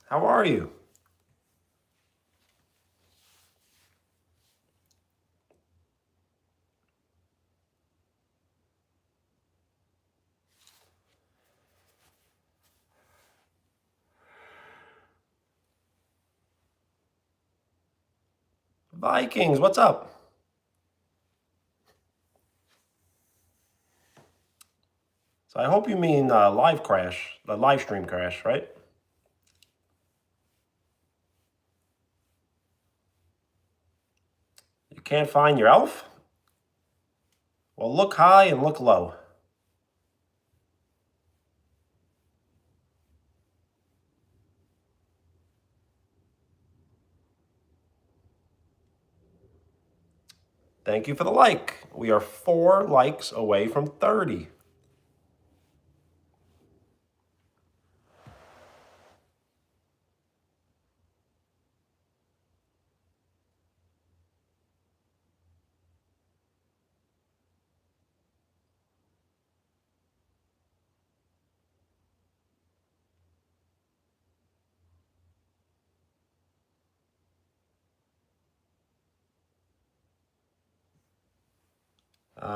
How are you? Vikings, what's up? So I hope you mean live crash, the live stream crash, right? Can't find your elf? Well, look high and look low. Thank you for the like. We are 4 likes away from 30.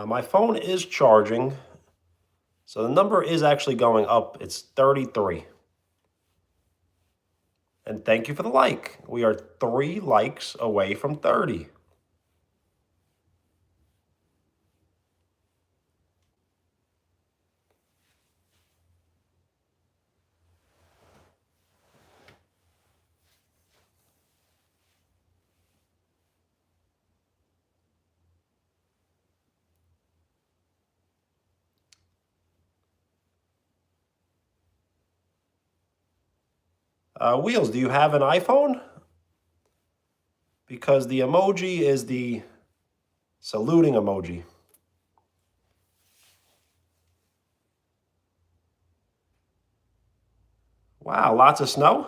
My phone is charging, so the number is actually going up. It's 33. And thank you for the like. We are 3 likes away from 30. Wheels, do you have an iPhone? Because the emoji is the saluting emoji. Wow, lots of snow?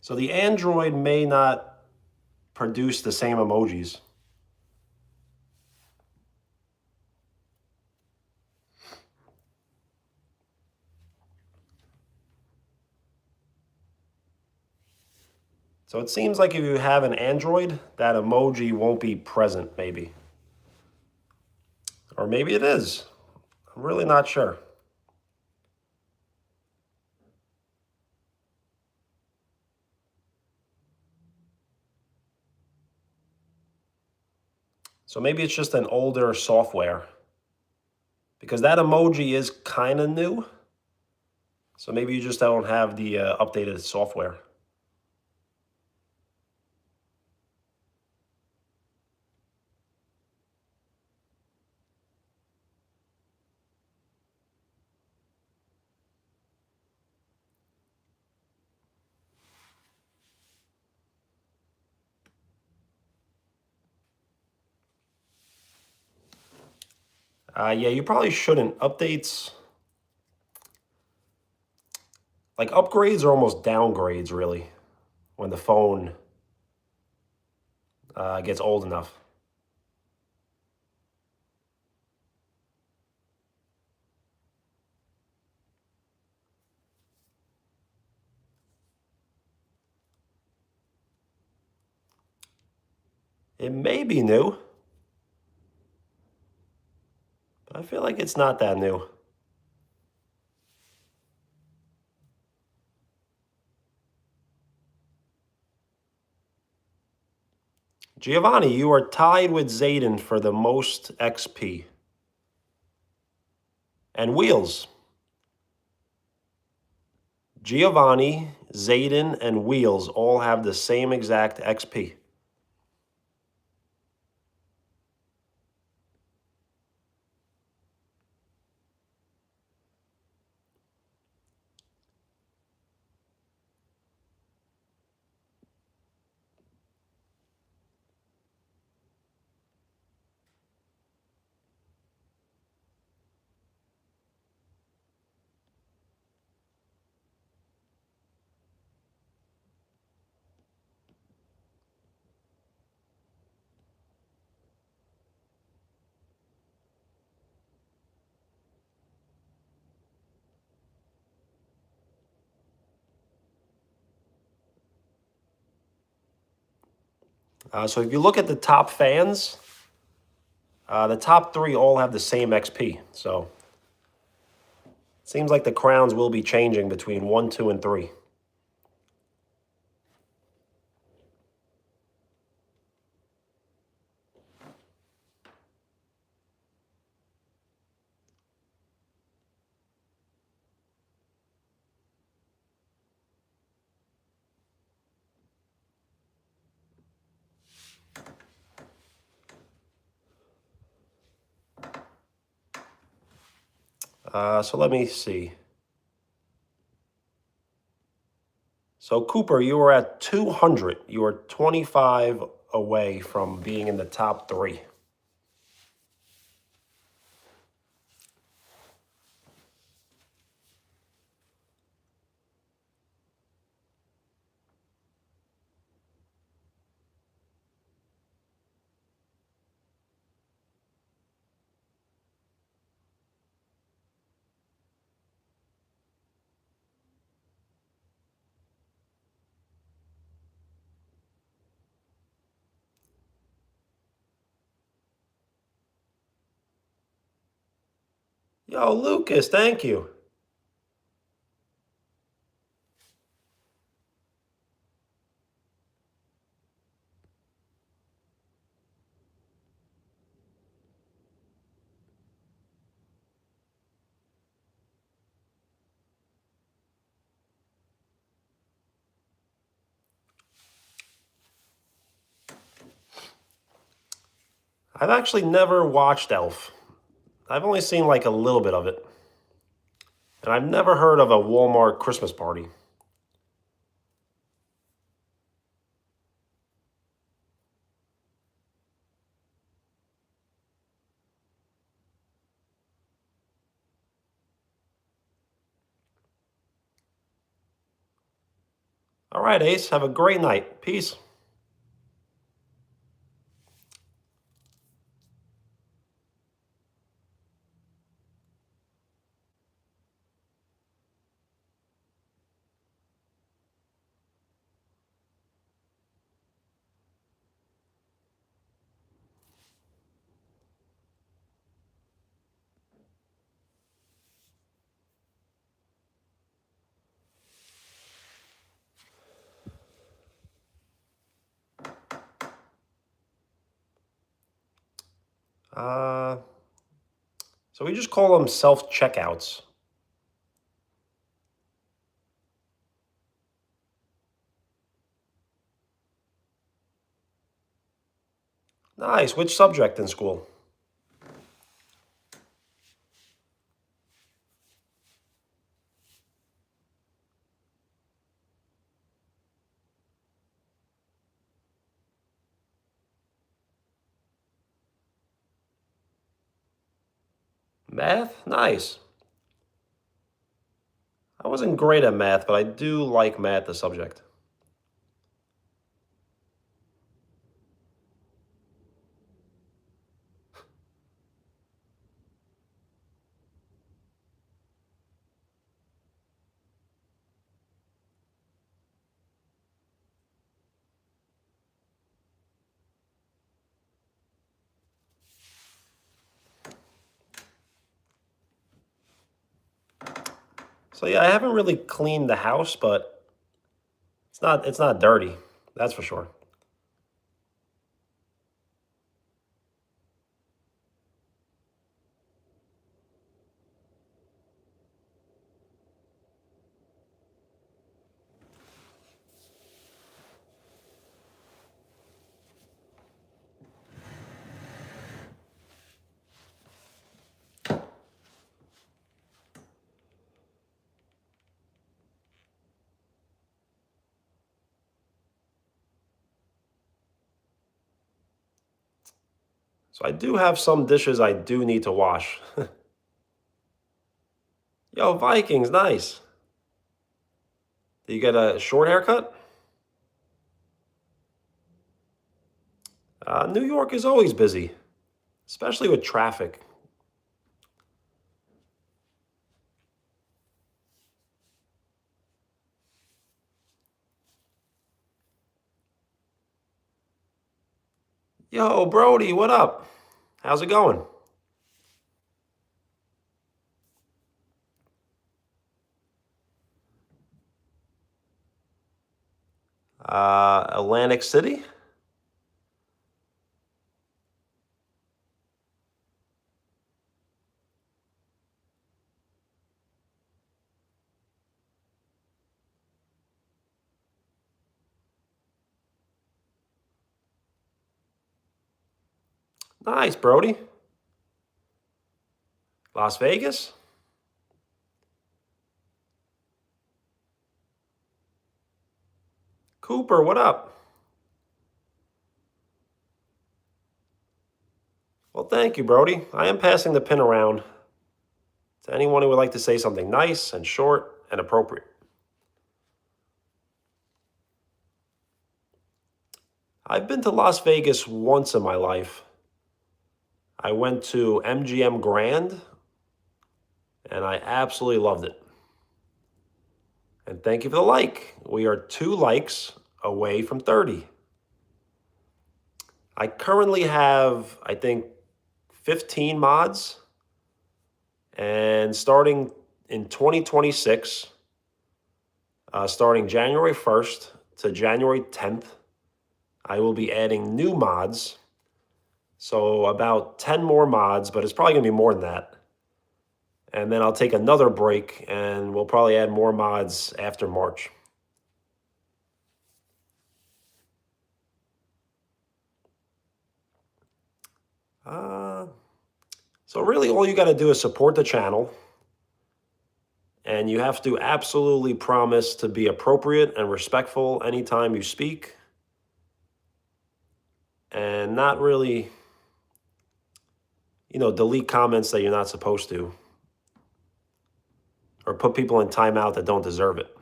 So the Android may not produce the same emojis. So it seems like if you have an Android, that emoji won't be present, maybe. Or maybe it is. I'm really not sure. So maybe it's just an older software. Because that emoji is kind of new. So maybe you just don't have the updated software. Yeah, you probably shouldn't. Updates, like upgrades are almost downgrades, really, when the phone gets old enough. It may be new, but I feel like it's not that new. Giovanni, you are tied with Zayden for the most XP. And Wheels. Giovanni, Zayden, and Wheels all have the same exact XP. So if you look at the top fans, the top 3 all have the same XP. So it seems like the crowns will be changing between 1, 2, and 3. So let me see. So Cooper, you were at 200. You were 25 away from being in the top three. Yo, Lucas, thank you. I've actually never watched Elf. I've only seen like a little bit of it. And I've never heard of a Walmart Christmas party. All right, Ace, have a great night. Peace. Uh, so we just call them self-checkouts. Nice. Which subject in school? Math? Nice. I wasn't great at math, but I do like math, the subject. So yeah, I haven't really cleaned the house, but it's not dirty. That's for sure. So I do have some dishes I do need to wash. Yo, Vikings, nice. Do you get a short haircut? New York is always busy, especially with traffic. Yo, Brody, what up? How's it going? Atlantic City? Nice, Brody. Las Vegas? Cooper, what up? Well, thank you, Brody. I am passing the pin around to anyone who would like to say something nice and short and appropriate. I've been to Las Vegas once in my life. I went to MGM Grand and I absolutely loved it. And thank you for the like. We are 2 likes away from 30. I currently have, I think, 15 mods. And starting in 2026, starting January 1st to January 10th, I will be adding new mods. So about 10 more mods, but it's probably going to be more than that. And then I'll take another break and we'll probably add more mods after March. So really all you got to do is support the channel. And you have to absolutely promise to be appropriate and respectful anytime you speak. And not really, delete comments that you're not supposed to. Or put people in timeout that don't deserve it.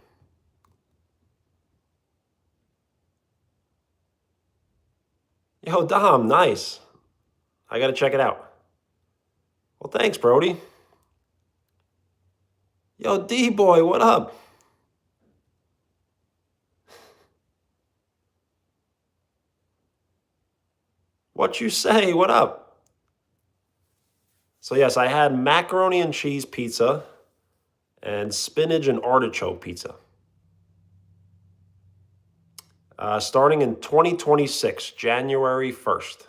Yo, Dom, nice. I got to check it out. Well, thanks, Brody. Yo, D-Boy, what up? What you say? What up? So yes, I had macaroni and cheese pizza and spinach and artichoke pizza. Starting in 2026, January 1st.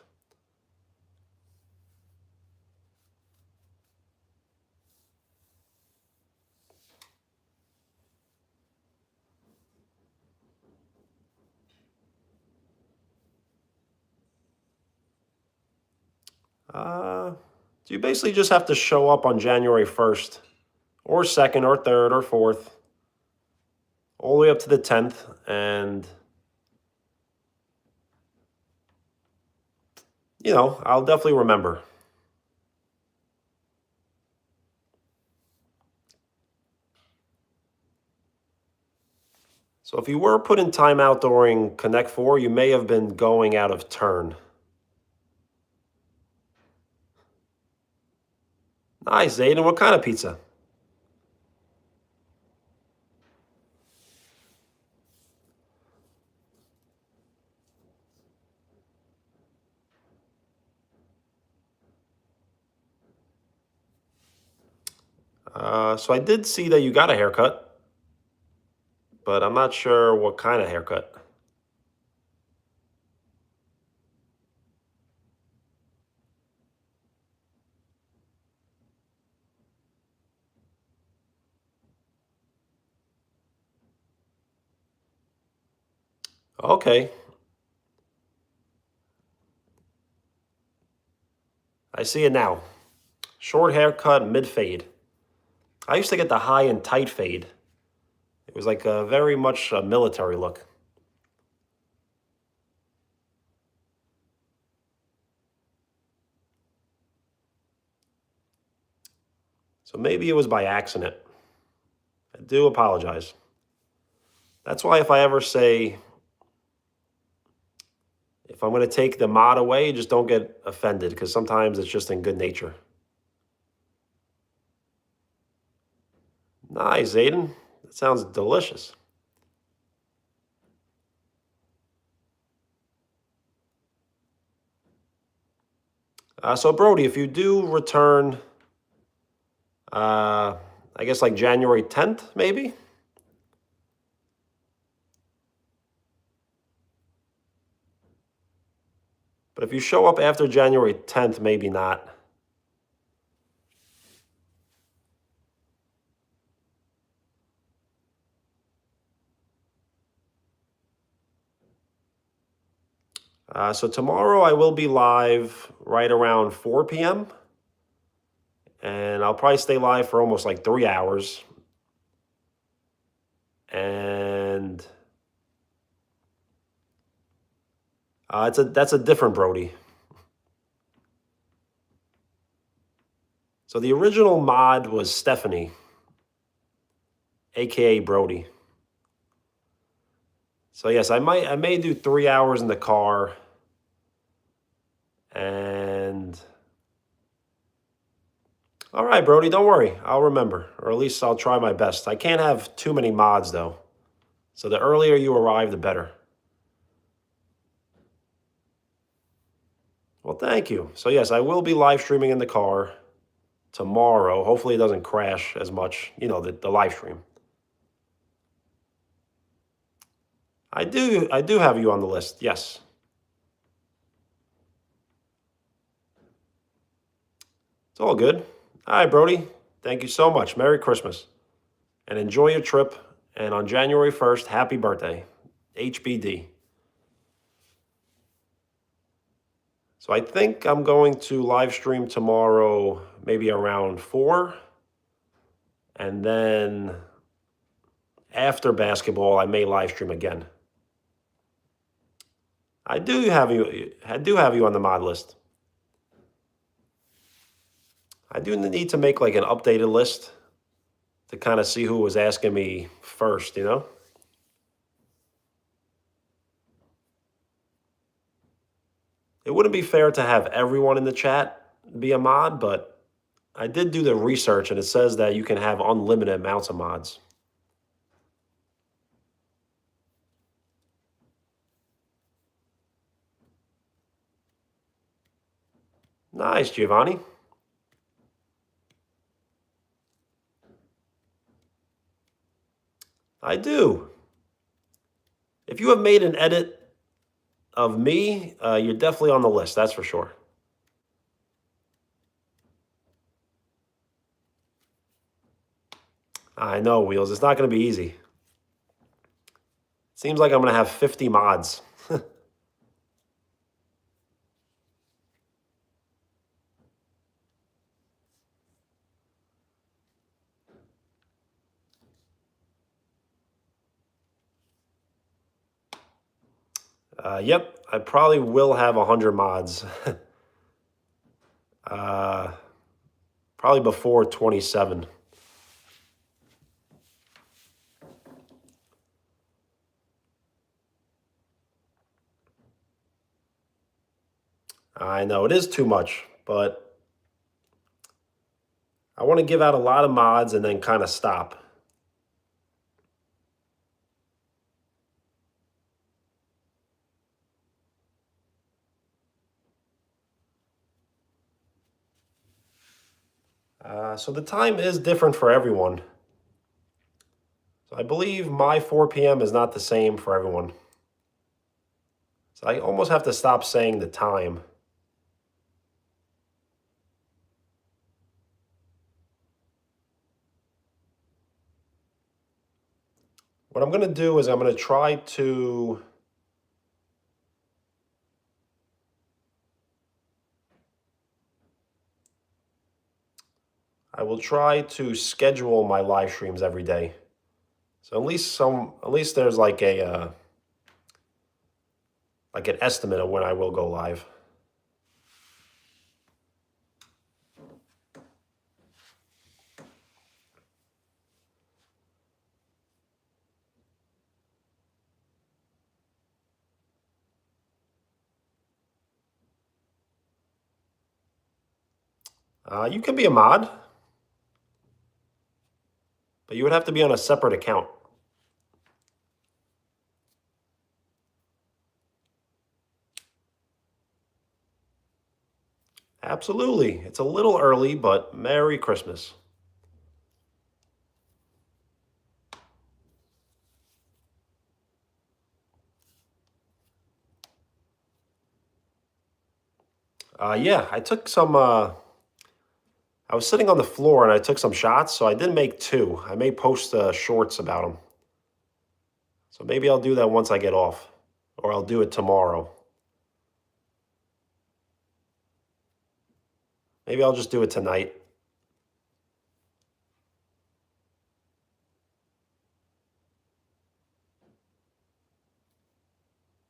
So you basically just have to show up on January 1st or 2nd or 3rd or 4th, all the way up to the 10th, and I'll definitely remember. So if you were put in timeout during Connect 4, you may have been going out of turn. Nice, Aiden. What kind of pizza? So I did see that you got a haircut, but I'm not sure what kind of haircut. Okay. I see it now. Short haircut, mid fade. I used to get the high and tight fade. It was like a very much a military look. So maybe it was by accident. I do apologize. That's why if I ever say, if I'm going to take the mod away, just don't get offended, because sometimes it's just in good nature. Nice, Aiden. That sounds delicious. So Brody, if you do return, I guess like January 10th, maybe? But if you show up after January 10th, maybe not. So tomorrow I will be live right around 4 p.m. And I'll probably stay live for almost like 3 hours. And That's a different Brody. So the original mod was Stephanie, aka Brody. So yes, I may do 3 hours in the car, and all right, Brody, don't worry, I'll remember, or at least I'll try my best. I can't have too many mods though, so the earlier you arrive, the better. Well, thank you. So yes, I will be live streaming in the car tomorrow. Hopefully, it doesn't crash as much. You know, the live stream. I do have you on the list. Yes. It's all good. All right, Brody. Thank you so much. Merry Christmas. And enjoy your trip. And on January 1st, happy birthday. HBD. So I think I'm going to live stream tomorrow, maybe around 4. And then after basketball, I may live stream again. I do have you on the mod list. I do need to make like an updated list to kind of see who was asking me first, you know? It wouldn't be fair to have everyone in the chat be a mod, but I did do the research and it says that you can have unlimited amounts of mods. Nice, Giovanni. I do. If you have made an edit of me, you're definitely on the list, that's for sure. I know, Wheels. It's not going to be easy. Seems like I'm going to have 50 mods. Yep, I probably will have 100 mods. Probably before 27. I know it is too much, but I want to give out a lot of mods and then kind of stop. So the time is different for everyone. So I believe my 4 p.m. is not the same for everyone. So I almost have to stop saying the time. What I'm going to do is I'm going to try to I will try to schedule my live streams every day. So at least there's like an estimate of when I will go live. You can be a mod, but you would have to be on a separate account. Absolutely. It's a little early, but Merry Christmas. Yeah, I took some. I was sitting on the floor and I took some shots, so I did make 2. I may post shorts about them. So maybe I'll do that once I get off, or I'll do it tomorrow. Maybe I'll just do it tonight.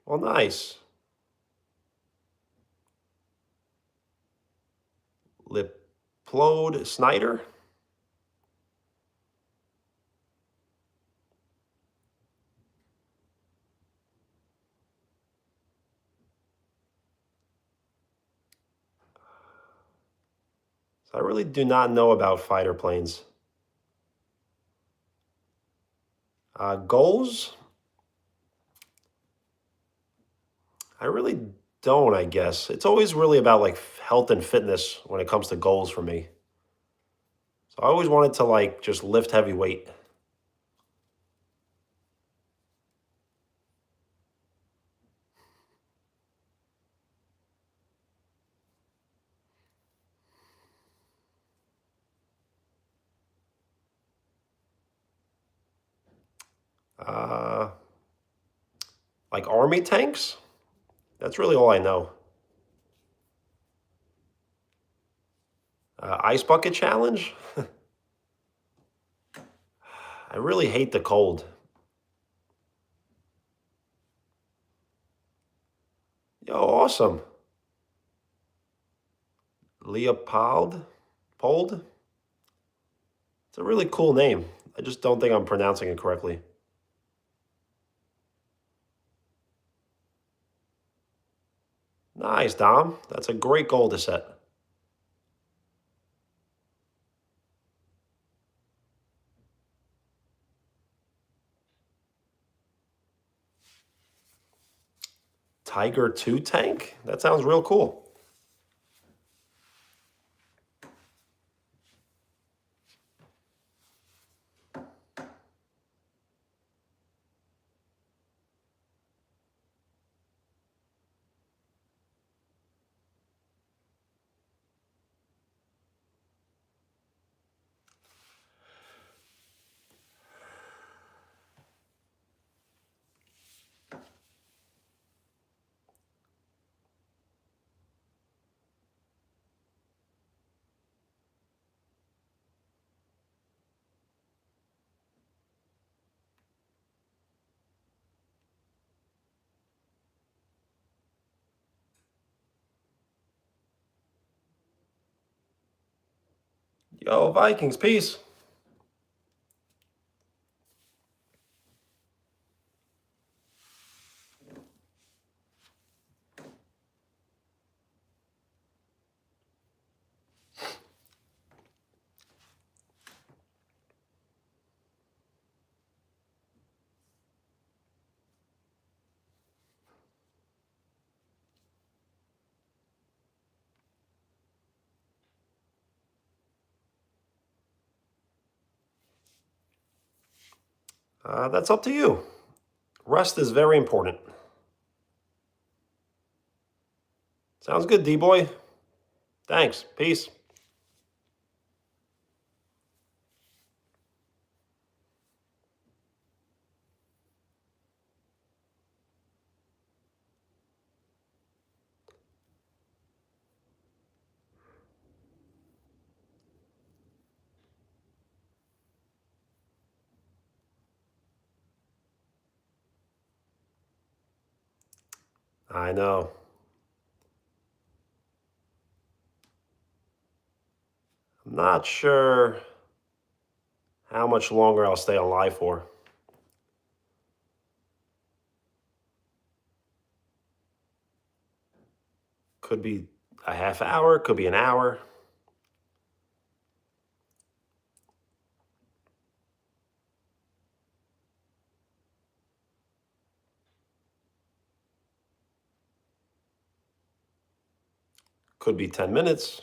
Well, nice. Plode Snyder. So I really do not know about fighter planes. Goals? I really don't, I guess. It's always really about like health and fitness when it comes to goals for me. So I always wanted to like just lift heavy weight. Uh, like army tanks? That's really all I know. Ice bucket challenge? I really hate the cold. Yo, awesome. Leopold? Pold? It's a really cool name. I just don't think I'm pronouncing it correctly. Nice, Dom. That's a great goal to set. Tiger 2 tank? That sounds real cool. Yo, Vikings, peace. That's up to you. Rest is very important. Sounds good, D-boy. Thanks. Peace. I know. I'm not sure how much longer I'll stay alive for. Could be a half hour, could be an hour. Could be 10 minutes.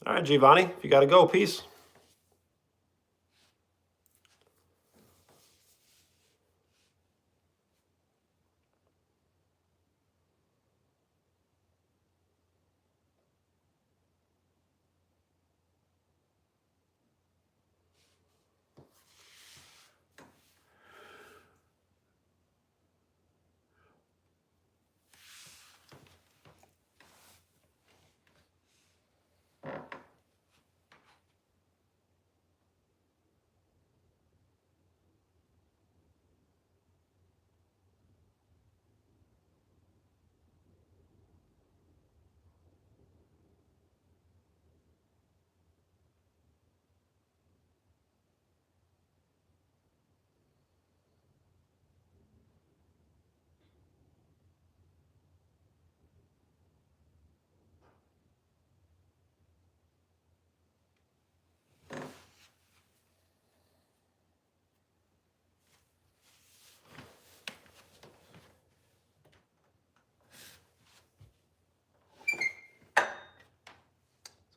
All right, Giovanni, if you got to go, peace.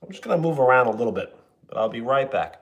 I'm just going to move around a little bit, but I'll be right back.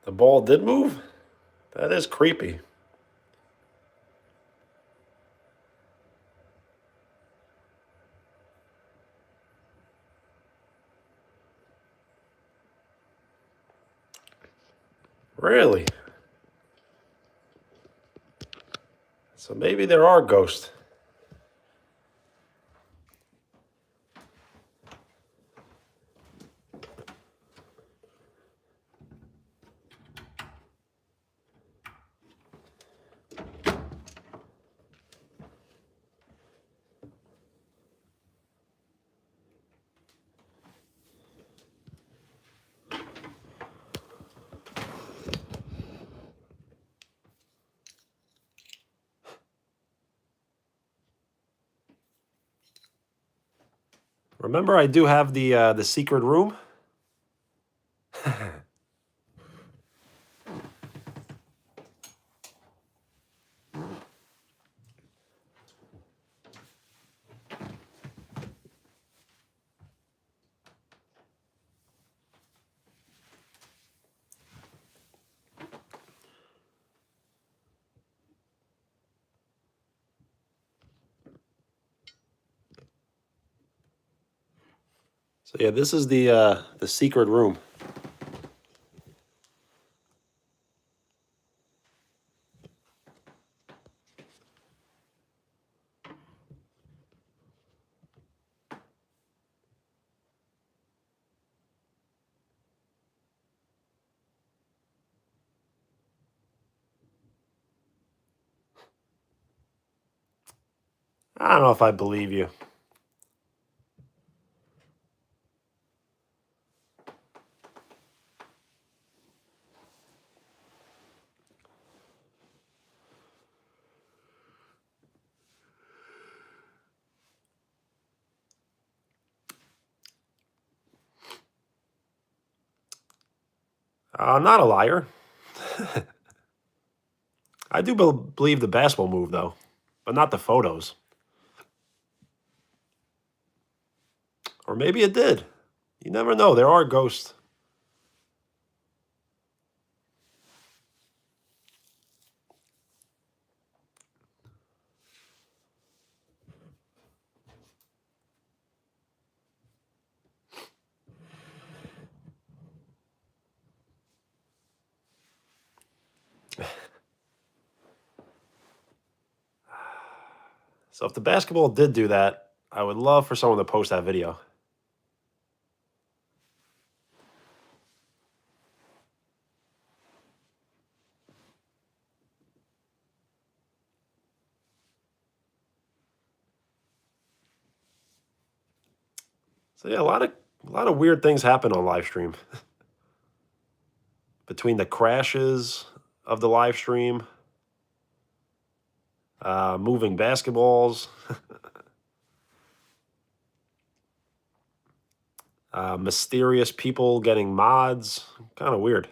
The ball did move? That is creepy. Really? So maybe there are ghosts. Remember, I do have the secret room. So yeah, this is the secret room. I don't know if I believe you. I'm not a liar. I do believe the basketball move though, but not the photos. Or maybe it did. You never know. There are ghosts. So if the basketball did do that, I would love for someone to post that video. So yeah, a lot of weird things happen on live stream. Between the crashes of the live stream, moving basketballs, mysterious people getting mods, kind of weird.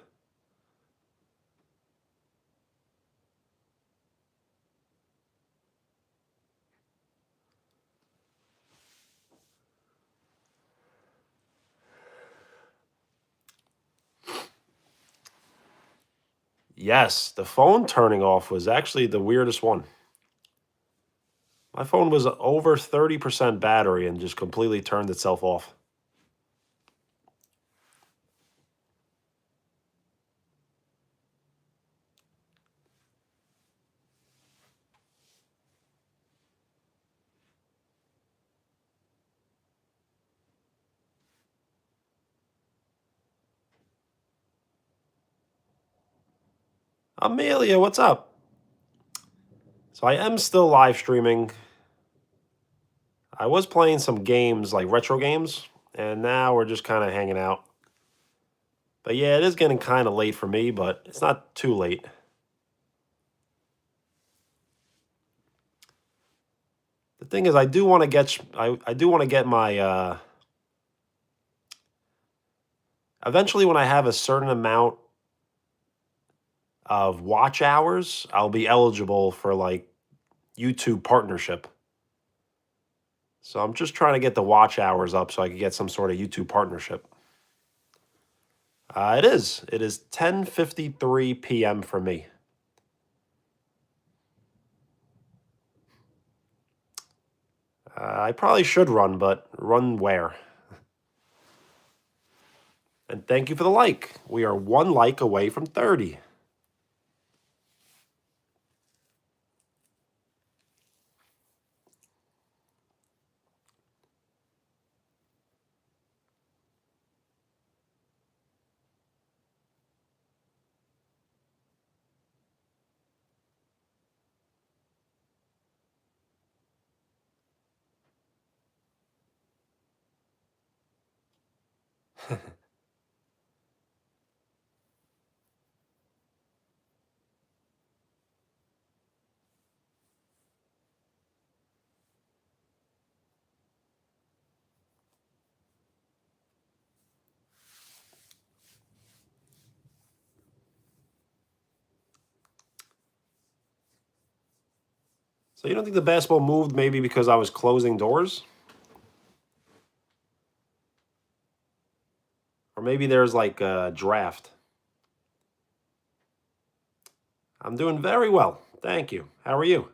Yes, the phone turning off was actually the weirdest one. My phone was over 30% battery and just completely turned itself off. Amelia, what's up? So I am still live streaming. I was playing some games, like retro games, and now we're just kind of hanging out. But yeah, it is getting kind of late for me, but it's not too late. The thing is, I do want to get I do want to get my eventually when I have a certain amount of watch hours, I'll be eligible for like YouTube partnership. So I'm just trying to get the watch hours up so I can get some sort of YouTube partnership. It is. It is 10:53 p.m. for me. I probably should run, but run where? And thank you for the like. We are one like away from 30. So you don't think the basketball moved maybe because I was closing doors? Or maybe there's like a draft. I'm doing very well. Thank you. How are you?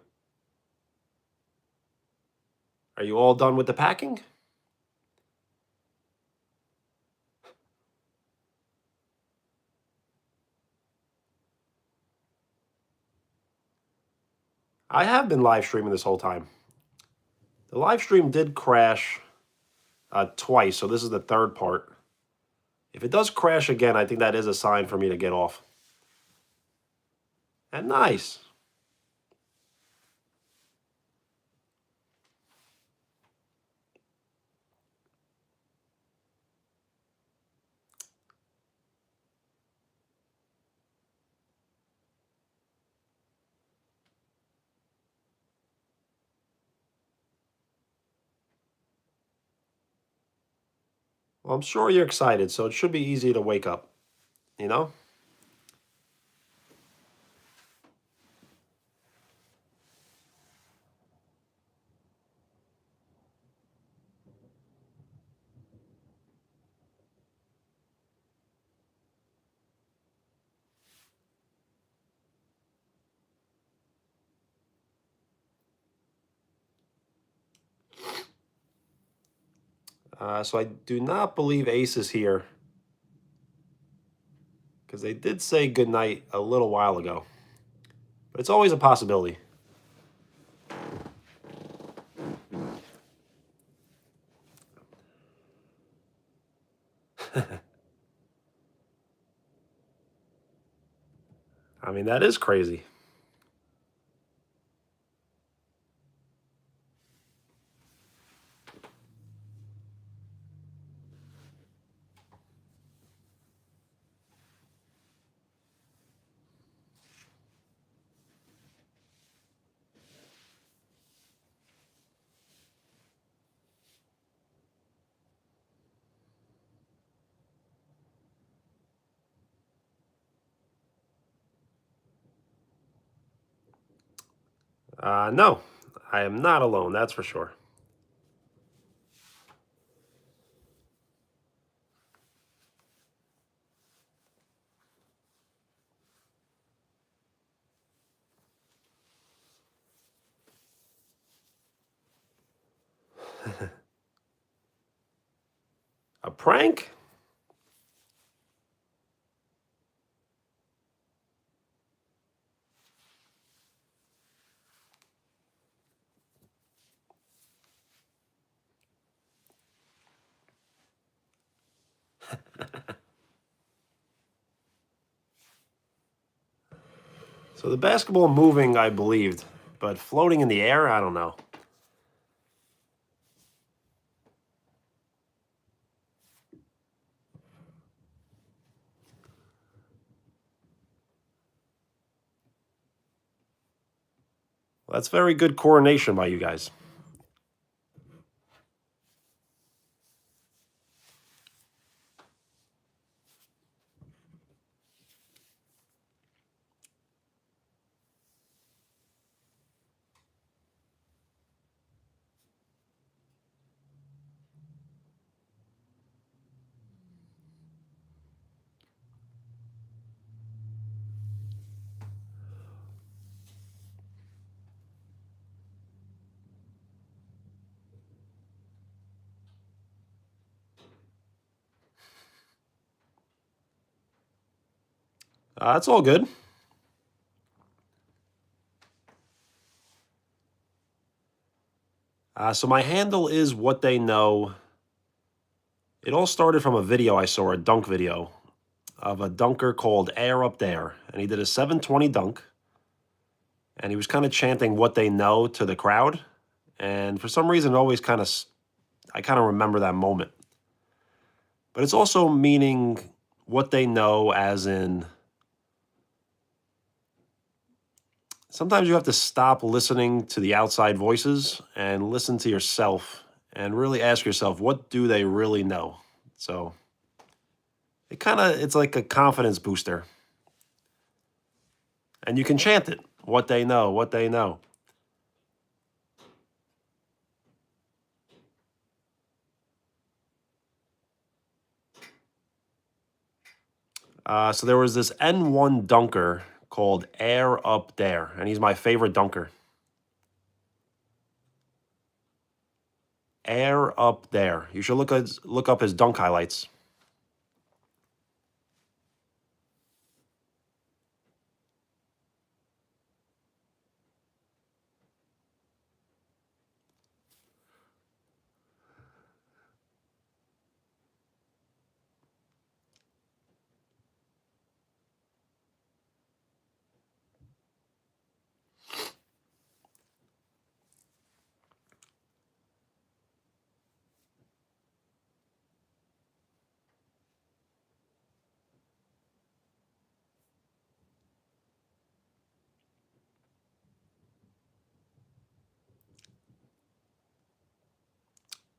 Are you all done with the packing? I have been live streaming this whole time. The live stream did crash twice, so this is the third part. If it does crash again, I think that is a sign for me to get off. And nice. Well, I'm sure you're excited, so it should be easy to wake up, you know? So I do not believe Ace is here because they did say goodnight a little while ago. But it's always a possibility. I mean, that is crazy. No, I am not alone, that's for sure. A prank? So the basketball moving, I believed, but floating in the air, I don't know. Well, that's very good coordination by you guys. That's all good. So my handle is what they know. It all started from a video I saw, a dunk video of a dunker called Air Up There, and he did a 720 dunk, and he was kind of chanting what they know to the crowd, and for some reason, it always I kind of remember that moment. But it's also meaning what they know, as in sometimes you have to stop listening to the outside voices and listen to yourself and really ask yourself, what do they really know? So it's like a confidence booster. And you can chant it, what they know, what they know. So there was this N1 dunker called Air Up There, and he's my favorite dunker. Air Up There. You should look up his dunk highlights.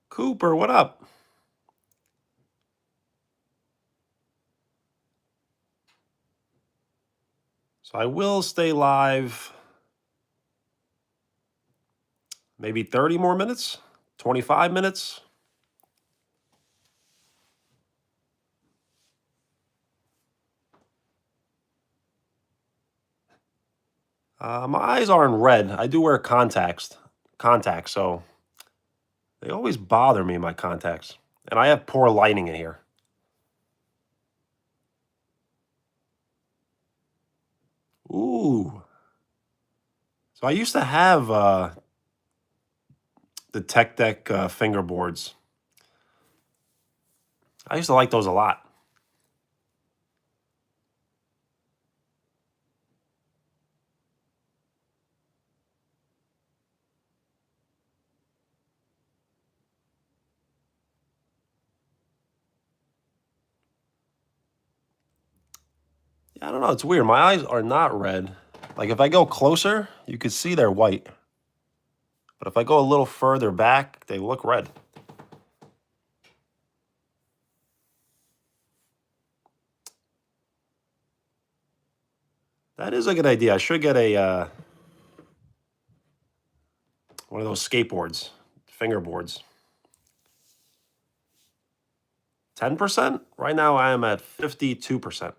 Cooper, what up? So I will stay live maybe 30 more minutes, 25 minutes. My eyes aren't red. I do wear contacts, so they always bother me, my contacts. And I have poor lighting in here. Ooh. So I used to have the Tech Deck fingerboards. I used to like those a lot. Yeah, I don't know. It's weird. My eyes are not red. Like if I go closer, you could see they're white. But if I go a little further back, they look red. That is a good idea. I should get a one of those skateboards, fingerboards. 10%? Right now I am at 52%.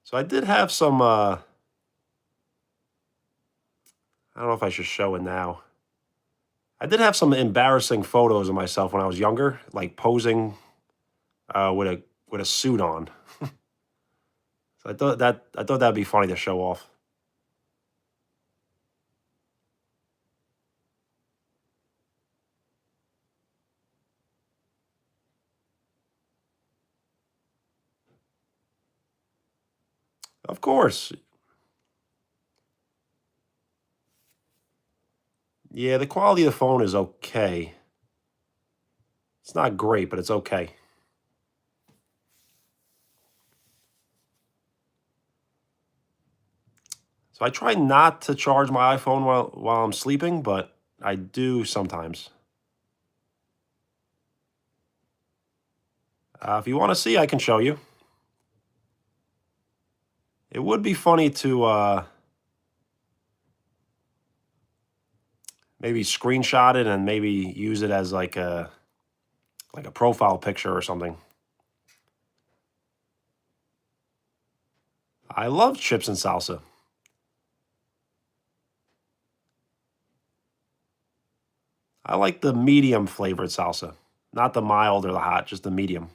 So I did have some I don't know if I should show it now. I did have some embarrassing photos of myself when I was younger, like posing with a suit on. So I thought that'd be funny to show off. Of course. Yeah, the quality of the phone is okay. It's not great, but it's okay. So I try not to charge my iPhone while I'm sleeping, but I do sometimes. If you want to see, I can show you. It would be funny to maybe screenshot it and maybe use it as like a profile picture or something. I love chips and salsa. I like the medium flavored salsa, not the mild or the hot, just the medium.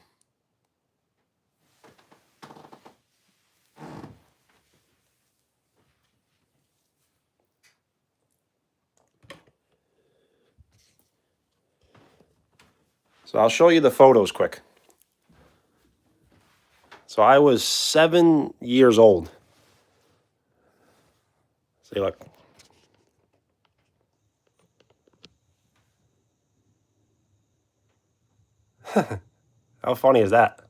So I'll show you the photos quick. So I was 7 years old. See, look. How funny is that?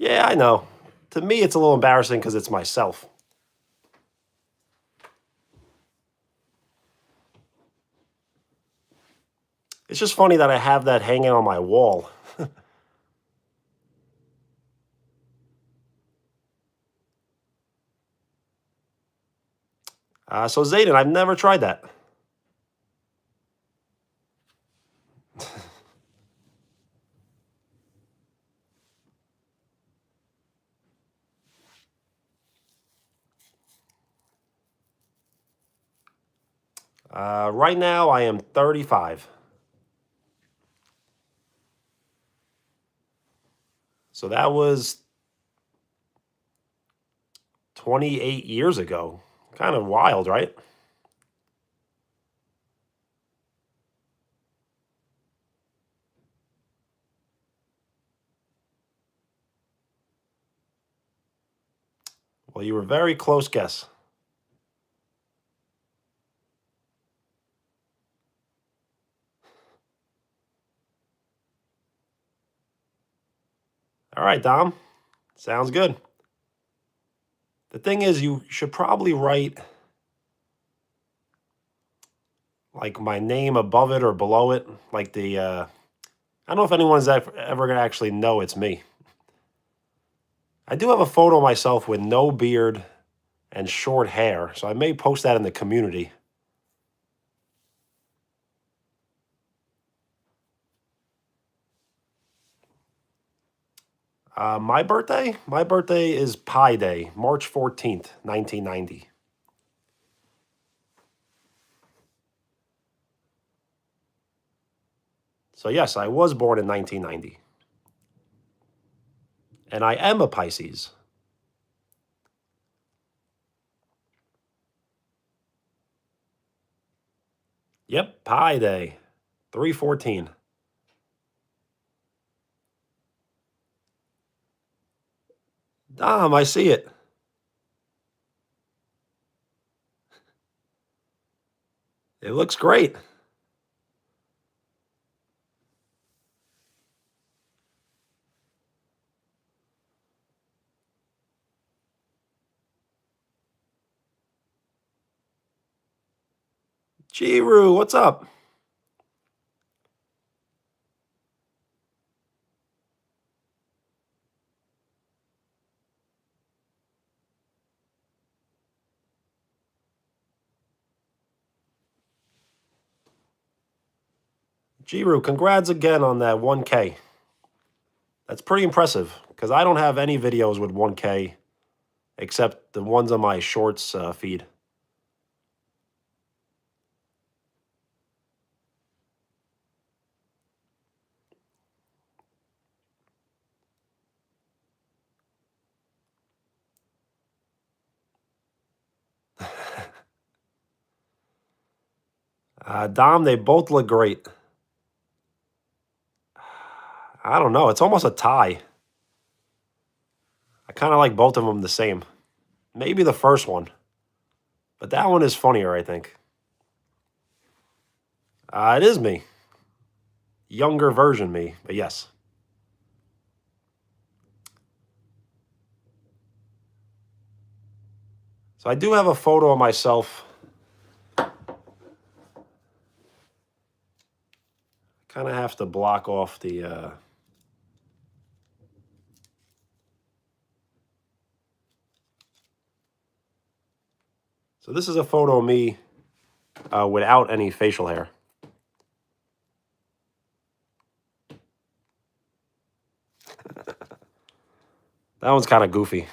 Yeah, I know. To me, it's a little embarrassing because it's myself. It's just funny that I have that hanging on my wall. So Zayden, I've never tried that. Right now, I am 35. So that was 28 years ago. Kind of wild, right? Well, you were very close guess. All right, Dom. Sounds good. The thing is, you should probably write like my name above it or below it. Like I don't know if anyone's ever going to actually know it's me. I do have a photo of myself with no beard and short hair, so I may post that in the community. My birthday? My birthday is Pi Day, March 14th, 1990. So, yes, I was born in 1990. And I am a Pisces. Yep, Pi Day, 314. Dom, I see it. It looks great. Jiru, what's up? Jiru, congrats again on that 1K. That's pretty impressive because I don't have any videos with 1K except the ones on my shorts feed. Dom, they both look great. I don't know. It's almost a tie. I kind of like both of them the same. Maybe the first one, but that one is funnier, I think. It is me. Younger version me, but yes. So I do have a photo of myself. Kind of have to block off the. So this is a photo of me without any facial hair. That one's kind of goofy.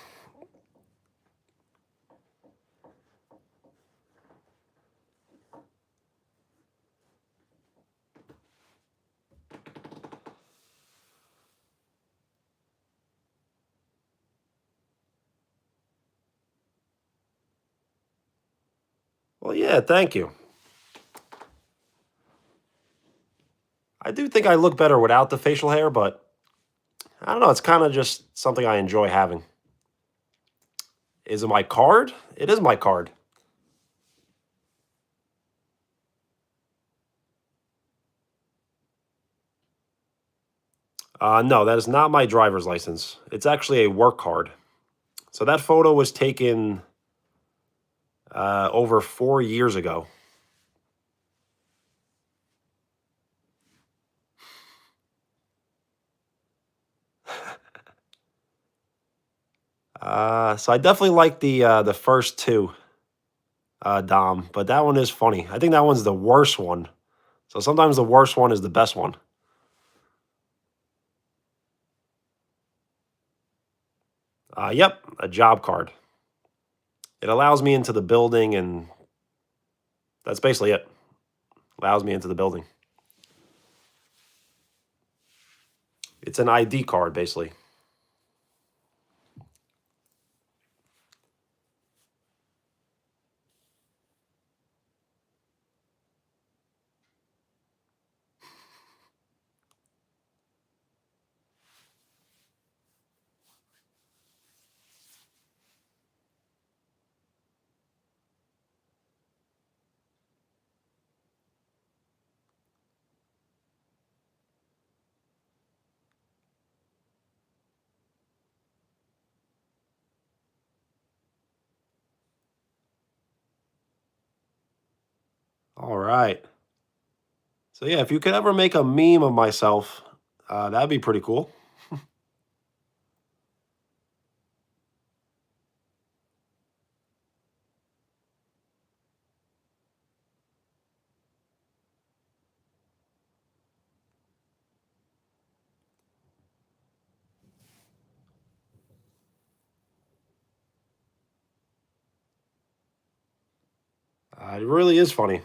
Well, yeah, thank you. I do think I look better without the facial hair, but I don't know. It's kind of just something I enjoy having. Is it my card? It is my card. No, that is not my driver's license. It's actually a work card. So that photo was taken over 4 years ago. So I definitely like the first two, Dom, but that one is funny. I think that one's the worst one. So sometimes the worst one is the best one. Yep, a job card. It allows me into the building, and that's basically it. Allows me into the building. It's an ID card, basically. All right. So yeah, if you could ever make a meme of myself, that'd be pretty cool. It really is funny.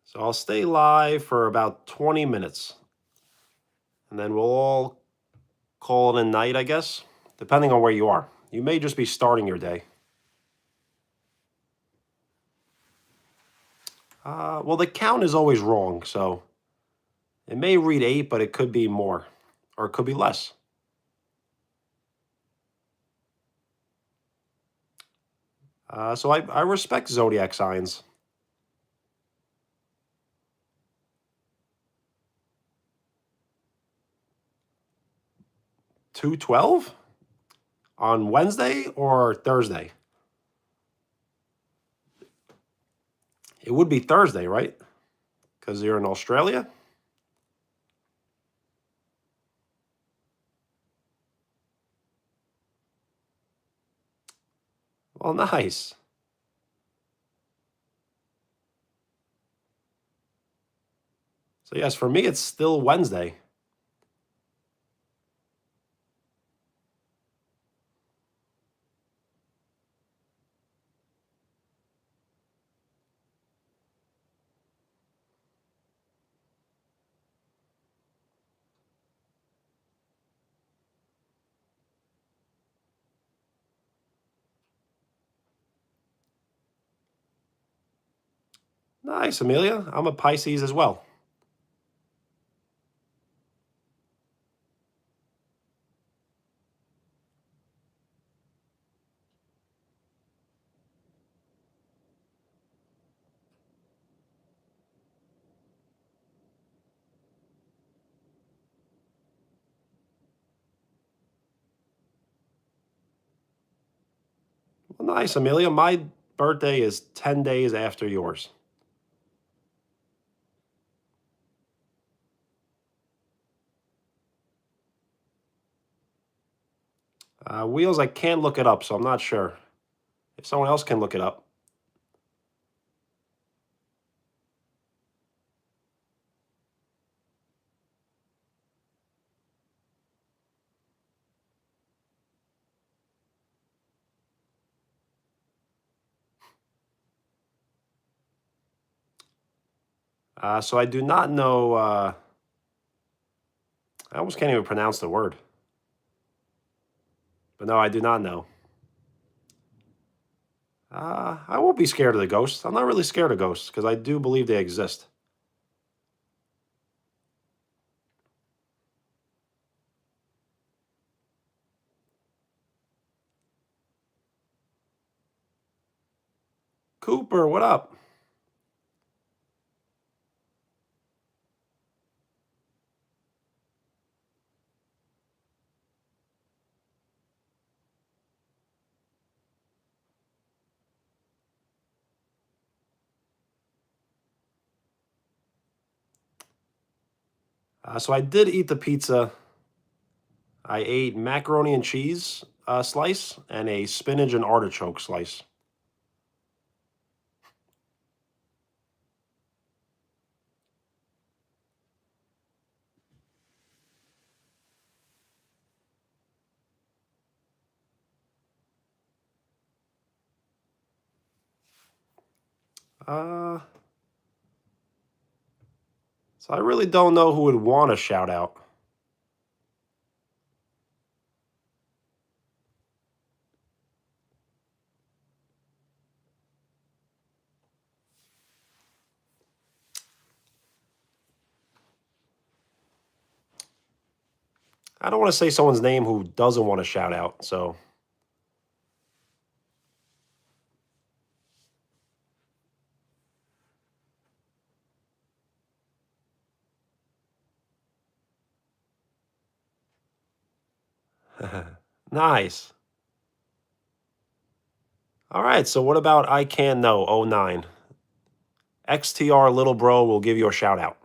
So I'll stay live for about 20 minutes, and then we'll all call it a night, I guess, depending on where you are. You may just be starting your day. Well, the count is always wrong, so it may read 8, but it could be more, or it could be less. So I respect zodiac signs. 2:12 on Wednesday or Thursday? It would be Thursday, right? Because you're in Australia. Well, nice. So yes, for me, it's still Wednesday. Nice, Amelia. I'm a Pisces as well. Well, nice, Amelia. My birthday is 10 days after yours. Wheels, I can't look it up, so I'm not sure. If someone else can look it up. So I do not know. I almost can't even pronounce the word. But no, I do not know. I won't be scared of the ghosts. I'm not really scared of ghosts because I do believe they exist. Cooper, what up? So I did eat the pizza. I ate macaroni and cheese slice and a spinach and artichoke slice. Uh, so I really don't know who would want a shout out. I don't want to say someone's name who doesn't want a shout out. So nice. All right. So what about I Can Know 09? XTR Little Bro will give you a shout out.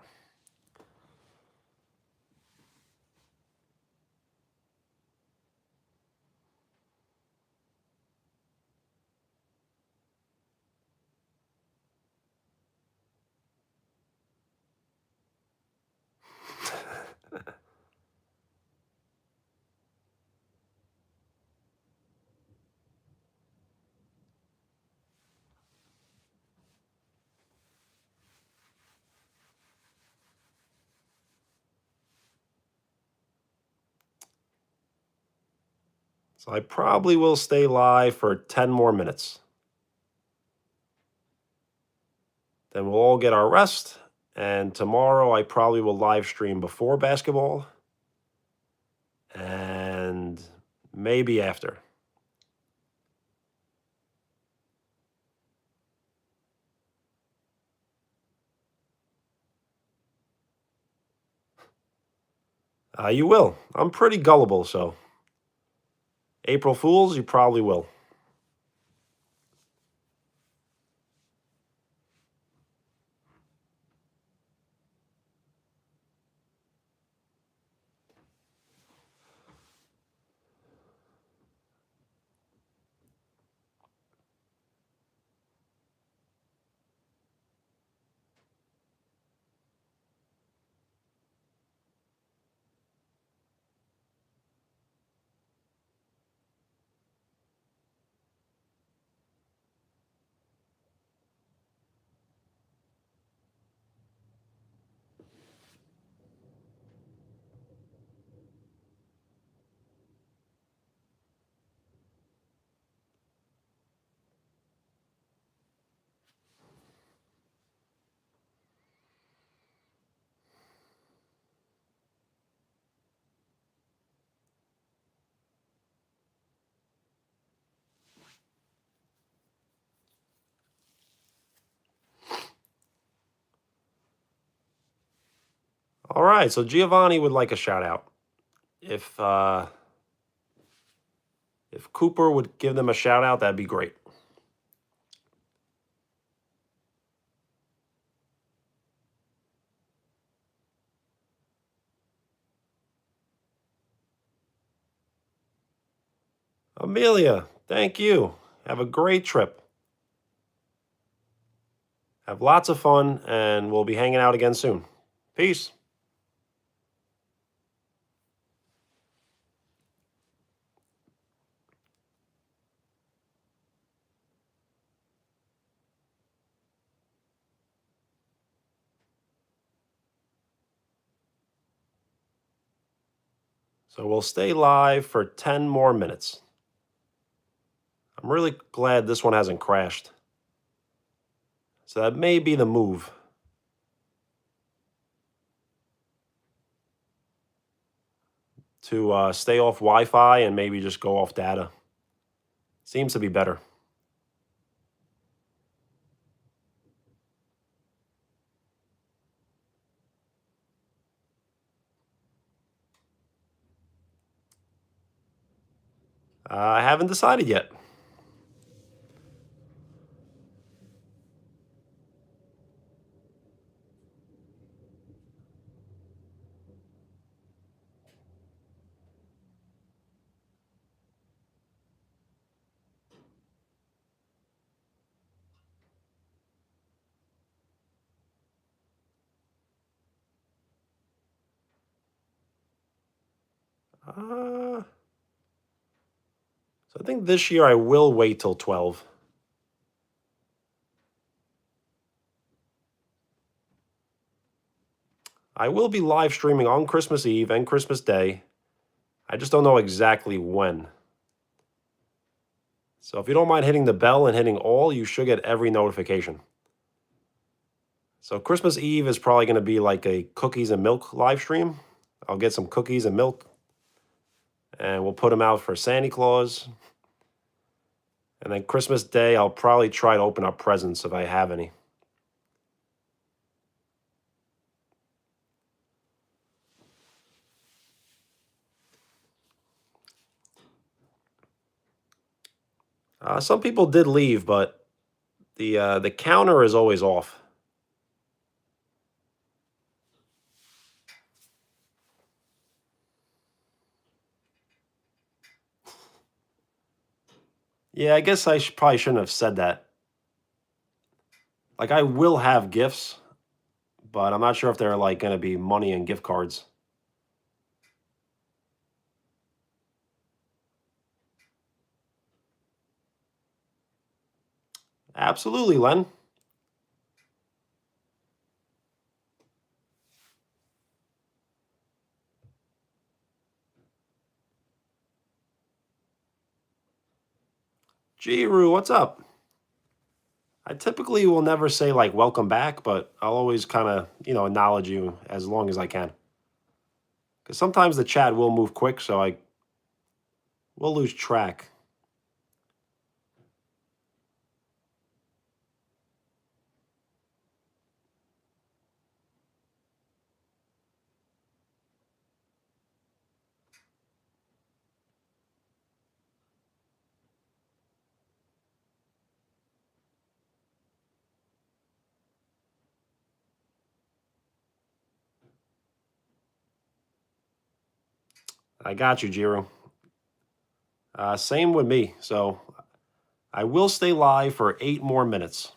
So I probably will stay live for 10 more minutes. Then we'll all get our rest. And tomorrow I probably will live stream before basketball and maybe after. You will. I'm pretty gullible, so April Fools, you probably will. All right, so Giovanni would like a shout out. If Cooper would give them a shout out, that'd be great. Amelia, thank you. Have a great trip. Have lots of fun, and we'll be hanging out again soon. Peace. So we'll stay live for 10 more minutes. I'm really glad this one hasn't crashed. So that may be the move. To stay off Wi-Fi and maybe just go off data. Seems to be better. I haven't decided yet. Uh, so I think this year I will wait till 12. I will be live streaming on Christmas Eve and Christmas Day. I just don't know exactly when. So if you don't mind hitting the bell and hitting all, you should get every notification. So Christmas Eve is probably going to be like a cookies and milk live stream. I'll get some cookies and milk and we'll put them out for Santa Claus. And then Christmas Day, I'll probably try to open up presents if I have any. Some people did leave, but the counter is always off. Yeah, I guess I probably shouldn't have said that. Like, I will have gifts, but I'm not sure if they're like going to be money and gift cards. Absolutely, Len. Jiru, what's up? I typically will never say like welcome back, but I'll always kind of, acknowledge you as long as I can. Because sometimes the chat will move quick, so I will lose track. I got you, Jiru. Same with me. So I will stay live for 8 more minutes.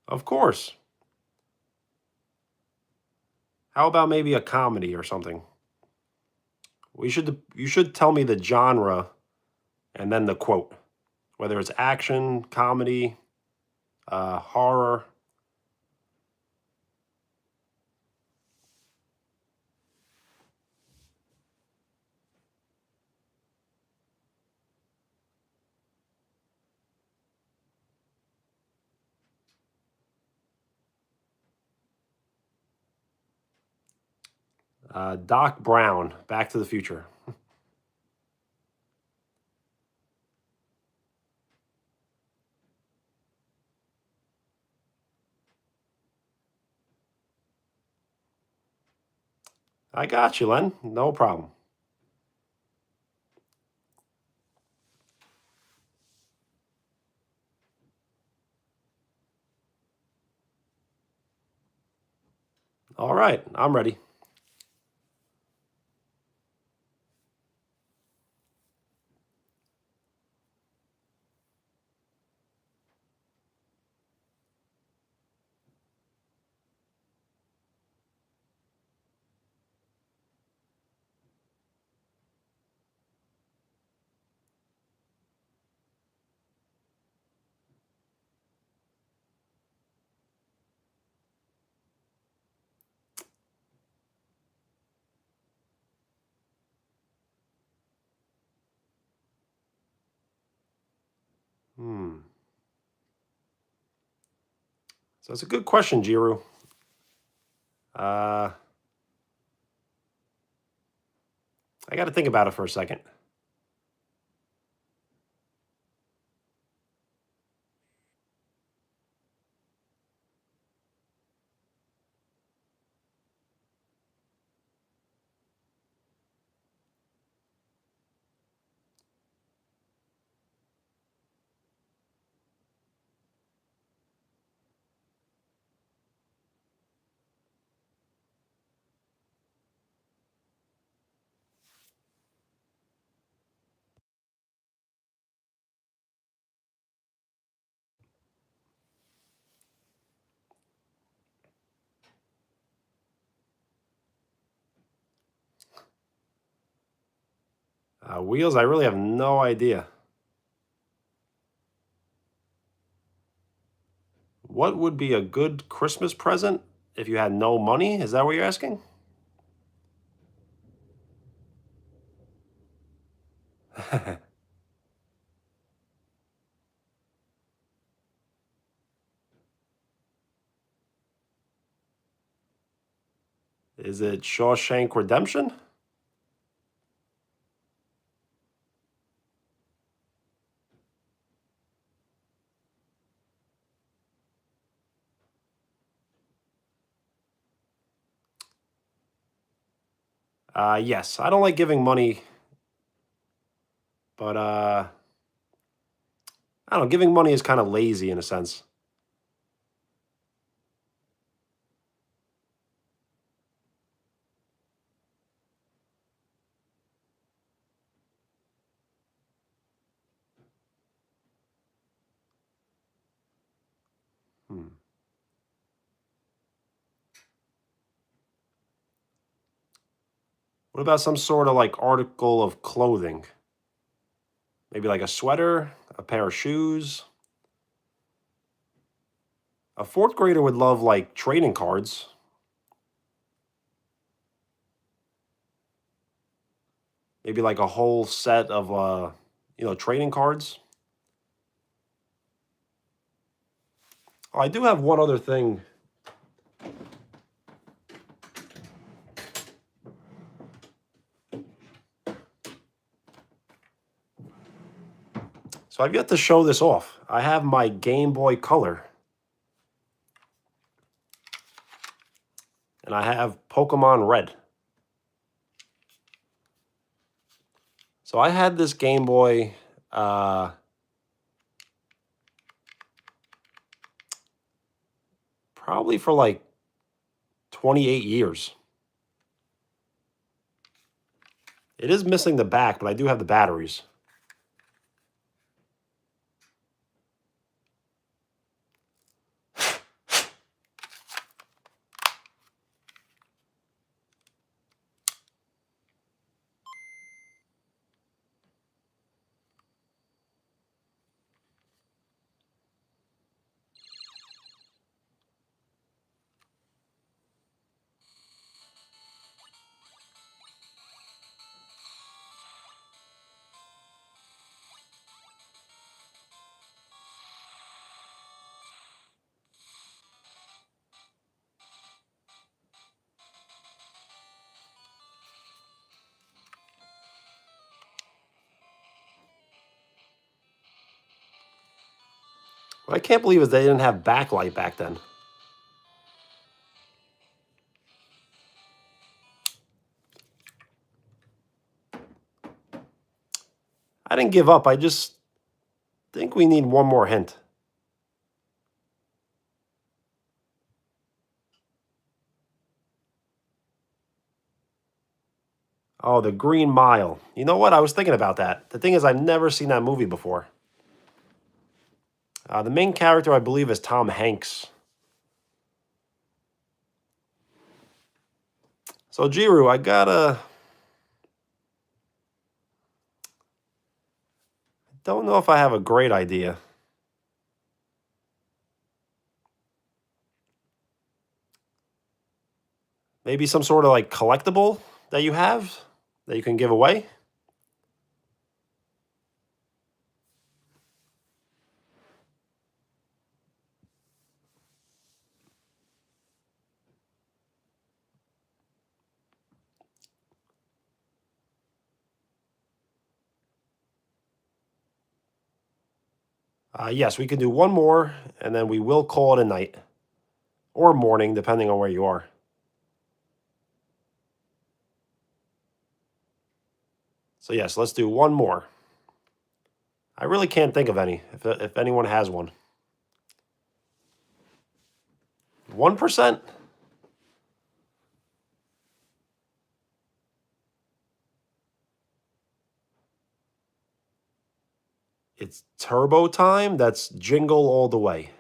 Of course. How about maybe a comedy or something? You should tell me the genre and then the quote, whether it's action, comedy, horror. Doc Brown, Back to the Future. I got you, Len. No problem. All right, I'm ready. Hmm. So it's a good question, Jiru. I got to think about it for a second. Wheels, I really have no idea. What would be a good Christmas present if you had no money? Is that what you're asking? Is it Shawshank Redemption? Yes, I don't like giving money, but I don't know. Giving money is kind of lazy in a sense. Hmm. What about some sort of like article of clothing? Maybe like a sweater, a pair of shoes. A fourth grader would love like trading cards. Maybe like a whole set of trading cards. Oh, I do have one other thing. So I've yet to show this off. I have my Game Boy Color. And I have Pokemon Red. So I had this Game Boy probably for like 28 years. It is missing the back, but I do have the batteries. What I can't believe is they didn't have backlight back then. I didn't give up. I just think we need one more hint. Oh, the Green Mile. You know what? I was thinking about that. The thing is, I've never seen that movie before. The main character, I believe, is Tom Hanks. So, Jiru, I gotta. Don't know if I have a great idea. Maybe some sort of like collectible that you have that you can give away. Yes, we can do one more, and then we will call it a night. Or morning, depending on where you are. So yes, let's do one more. I really can't think of any, if anyone has one. 1%? It's turbo time? That's jingle all the way.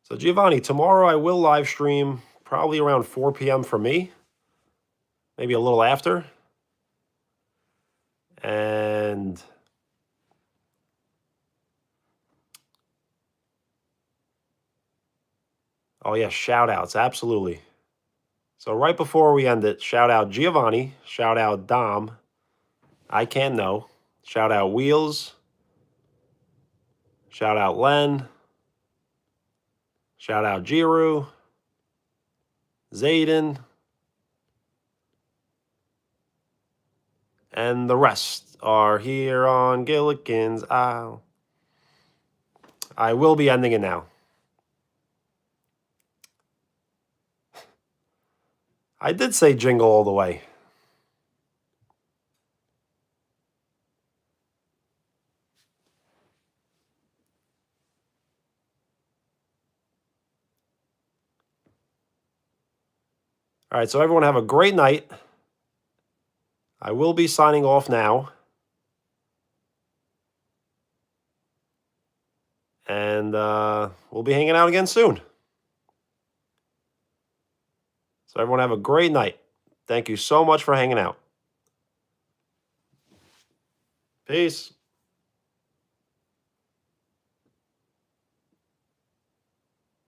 So Giovanni, tomorrow I will live stream probably around 4 p.m. for me, maybe a little after. And oh yeah, shout outs, absolutely. So right before we end it, shout out Giovanni, shout out Dom, I Can't Know, shout out Wheels, shout out Len, shout out Jiru, Zayden, and the rest are here on Gilligan's Isle. I will be ending it now. I did say jingle all the way. All right, so everyone have a great night. I will be signing off now. And we'll be hanging out again soon. So everyone have a great night. Thank you so much for hanging out. Peace.